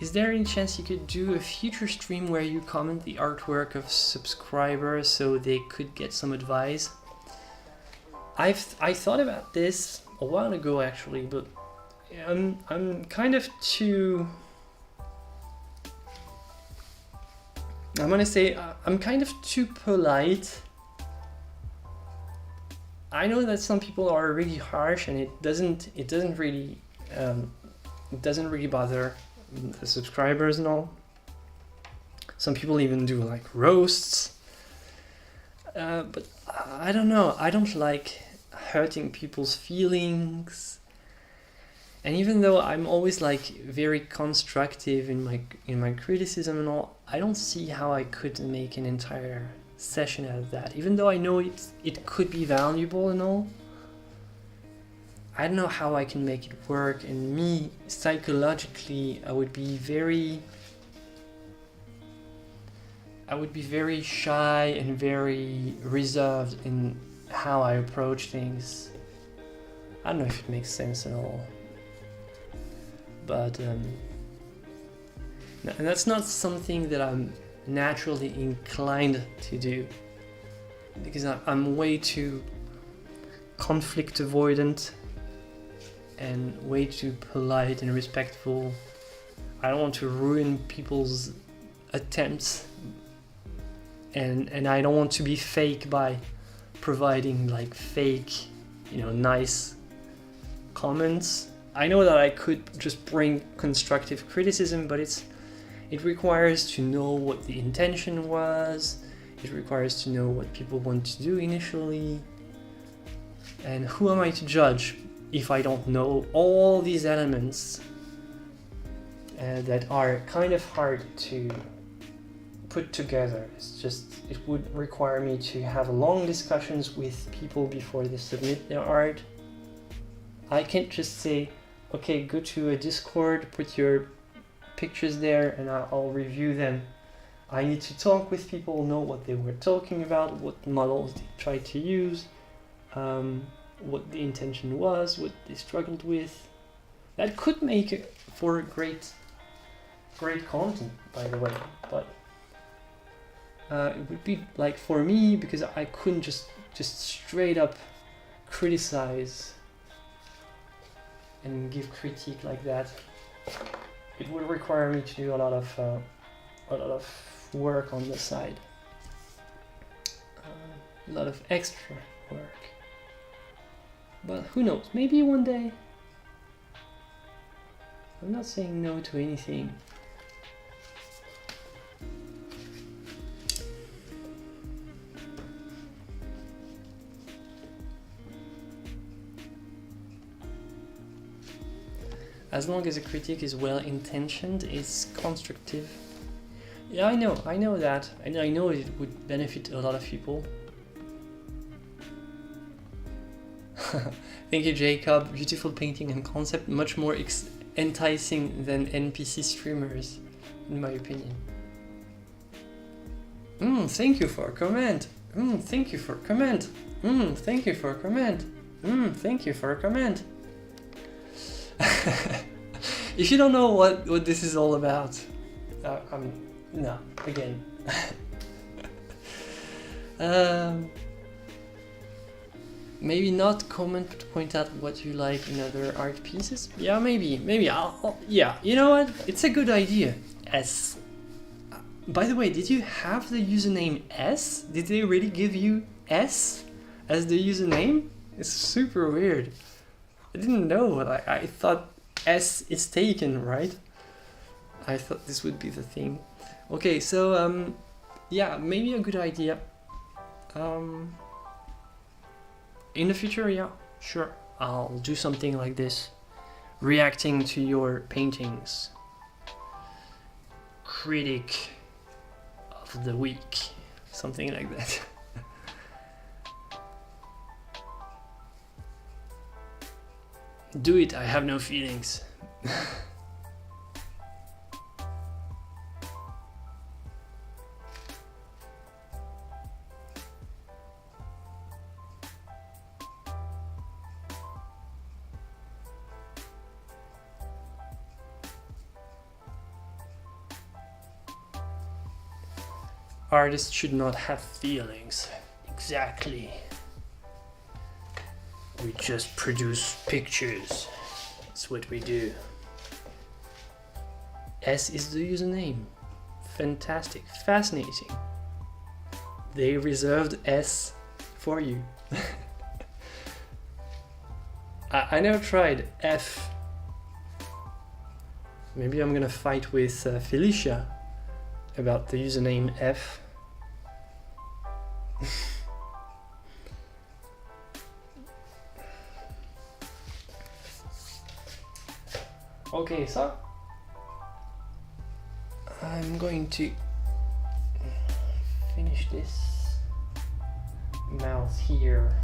Is there any chance you could do a future stream where you comment the artwork of subscribers so they could get some advice? I thought about this a while ago, actually, but I'm kind of too, I'm gonna say I'm kind of too polite. I know that some people are really harsh, and it doesn't really bother the subscribers and all. Some people even do like roasts, but I don't know, I don't like hurting people's feelings. And even though I'm always like very constructive in my criticism and all, I don't see how I could make an entire session out of that, even though I know it could be valuable and all. I don't know how I can make it work, and me, psychologically, I would be very shy and very reserved in how I approach things. I don't know if it makes sense at all. But, and that's not something that I'm naturally inclined to do, because I'm way too conflict avoidant and way too polite and respectful. I don't want to ruin people's attempts, and I don't want to be fake by providing like fake, you know, nice comments. I know that I could just bring constructive criticism, but it requires to know what the intention was. It requires to know what people want to do initially. And who am I to judge if I don't know all these elements that are kind of hard to put together? It's just, it would require me to have long discussions with people before they submit their art. I can't just say, okay, go to a Discord, put your pictures there, and I'll review them. I need to talk with people, know what they were talking about, what models they tried to use, what the intention was, what they struggled with. That could make it for great content, by the way, but it would be like, for me, because I couldn't just straight up criticize and give critique like that. It would require me to do a lot of work on the side, a lot of extra work. But who knows? Maybe one day. I'm not saying no to anything. As long as a critique is well-intentioned, it's constructive. Yeah, I know that. And I know it would benefit a lot of people. Thank you, Jacob. Beautiful painting and concept, much more enticing than NPC streamers, in my opinion. Thank you for a comment. Thank you for a comment. Thank you for a comment. Thank you for a comment. If you don't know what this is all about, no, again. Maybe not comment, but point out what you like in other art pieces. Yeah, maybe yeah, you know what? It's a good idea. S. By the way, did you have the username S? Did they really give you S as the username? It's super weird. I didn't know. I thought S is taken, right? I thought this would be the thing. Okay, so yeah, maybe a good idea. In the future, yeah, sure, I'll do something like this, reacting to your paintings. Critic of the week, something like that. Do it, I have no feelings. Artists should not have feelings. Exactly. We just produce pictures. That's what we do. S is the username. Fantastic. Fascinating. They reserved S for you. I never tried F. Maybe I'm gonna fight with Felicia about the username F. Okay, so I'm going to finish this mouse here.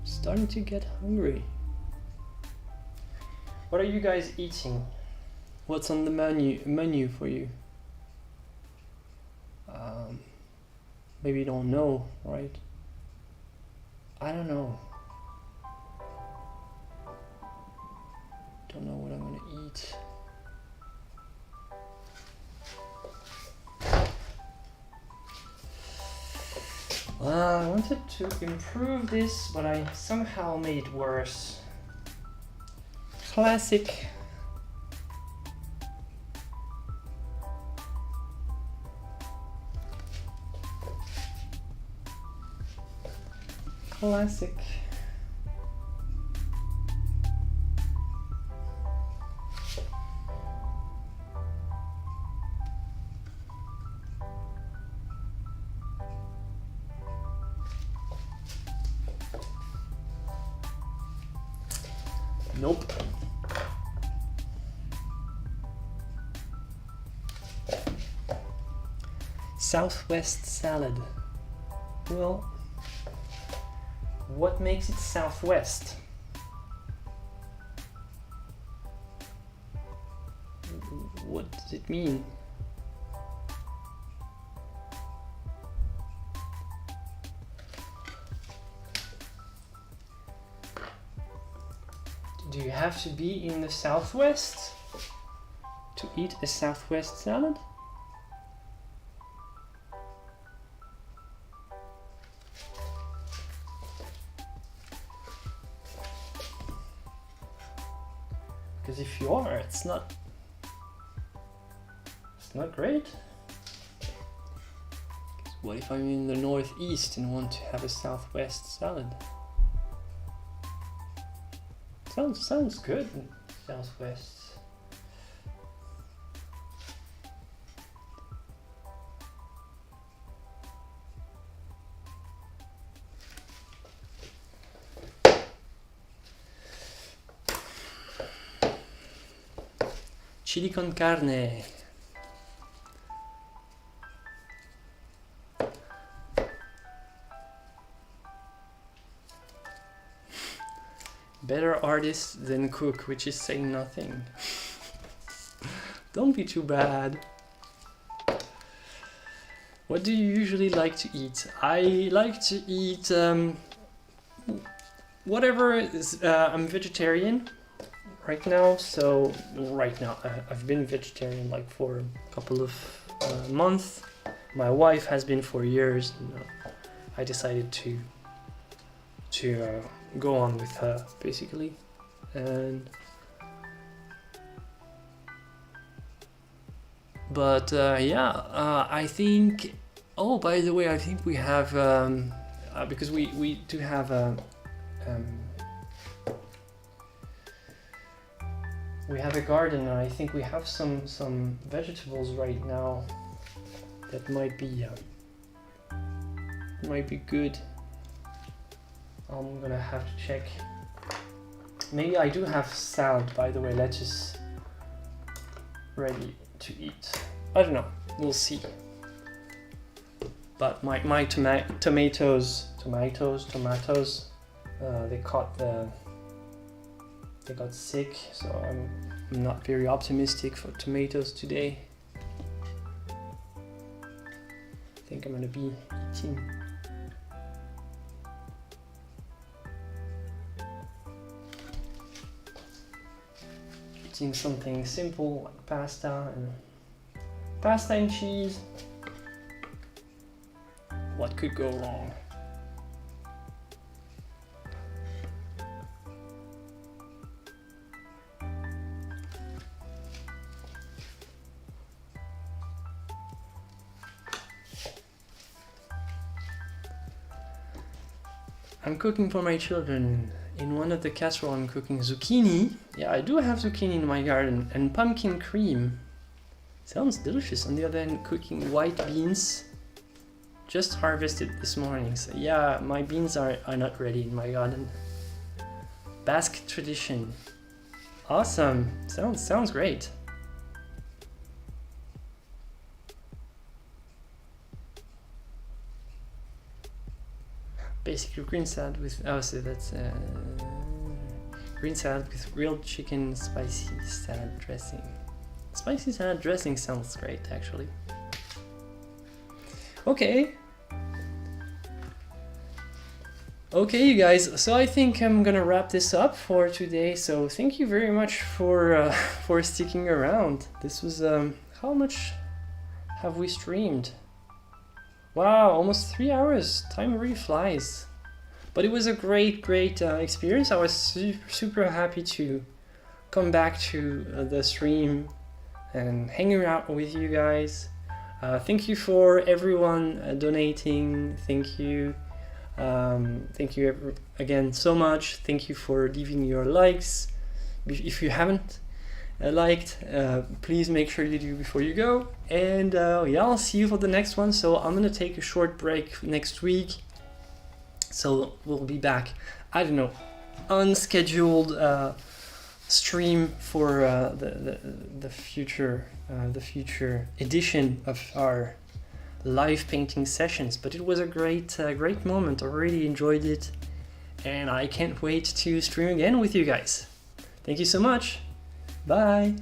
Starting to get hungry. What are you guys eating? What's on the menu for you? Maybe you don't know, right? I don't know. Don't know what I'm gonna eat. I wanted to improve this, but I somehow made it worse. Classic. Classic. Nope. Southwest salad. Well, what makes it Southwest? What does it mean? Do you have to be in the Southwest to eat a Southwest salad? Because if you are, it's not great. What if I'm in the Northeast and want to have a Southwest salad? Sounds good, Southwest. Chili con carne. Better artist than cook, which is saying nothing. Don't be too bad. What do you usually like to eat? I like to eat whatever is. I'm vegetarian right now, so I've been vegetarian like for a couple of months. My wife has been for years. And, I decided to go on with her basically, and I think. Oh, by the way, I think we have because we do have we have a garden, and I think we have some vegetables right now that might be good. I'm gonna have to check. Maybe I do have salad, by the way, lettuce ready to eat. I don't know, we'll see. But my tomatoes, they got sick, so I'm not very optimistic for tomatoes today. I think I'm gonna be eating something simple like pasta and cheese. What could go wrong? I'm cooking for my children. In one of the casserole I'm cooking zucchini. Yeah, I do have zucchini in my garden, and pumpkin cream. Sounds delicious. On the other hand, cooking white beans. Just harvested this morning, so yeah, my beans are not ready in my garden. Basque tradition. Awesome. Sounds great. Basically green salad with green salad with grilled chicken, spicy salad dressing. Spicy salad dressing sounds great, actually. Okay, you guys, so I think I'm gonna wrap this up for today. So thank you very much for sticking around. This was how much have we streamed? Wow, almost 3 hours. Time really flies. But it was a great experience. I was super happy to come back to the stream and hanging out with you guys. Thank you for everyone donating. Thank you again so much. Thank you for leaving your likes. If you haven't liked, please make sure you do before you go. And yeah, I'll see you for the next one. So I'm gonna take a short break next week. So we'll be back, I don't know, unscheduled stream for the future edition of our live painting sessions. But it was a great moment. I really enjoyed it, and I can't wait to stream again with you guys. Thank you so much. Bye.